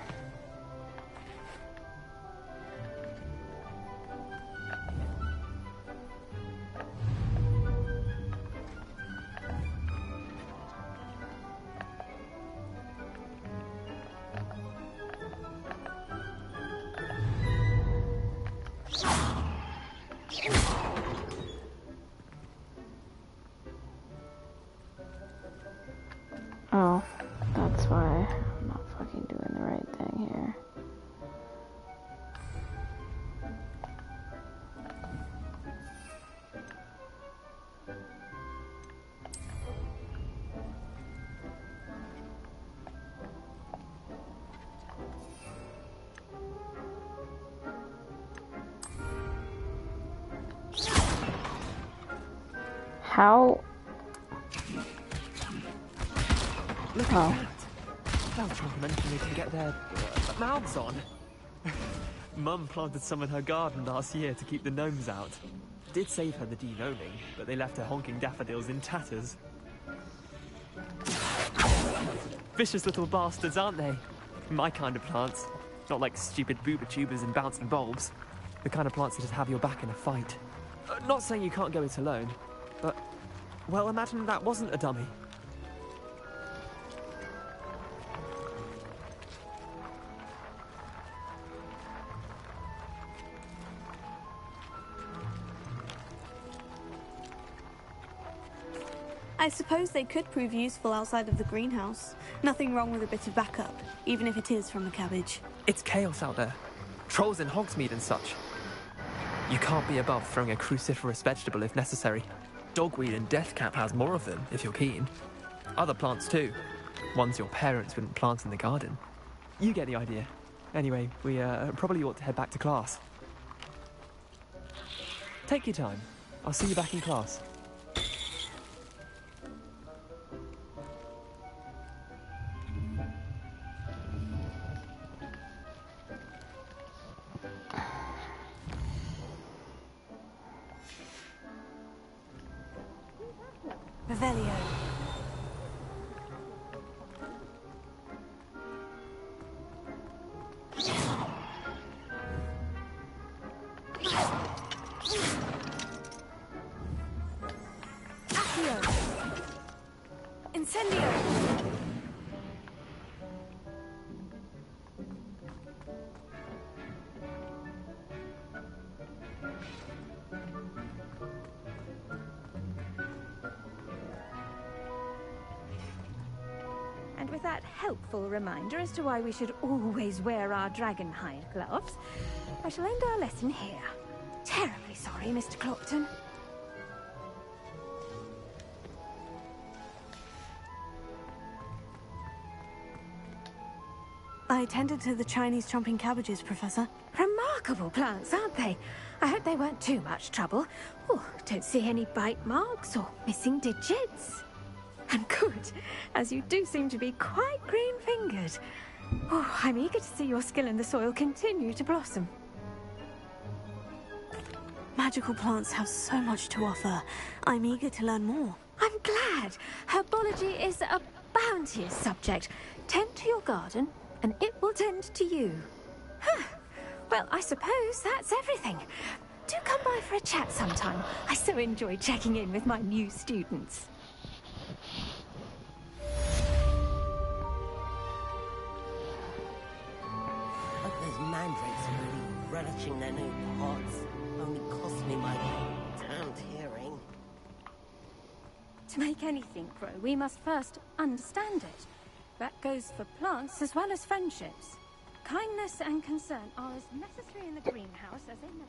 Oh, that's why I'm not fucking doing the right thing here. How? Look at that. How complimentary they can get their mouths on. Mum planted some in her garden last year to keep the gnomes out. Did save her the de-gnoming, but they left her honking daffodils in tatters. Vicious little bastards, aren't they? My kind of plants. Not like stupid booba tubers and bouncing bulbs. The kind of plants that just have your back in a fight. Not saying you can't go it alone, but... well, imagine that wasn't a dummy. I suppose they could prove useful outside of the greenhouse. Nothing wrong with a bit of backup, even if it is from a cabbage. It's chaos out there. Trolls in Hogsmeade and such. You can't be above throwing a cruciferous vegetable if necessary. Dogweed and deathcap has more of them, if you're keen. Other plants too. Ones your parents wouldn't plant in the garden. You get the idea. Anyway, we probably ought to head back to class. Take your time. I'll see you back in class. Revelio. Accio. Incendio. And with that helpful reminder as to why we should always wear our dragonhide gloves, I shall end our lesson here. Terribly sorry, Mr. Clopton. I tended to the Chinese chomping cabbages, Professor. Remarkable plants, aren't they? I hope they weren't too much trouble. Oh, don't see any bite marks or missing digits. And good, as you do seem to be quite green-fingered. Oh, I'm eager to see your skill in the soil continue to blossom. Magical plants have so much to offer. I'm eager to learn more. I'm glad. Herbology is a bounteous subject. Tend to your garden, and it will tend to you. Huh. Well, I suppose that's everything. Do come by for a chat sometime. I so enjoy checking in with my new students. But those mandrakes are really relishing their new pots. Only cost me my damned hearing. To make anything grow, we must first understand it. That goes for plants as well as friendships. Kindness and concern are as necessary in the greenhouse as in the...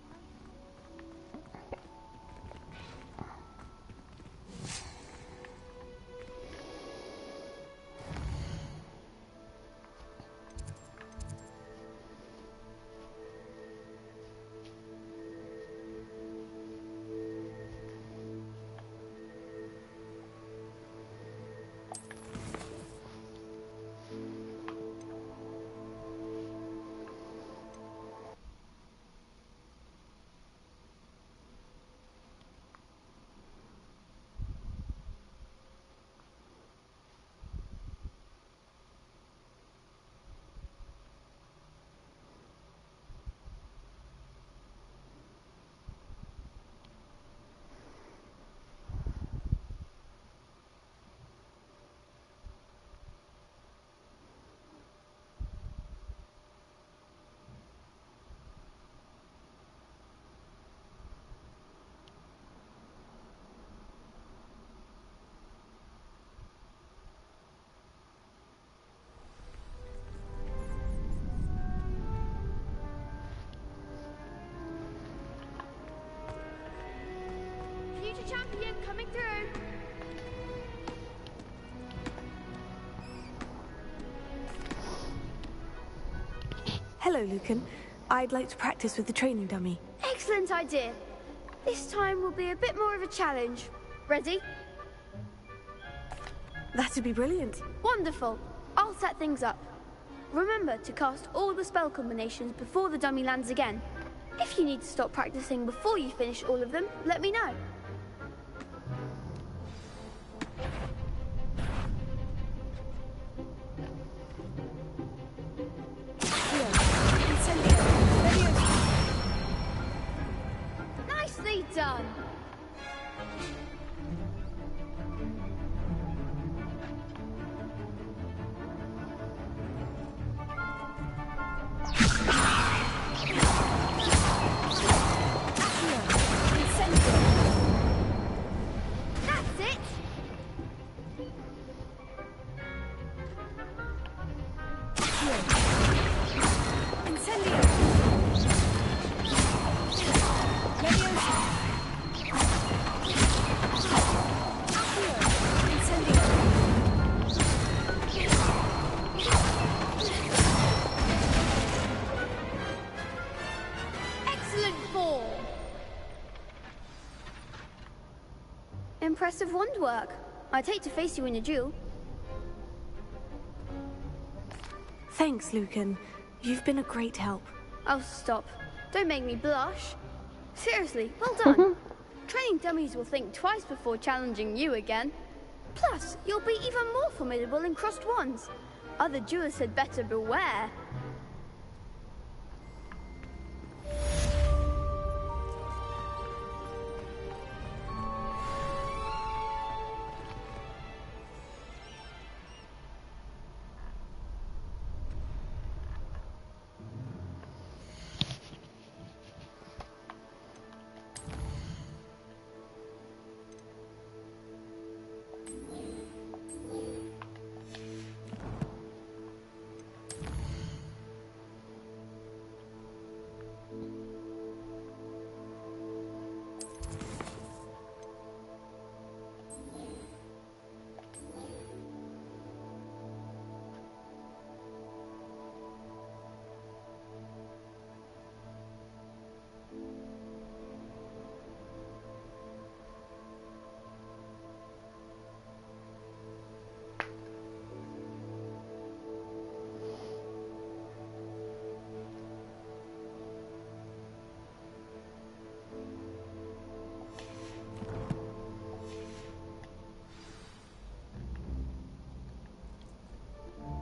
Champion coming through. Hello, Lucan. I'd like to practice with the training dummy. Excellent idea. This time will be a bit more of a challenge. Ready? That'd be brilliant. Wonderful. I'll set things up. Remember to cast all the spell combinations before the dummy lands again. If you need to stop practicing before you finish all of them, let me know. Nicely done! That's it! Incendio! Excellent form! Impressive wand work. I'd hate to face you in a duel. Thanks, Lucan. You've been a great help. Oh, stop. Don't make me blush. Seriously, well done. Training dummies will think twice before challenging you again. Plus, you'll be even more formidable in crossed wands. Other duelists had better beware.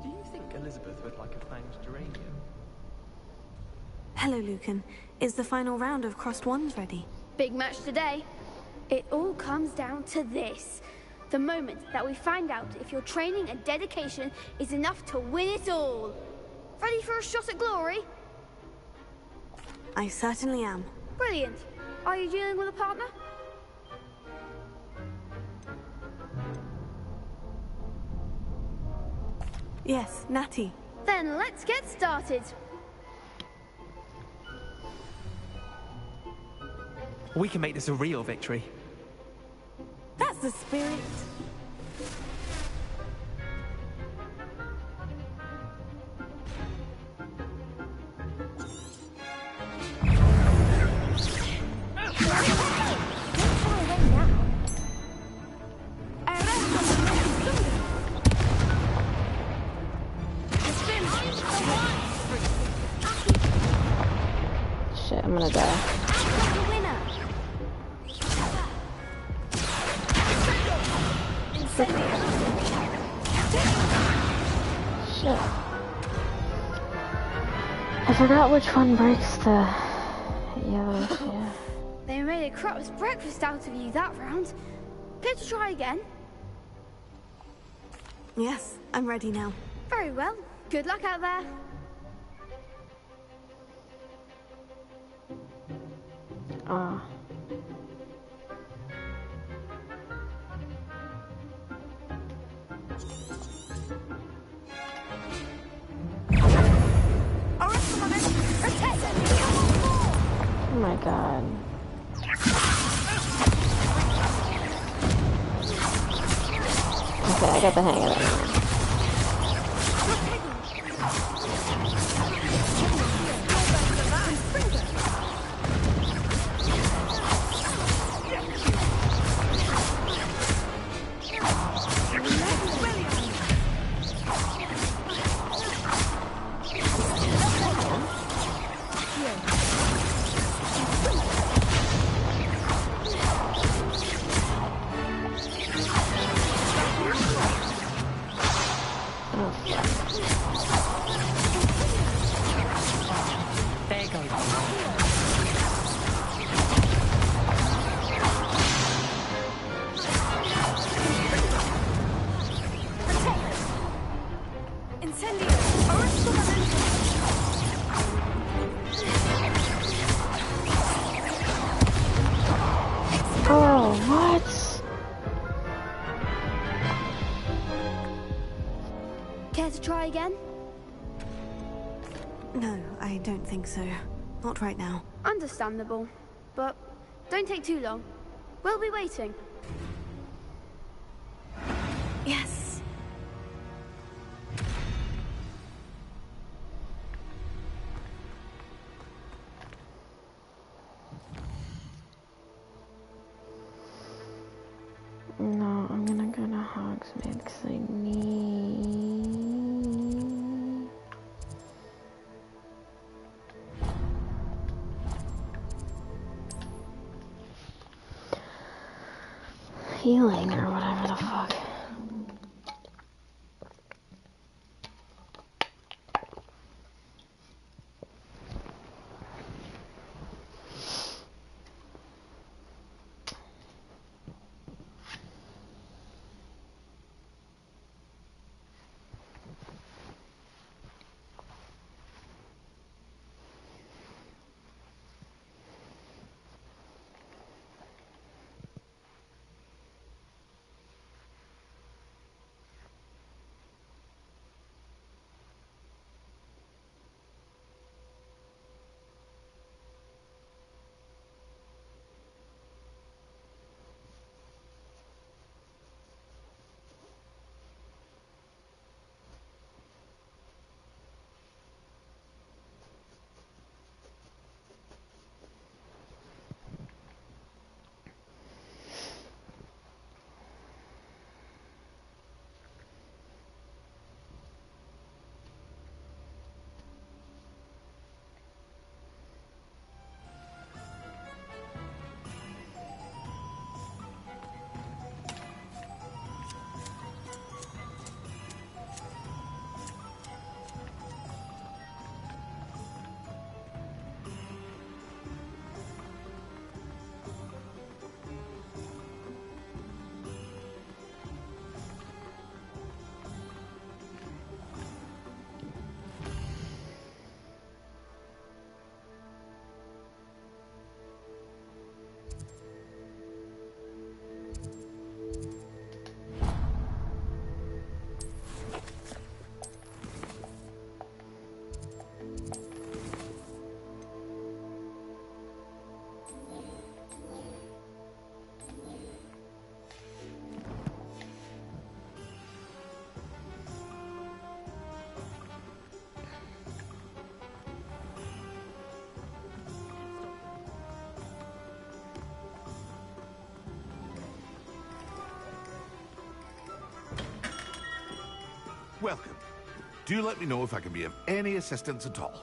Do you think Elizabeth would like a fanged geranium? Hello, Lucan. Is the final round of crossed wands ready? Big match today. It all comes down to this. The moment that we find out if your training and dedication is enough to win it all. Ready for a shot at glory? I certainly am. Brilliant. Are you dealing with a partner? Yes, Natty. Then let's get started. We can make this a real victory. That's the spirit. Shit, I'm gonna die. Shit. I forgot which one breaks the yellow shit. They made a crap's breakfast out of you that round. Care to try again? Yes, I'm ready now. Very well. Good luck out there. Oh my god. Okay, I got the hang of it now. What? Care to try again? No, I don't think so. Not right now. Understandable. But don't take too long. We'll be waiting. Yes. No, I'm gonna go to Hogsmeade because I need... healing or whatever the fuck. Welcome. Do let me know if I can be of any assistance at all.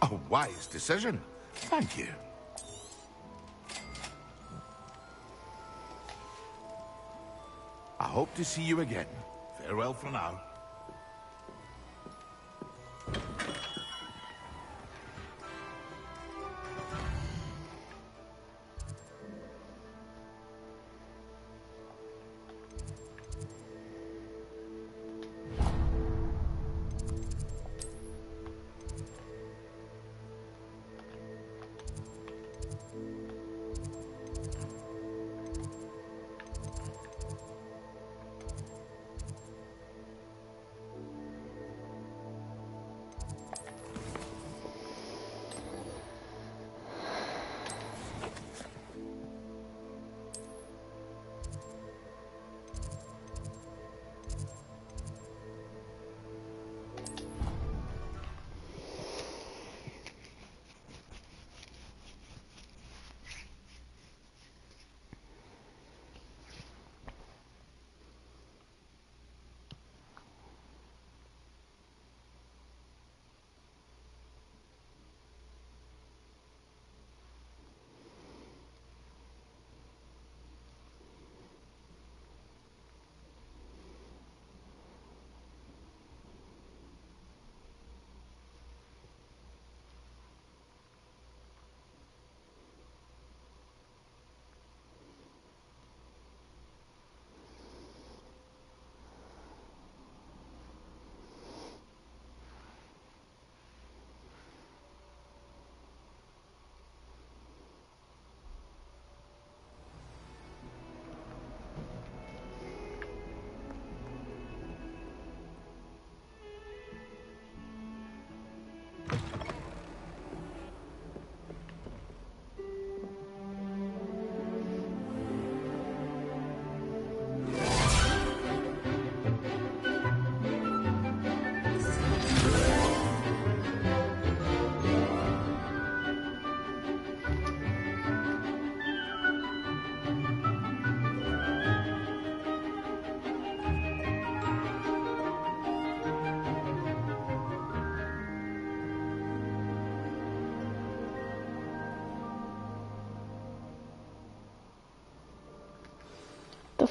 A wise decision. Thank you. I hope to see you again. Farewell for now.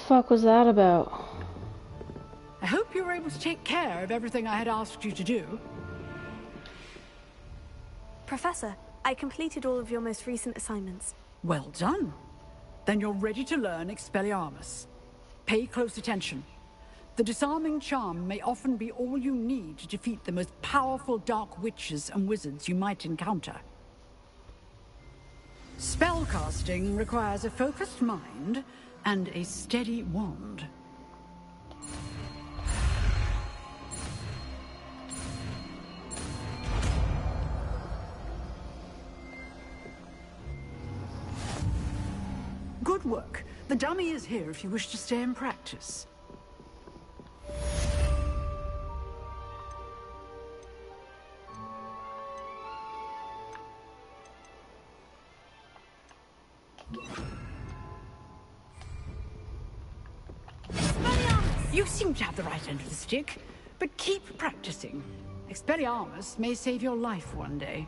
fuck was that about? I hope you were able to take care of everything I had asked you to do. Professor, I completed all of your most recent assignments. Well done. Then you're ready to learn Expelliarmus. Pay close attention. The disarming charm may often be all you need to defeat the most powerful dark witches and wizards you might encounter. Spellcasting requires a focused mind and a steady wand. Good work. The dummy is here if you wish to stay and practice. You seem to have the right end of the stick, but keep practicing. Expelliarmus may save your life one day.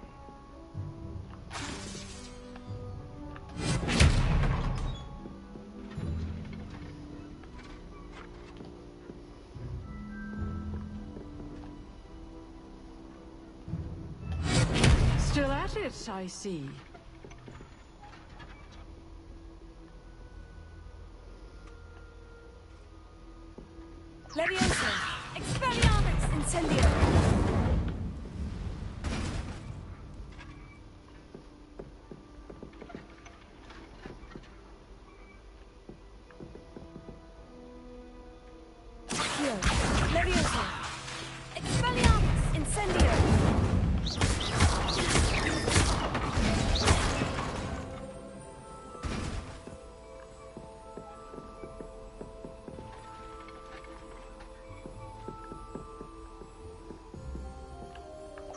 Still at it, I see. Leviosa! Expelliarmus! Incendio! Accio! Leviosa! Expelliarmus! Incendio!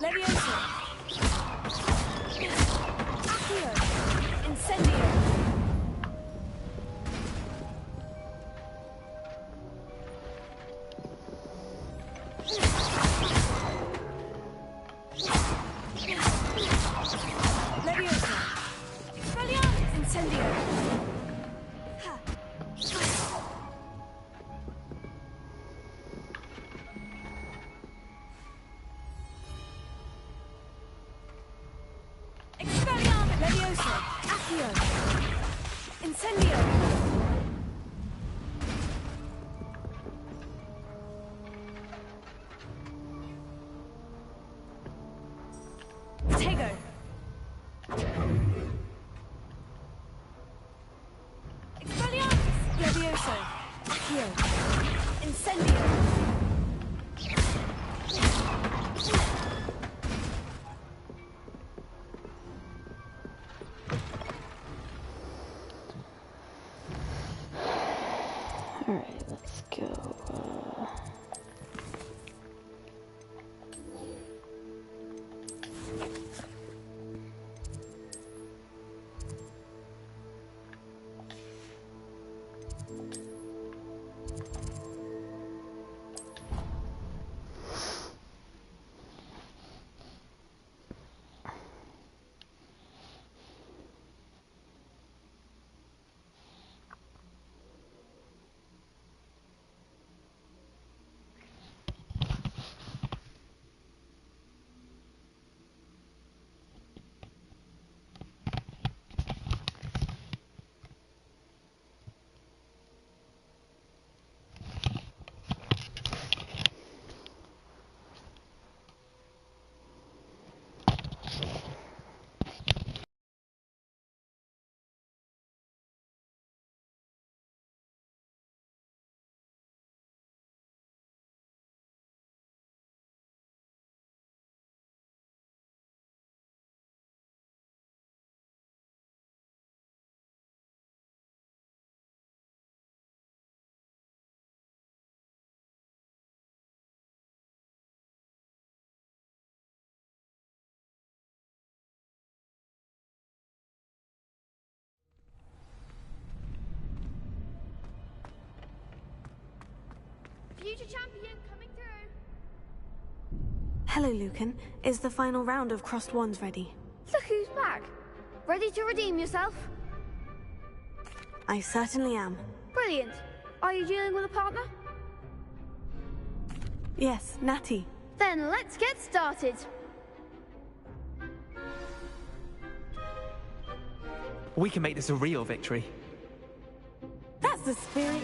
Leviosa! Accio! Incendio! Leviosa! Expelliarmus! Incendio! Ha! Expelliarmus! Leviosa! Accio! Incendio! Tego! Expelliarmus! Leviosa! Accio! Incendio! Alright, let's go. Future champion coming through. Hello, Lucan. Is the final round of Crossed Wands ready? Look who's back. Ready to redeem yourself? I certainly am. Brilliant. Are you dealing with a partner? Yes, Natty. Then let's get started. We can make this a real victory. That's the spirit.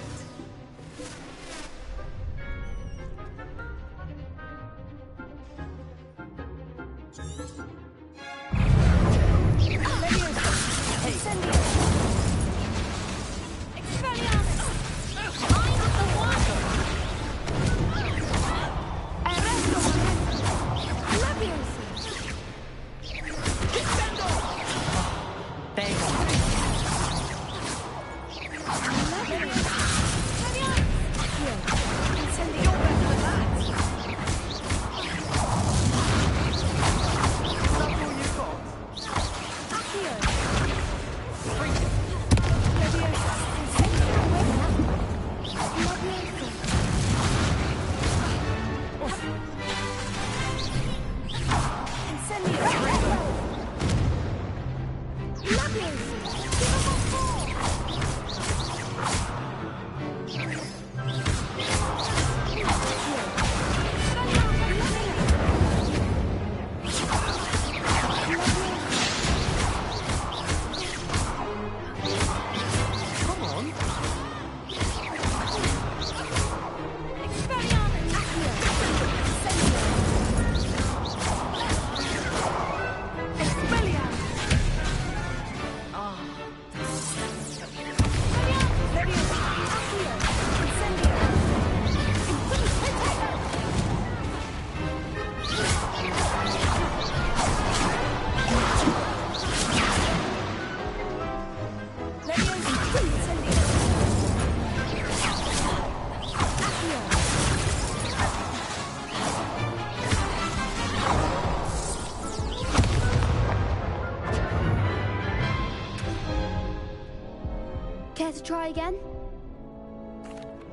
Care to try again?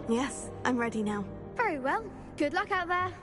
Yes, I'm ready now. Very well. Good luck out there.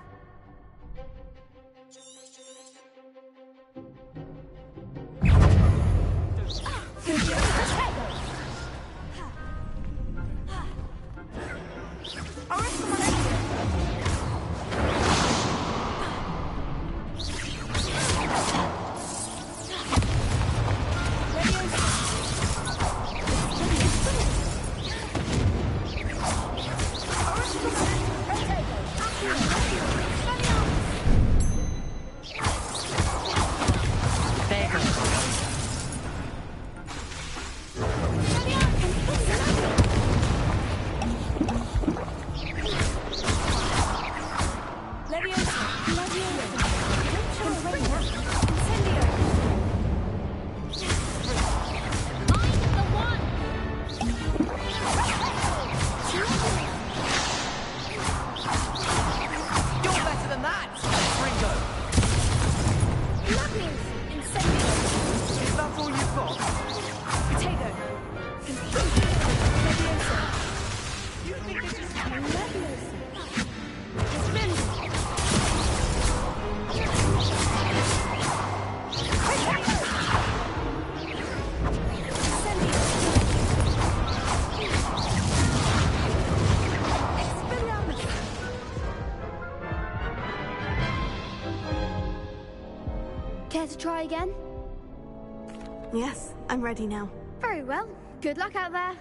Care to try again? Yes, I'm ready now. Very well. Good luck out there.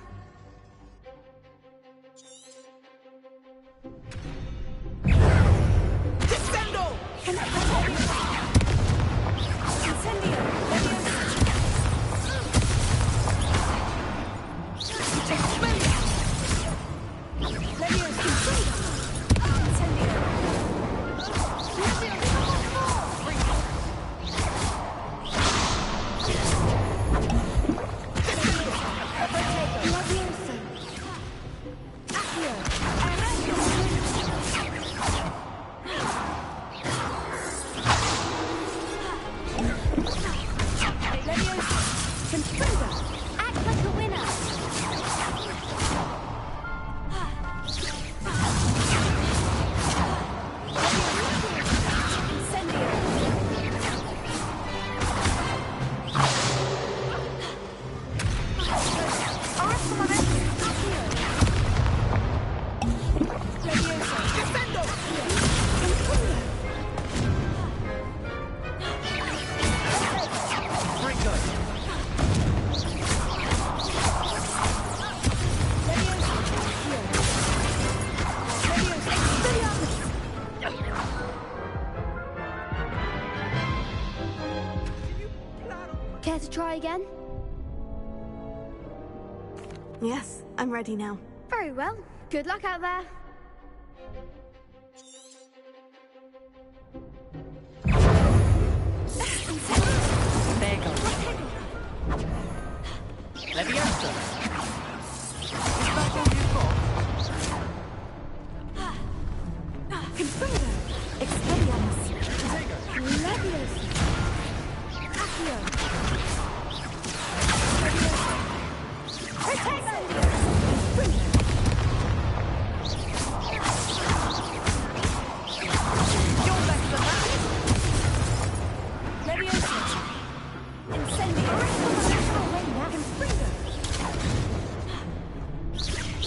again? Yes, I'm ready now. Very well. Good luck out there. There you go. Leviosa. Is that all you've got? Confringo. Expelliarmus. Leviosa. Accio. Protect! Confringo. You're better than that. Leviosa. Incendio.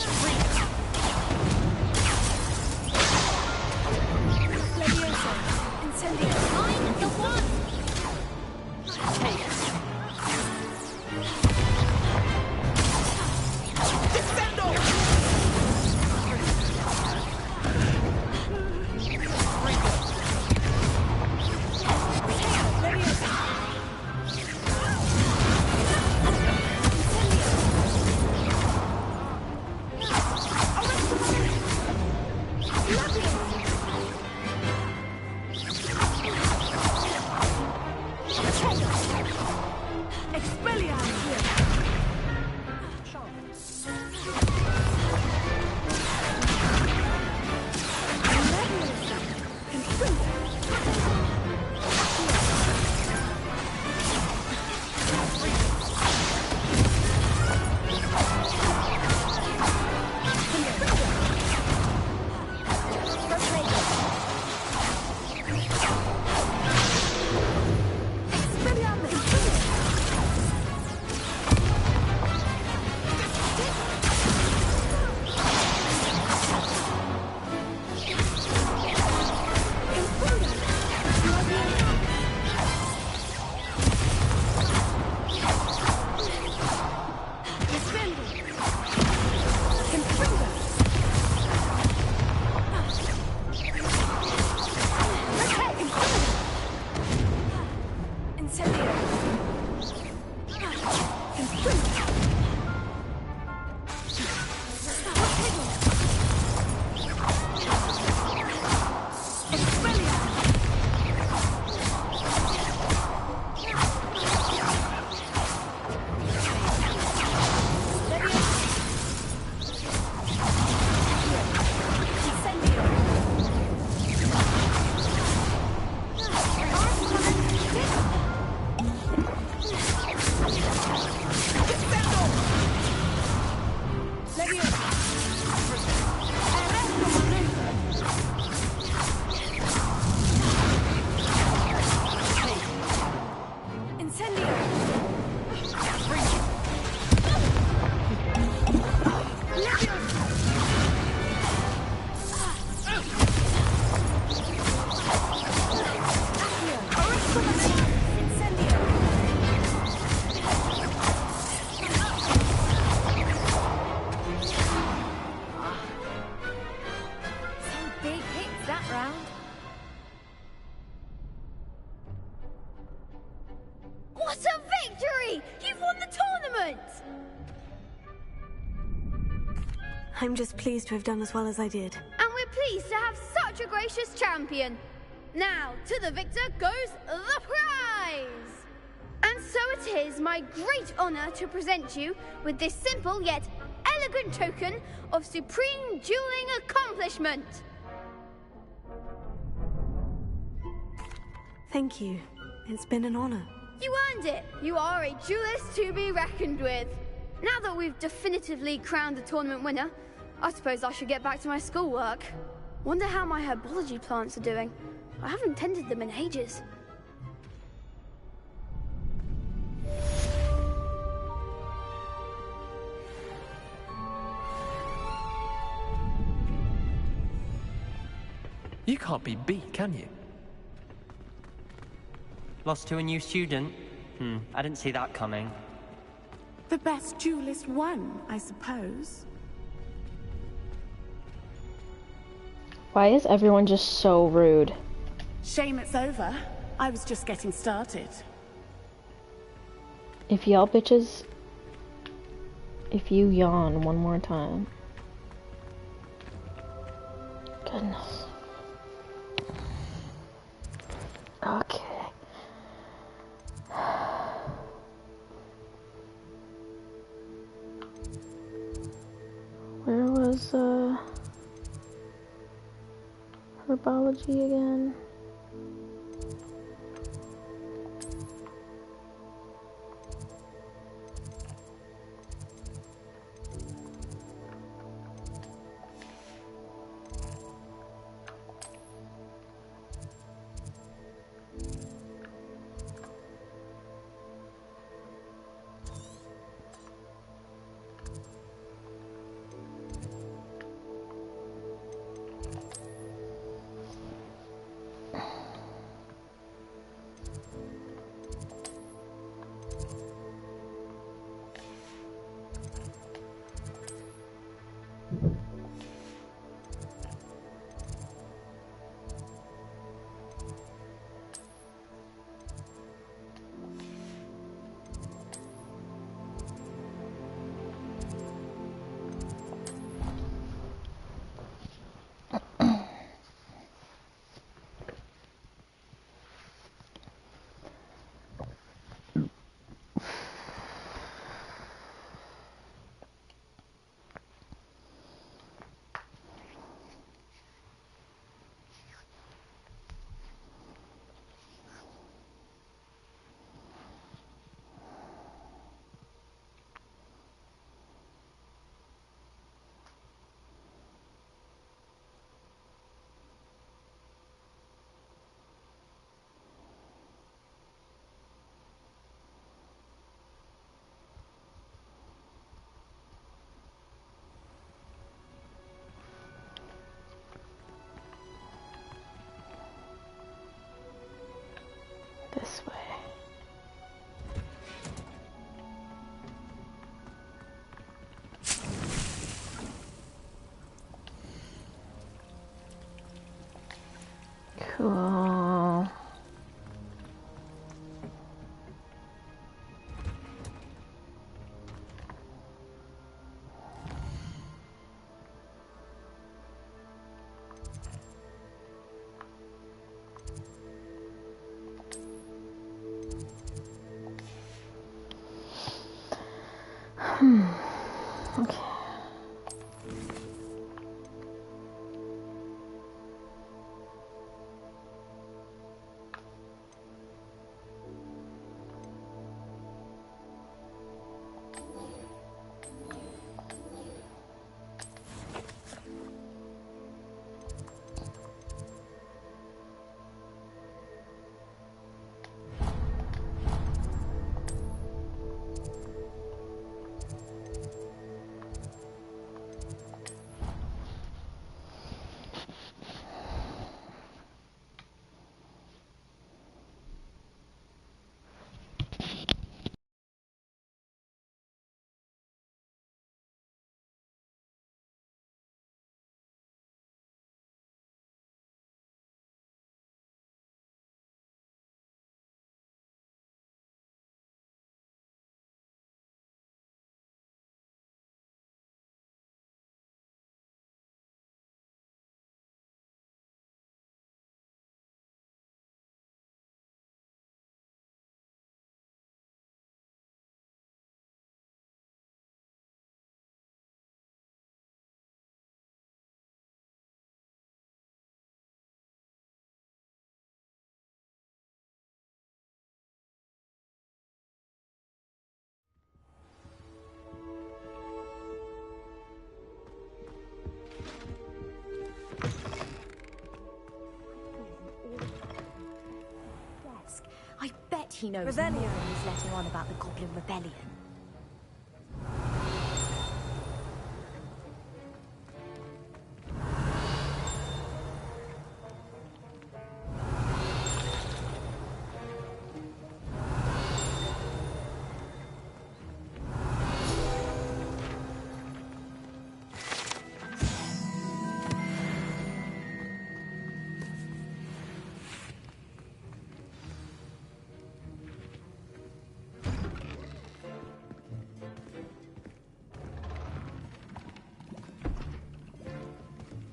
Confringo. Leviosa. Incendio. I'm the one. Defendo. What a victory! You've won the tournament! I'm just pleased to have done as well as I did. And we're pleased to have such a gracious champion. Now, to the victor goes the prize! And so it is my great honor to present you with this simple yet elegant token of supreme dueling accomplishment. Thank you. It's been an honor. You earned it. You are a duelist to be reckoned with. Now that we've definitively crowned the tournament winner, I suppose I should get back to my schoolwork. Wonder how my herbology plants are doing. I haven't tended them in ages. You can't be beat, can you? Lost to a new student? I didn't see that coming. The best duelist won, I suppose. Why is everyone just so rude? Shame it's over. I was just getting started. If y'all bitches, if you yawn one more time. Goodness. Okay. Where was, herbology again? This way. Cool. Okay. I bet he knows Rebellion. more than he's letting on about the Goblin Rebellion.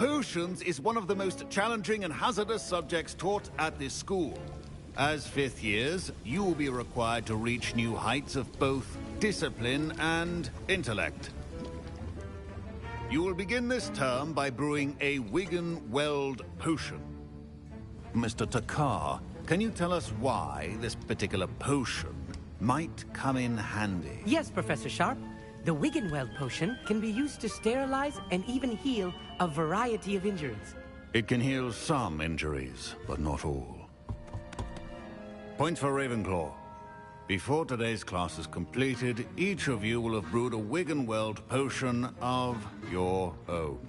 Potions is one of the most challenging and hazardous subjects taught at this school. As 5th years, you will be required to reach new heights of both discipline and intellect. You will begin this term by brewing a Wiggenweld potion. Mr. Takar, can you tell us why this particular potion might come in handy? Yes, Professor Sharp. The Wiggenweld potion can be used to sterilize and even heal a variety of injuries. It can heal some injuries, but not all. Points for Ravenclaw. Before today's class is completed, each of you will have brewed a Wiggenweld potion of your own.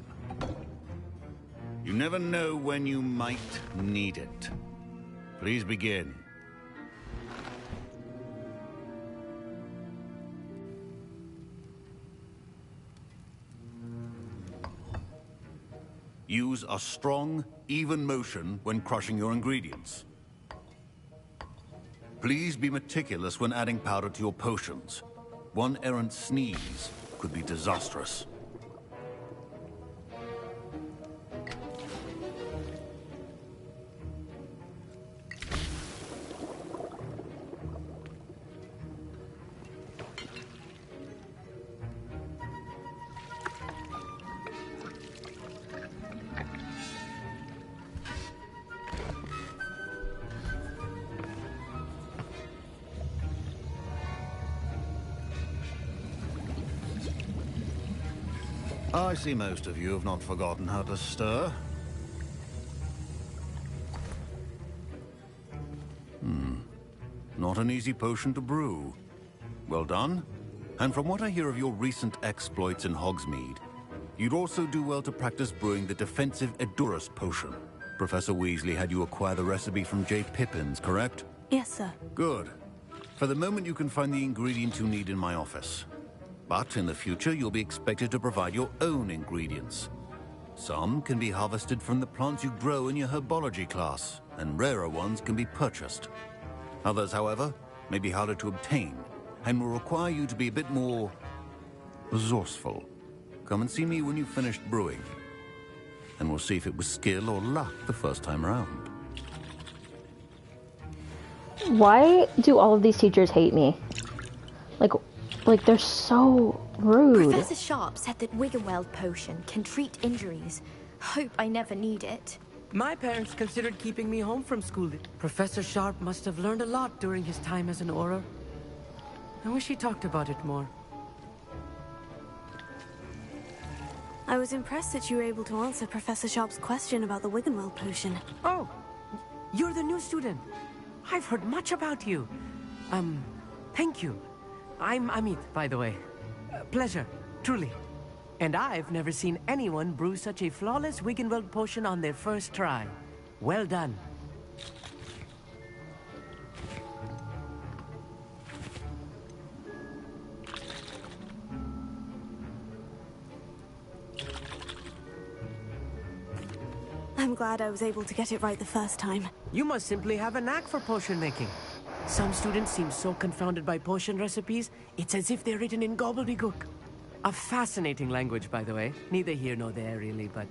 You never know when you might need it. Please begin. Use a strong, even motion when crushing your ingredients. Please be meticulous when adding powder to your potions. One errant sneeze could be disastrous. I see most of you have not forgotten how to stir. Not an easy potion to brew. Well done. And from what I hear of your recent exploits in Hogsmeade, you'd also do well to practice brewing the defensive Edurus potion. Professor Weasley had you acquire the recipe from J. Pippins, correct? Yes, sir. Good. For the moment, you can find the ingredient you need in my office. But in the future, you'll be expected to provide your own ingredients. Some can be harvested from the plants you grow in your herbology class, and rarer ones can be purchased. Others, however, may be harder to obtain, and will require you to be a bit more resourceful. Come and see me when you've finished brewing, and we'll see if it was skill or luck the first time around. Why do all of these teachers hate me? Like they're so rude. Professor Sharp said that Wiggenweld potion can treat injuries. Hope I never need it. My parents considered keeping me home from school. Professor Sharp must have learned a lot during his time as an Auror. I wish he talked about it more. I was impressed that you were able to answer Professor Sharp's question about the Wiggenweld potion. Oh, you're the new student. I've heard much about you. Thank you. I'm Amit, by the way. Pleasure, truly. And I've never seen anyone brew such a flawless Wiggenweld potion on their first try. Well done. I'm glad I was able to get it right the first time. You must simply have a knack for potion making. Some students seem so confounded by potion recipes, it's as if they're written in gobbledygook. A fascinating language, by the way. Neither here nor there, really, but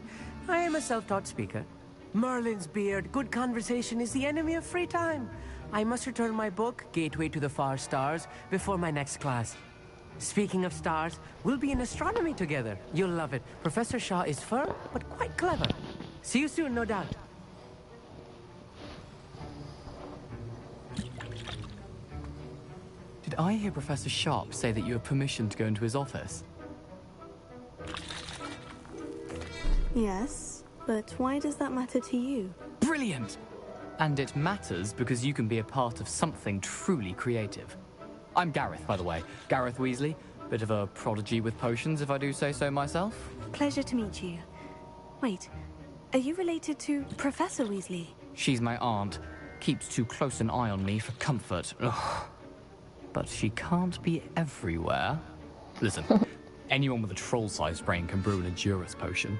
I am a self-taught speaker. Merlin's beard, good conversation is the enemy of free time. I must return my book, Gateway to the Far Stars, before my next class. Speaking of stars, we'll be in astronomy together. You'll love it. Professor Shaw is firm, but quite clever. See you soon, no doubt. Did I hear Professor Sharp say that you have permission to go into his office? Yes, but why does that matter to you? Brilliant! And it matters because you can be a part of something truly creative. I'm Gareth, by the way. Gareth Weasley. Bit of a prodigy with potions, if I do say so myself. Pleasure to meet you. Wait, are you related to Professor Weasley? She's my aunt. Keeps too close an eye on me for comfort. Ugh. But she can't be everywhere. Listen, anyone with a troll-sized brain can brew an Edurus potion.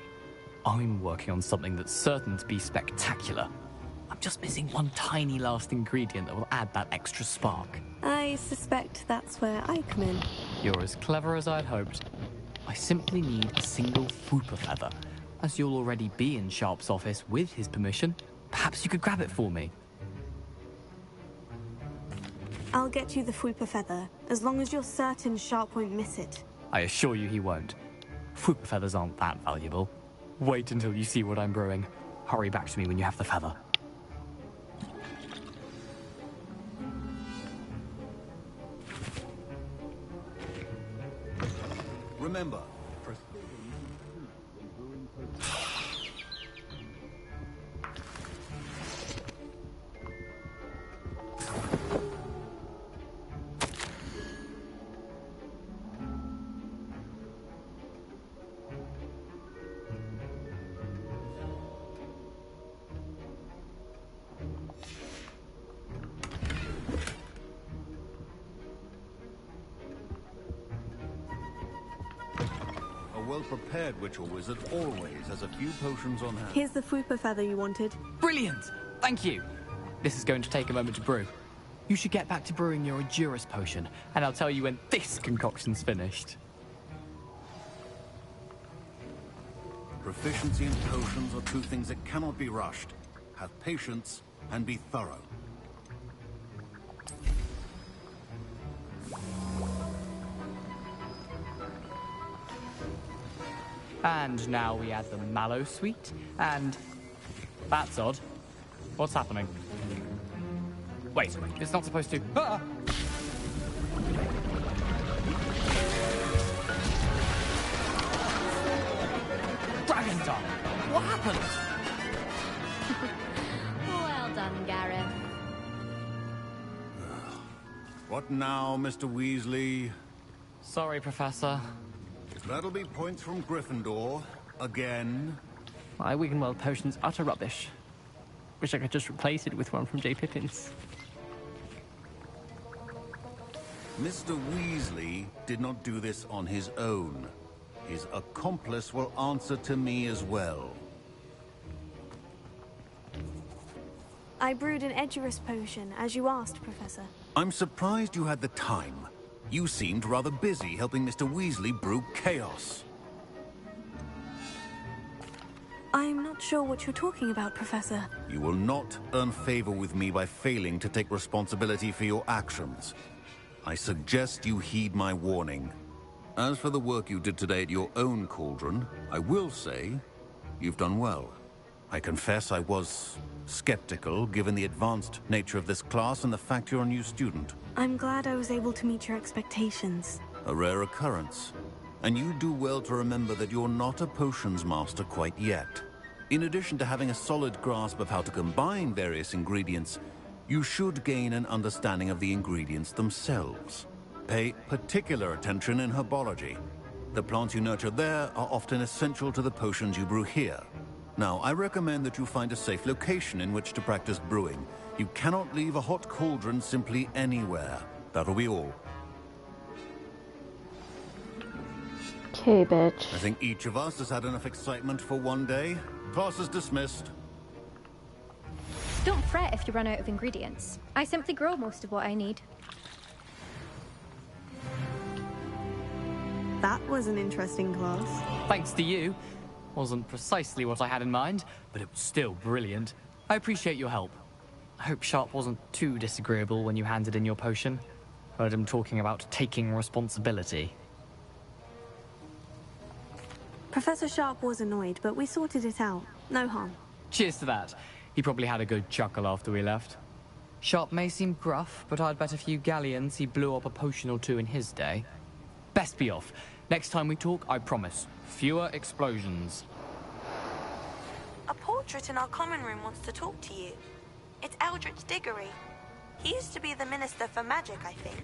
I'm working on something that's certain to be spectacular. I'm just missing one tiny last ingredient that will add that extra spark. I suspect that's where I come in. You're as clever as I'd hoped. I simply need a single Fooper feather. As you'll already be in Sharp's office with his permission, perhaps you could grab it for me. I'll get you the Fupa feather, as long as you're certain Sharp won't miss it. I assure you he won't. Fupa feathers aren't that valuable. Wait until you see what I'm brewing. Hurry back to me when you have the feather. Remember, a well-prepared witch or wizard always has a few potions on hand. Here's the Fupa feather you wanted. Brilliant! Thank you! This is going to take a moment to brew. You should get back to brewing your Endurus potion, and I'll tell you when this concoction's finished. Proficiency in potions are two things that cannot be rushed. Have patience and be thorough. And now we add the mallow sweet, and... That's odd. What's happening? Wait, it's not supposed to... Ah! Dragon Tongue! What happened? Well done, Gareth. What now, Mr. Weasley? Sorry, Professor. That'll be points from Gryffindor. Again. My Wiggenweld potion's utter rubbish. Wish I could just replace it with one from J. Pippin's. Mr. Weasley did not do this on his own. His accomplice will answer to me as well. I brewed an Edurus potion, as you asked, Professor. I'm surprised you had the time. You seemed rather busy helping Mr. Weasley brew chaos. I'm not sure what you're talking about, Professor. You will not earn favor with me by failing to take responsibility for your actions. I suggest you heed my warning. As for the work you did today at your own cauldron, I will say you've done well. I confess I was skeptical, given the advanced nature of this class and the fact you're a new student. I'm glad I was able to meet your expectations. A rare occurrence. And you do well to remember that you're not a potions master quite yet. In addition to having a solid grasp of how to combine various ingredients, you should gain an understanding of the ingredients themselves. Pay particular attention in herbology. The plants you nurture there are often essential to the potions you brew here. Now, I recommend that you find a safe location in which to practice brewing. You cannot leave a hot cauldron simply anywhere. That'll be all. Okay, bitch. I think each of us has had enough excitement for one day. Class is dismissed. Don't fret if you run out of ingredients. I simply grow most of what I need. That was an interesting class. Thanks to you. Wasn't precisely what I had in mind, but it was still brilliant. I appreciate your help. I hope Sharp wasn't too disagreeable when you handed in your potion. Heard him talking about taking responsibility. Professor Sharp was annoyed, but we sorted it out. No harm. Cheers to that. He probably had a good chuckle after we left. Sharp may seem gruff, but I'd bet a few galleons he blew up a potion or two in his day. Best be off. Next time we talk, I promise, fewer explosions. A portrait in our common room wants to talk to you. It's Eldritch Diggory. He used to be the Minister for Magic, I think.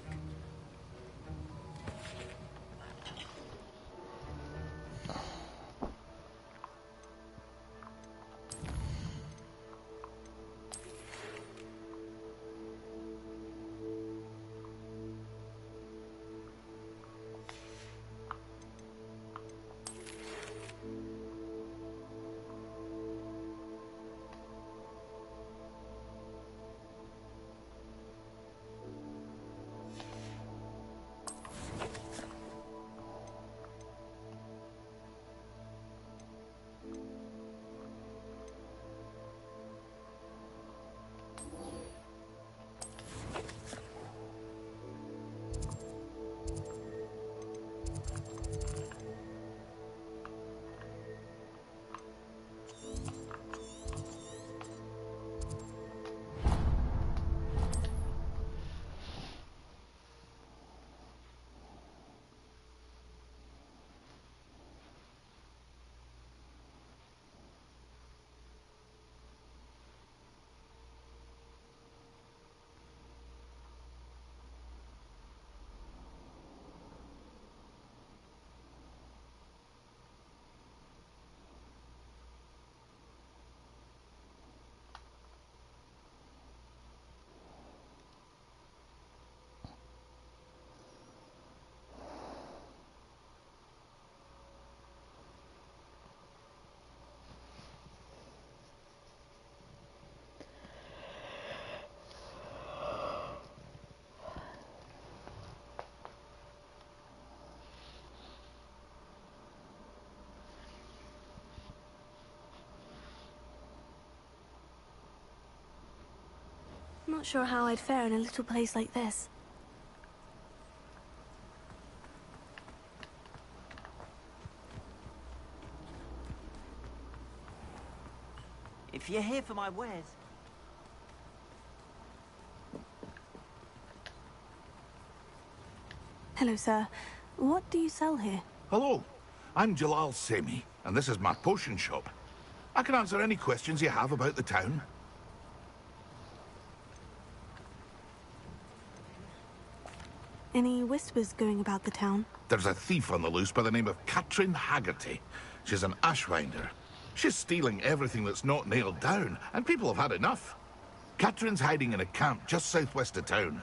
not sure how I'd fare in a little place like this. If you're here for my wares... Hello, sir. What do you sell here? Hello, I'm Jalal Semi, and this is my potion shop. I can answer any questions you have about the town. Any whispers going about the town? There's a thief on the loose by the name of Katrin Haggerty. She's an ashwinder. She's stealing everything that's not nailed down, and people have had enough. Katrin's hiding in a camp just southwest of town.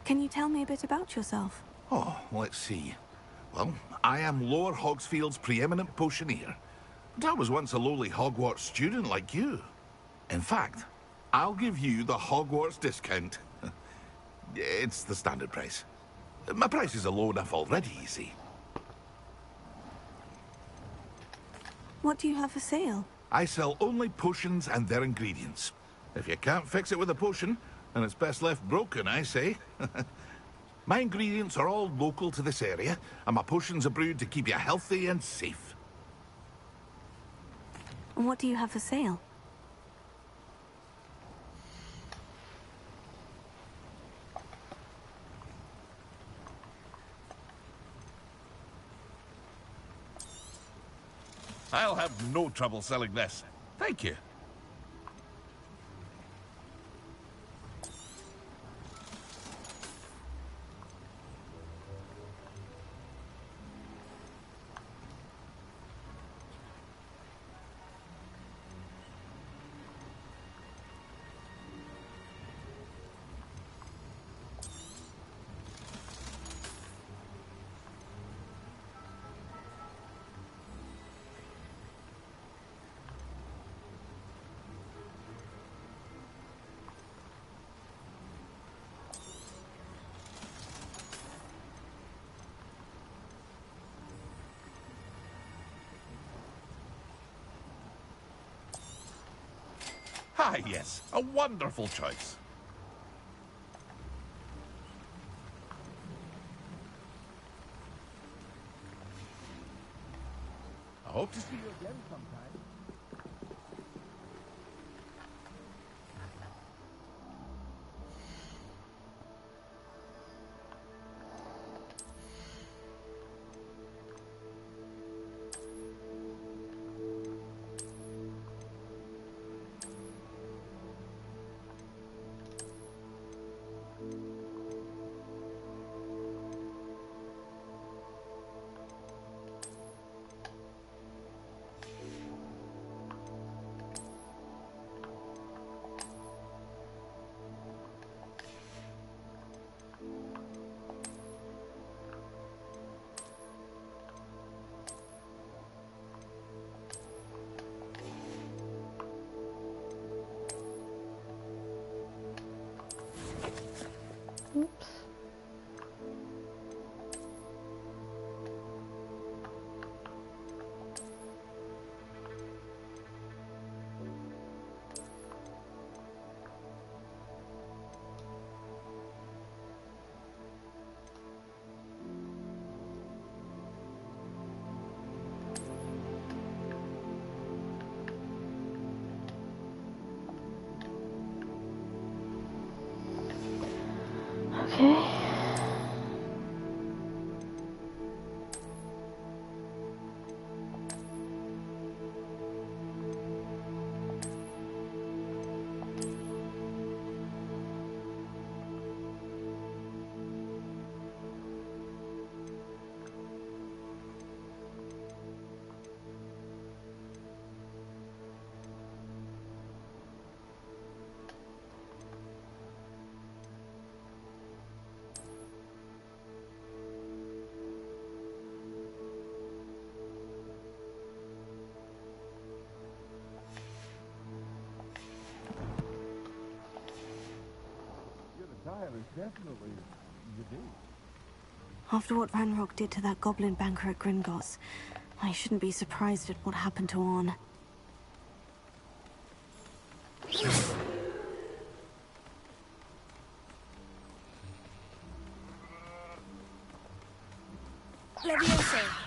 Can you tell me a bit about yourself? Oh, let's see. Well, I am Lower Hogsfield's preeminent potioneer. But I was once a lowly Hogwarts student like you. In fact, I'll give you the Hogwarts discount. It's the standard price. My prices are low enough already, you see. What do you have for sale? I sell only potions and their ingredients. If you can't fix it with a potion, then it's best left broken, I say. My ingredients are all local to this area, and my potions are brewed to keep you healthy and safe. And what do you have for sale? I'll have no trouble selling this. Thank you. Ah, yes. A wonderful choice. I hope to see you again sometime. Oops. Okay. Definitely, you do. After what Ranrock did to that goblin banker at Gringotts, I shouldn't be surprised at what happened to Orn. Levioso.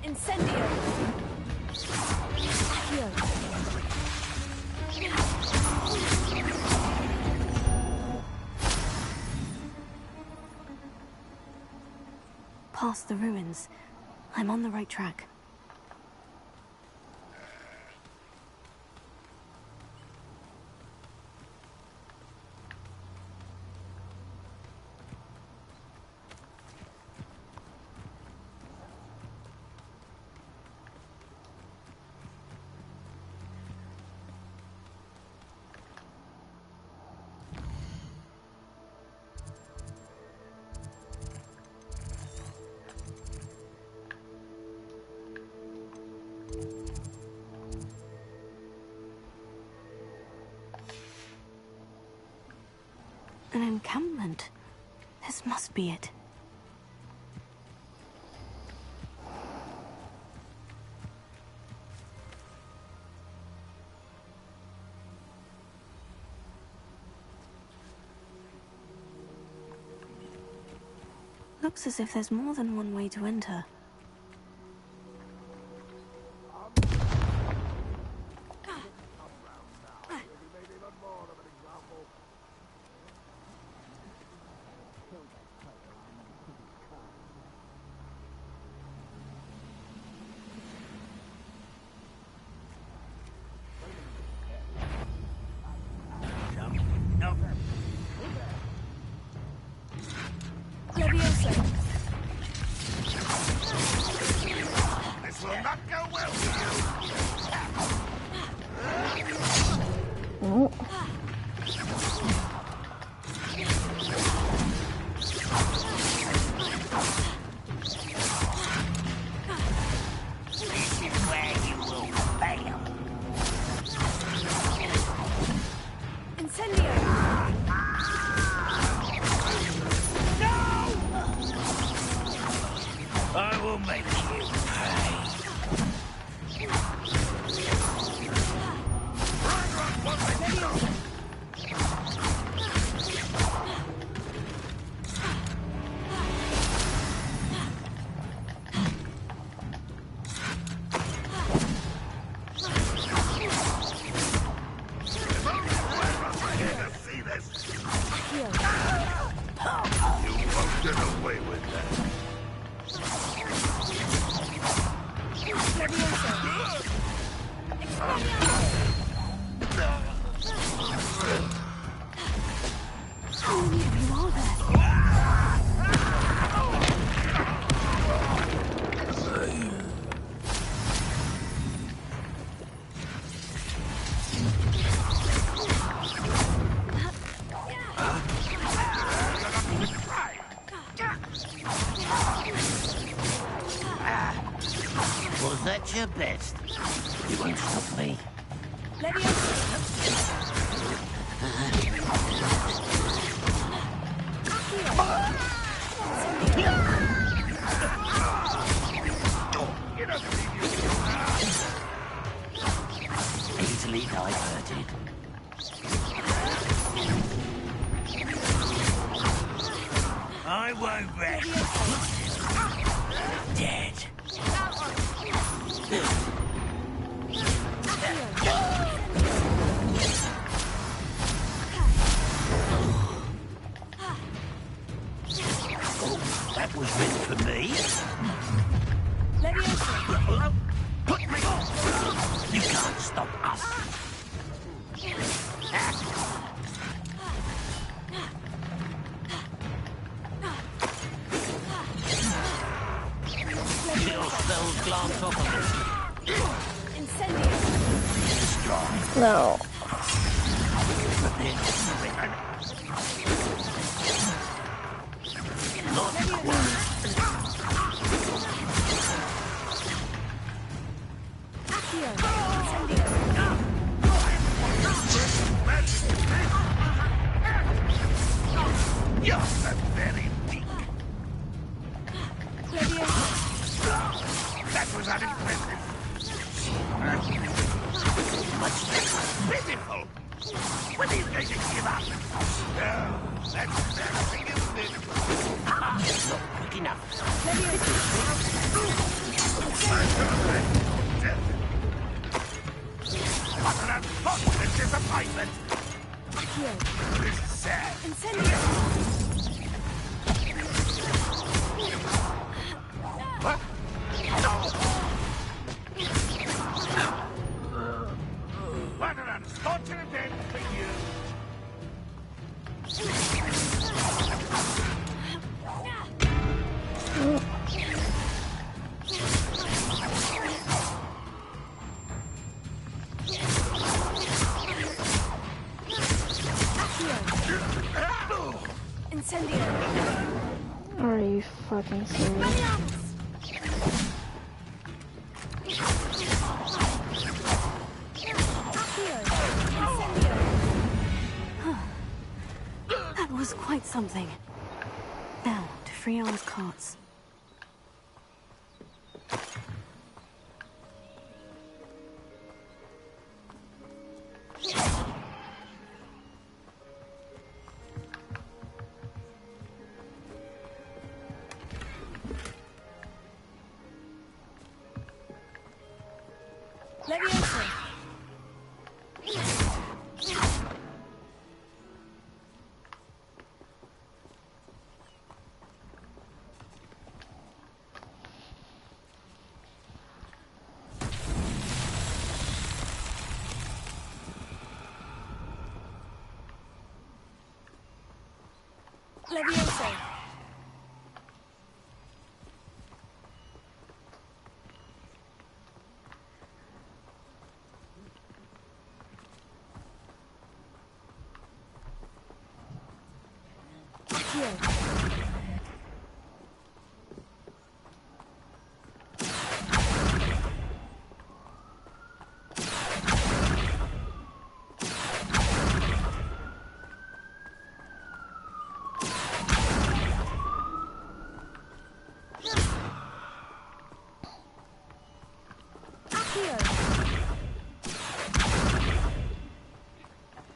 Incendio! Accio! Past the ruins. I'm on the right track. An encampment. This must be it. Looks as if there's more than one way to enter. This will not go well for Oh. This is where you will fail. Incendio! I will make you pay. you. You won't get away with that. Was that your best? You won't stop me. Easily diverted. I won't rest. Dead. That was meant for me. Put me on. You can't stop us. No. You're very weak. That was unimpressive. Much less pitiful. When are you going to give up? That's embarrassing, isn't it? Not quick enough. What an unfortunate disappointment. This is sad. What? No! What an unfortunate end for you. Are you fucking serious? That was quite something. Now, to Freon's carts.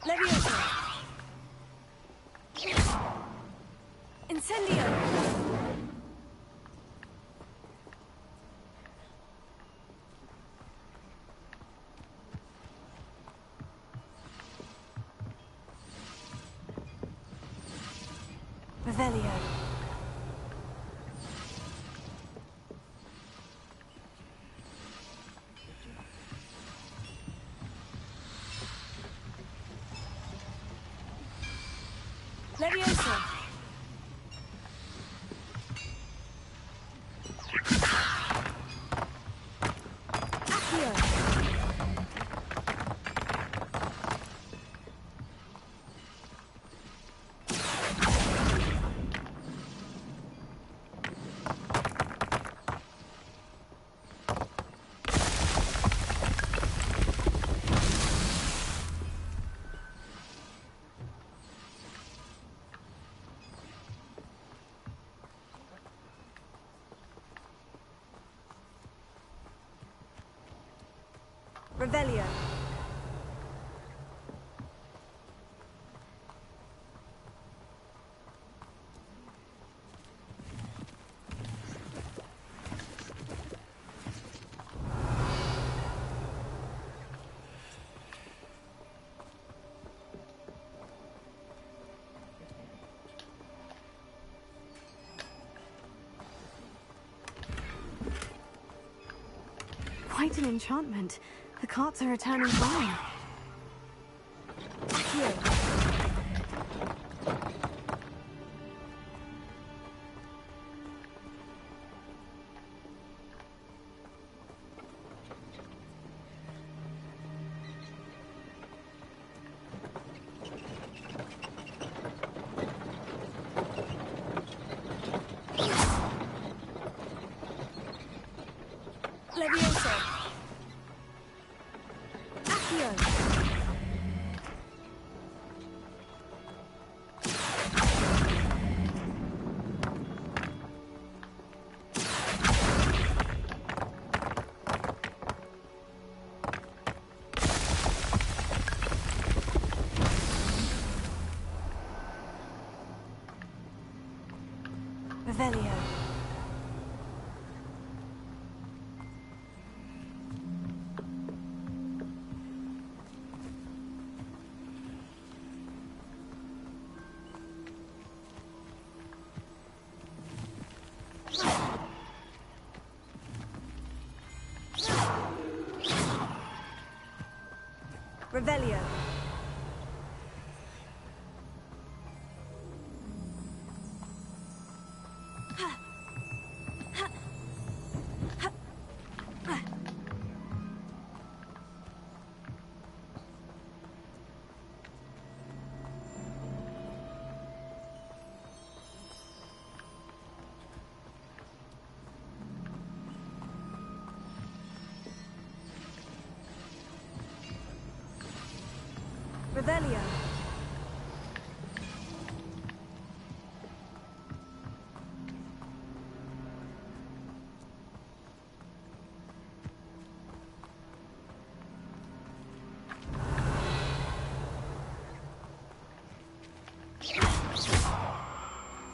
Levioso. Incendio! Revelio. Levioso. Revelio. Quite an enchantment. The carts are returning fine. Here. Accio! Revelio. Revelio. Revelio.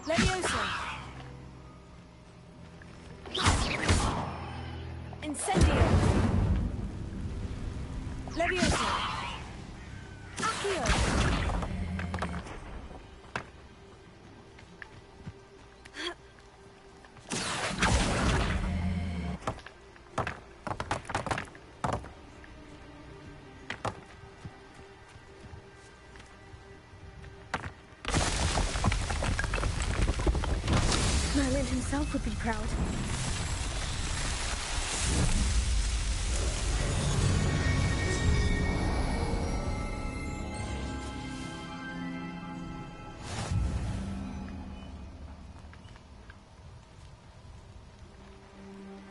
Levioso. Incendio. Levioso. Accio. Merlin himself would be proud.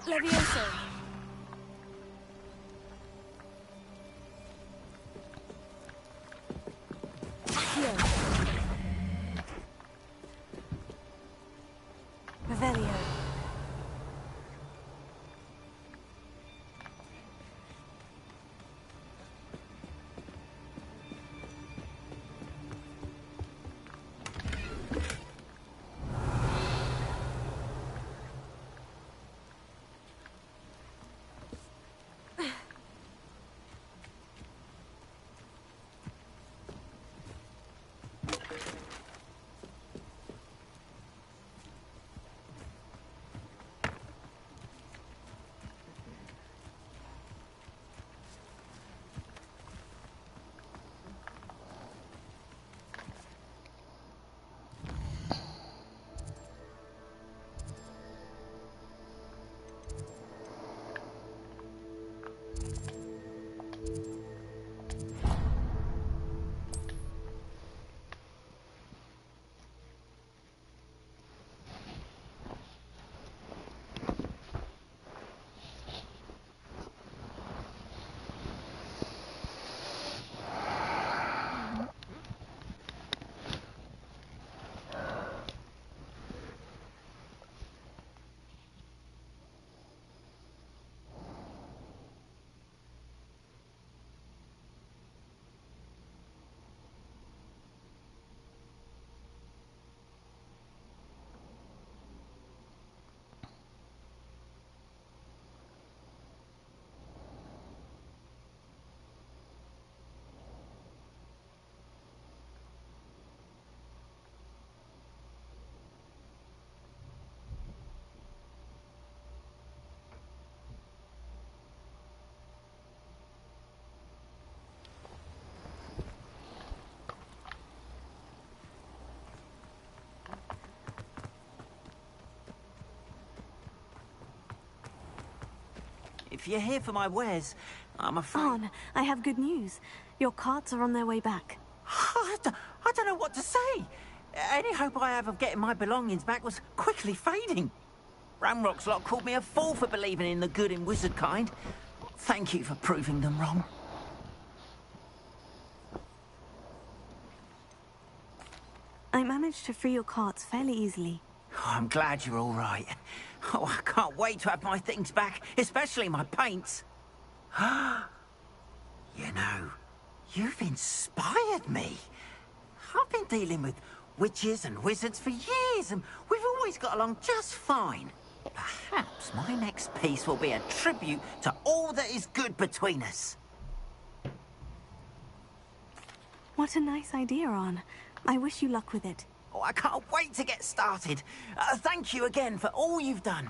Levioso. Accio. Revelio. If you're here for my wares, I'm afraid... Arn, I have good news. Your carts are on their way back. I don't know what to say. Any hope I have of getting my belongings back was quickly fading. Ramrock's lot called me a fool for believing in the good in wizard kind. Thank you for proving them wrong. I managed to free your carts fairly easily. Oh, I'm glad you're all right. Oh, I can't wait to have my things back, especially my paints. You know, you've inspired me. I've been dealing with witches and wizards for years, and we've always got along just fine. Perhaps my next piece will be a tribute to all that is good between us. What a nice idea, Ron. I wish you luck with it. Oh, I can't wait to get started. Thank you again for all you've done.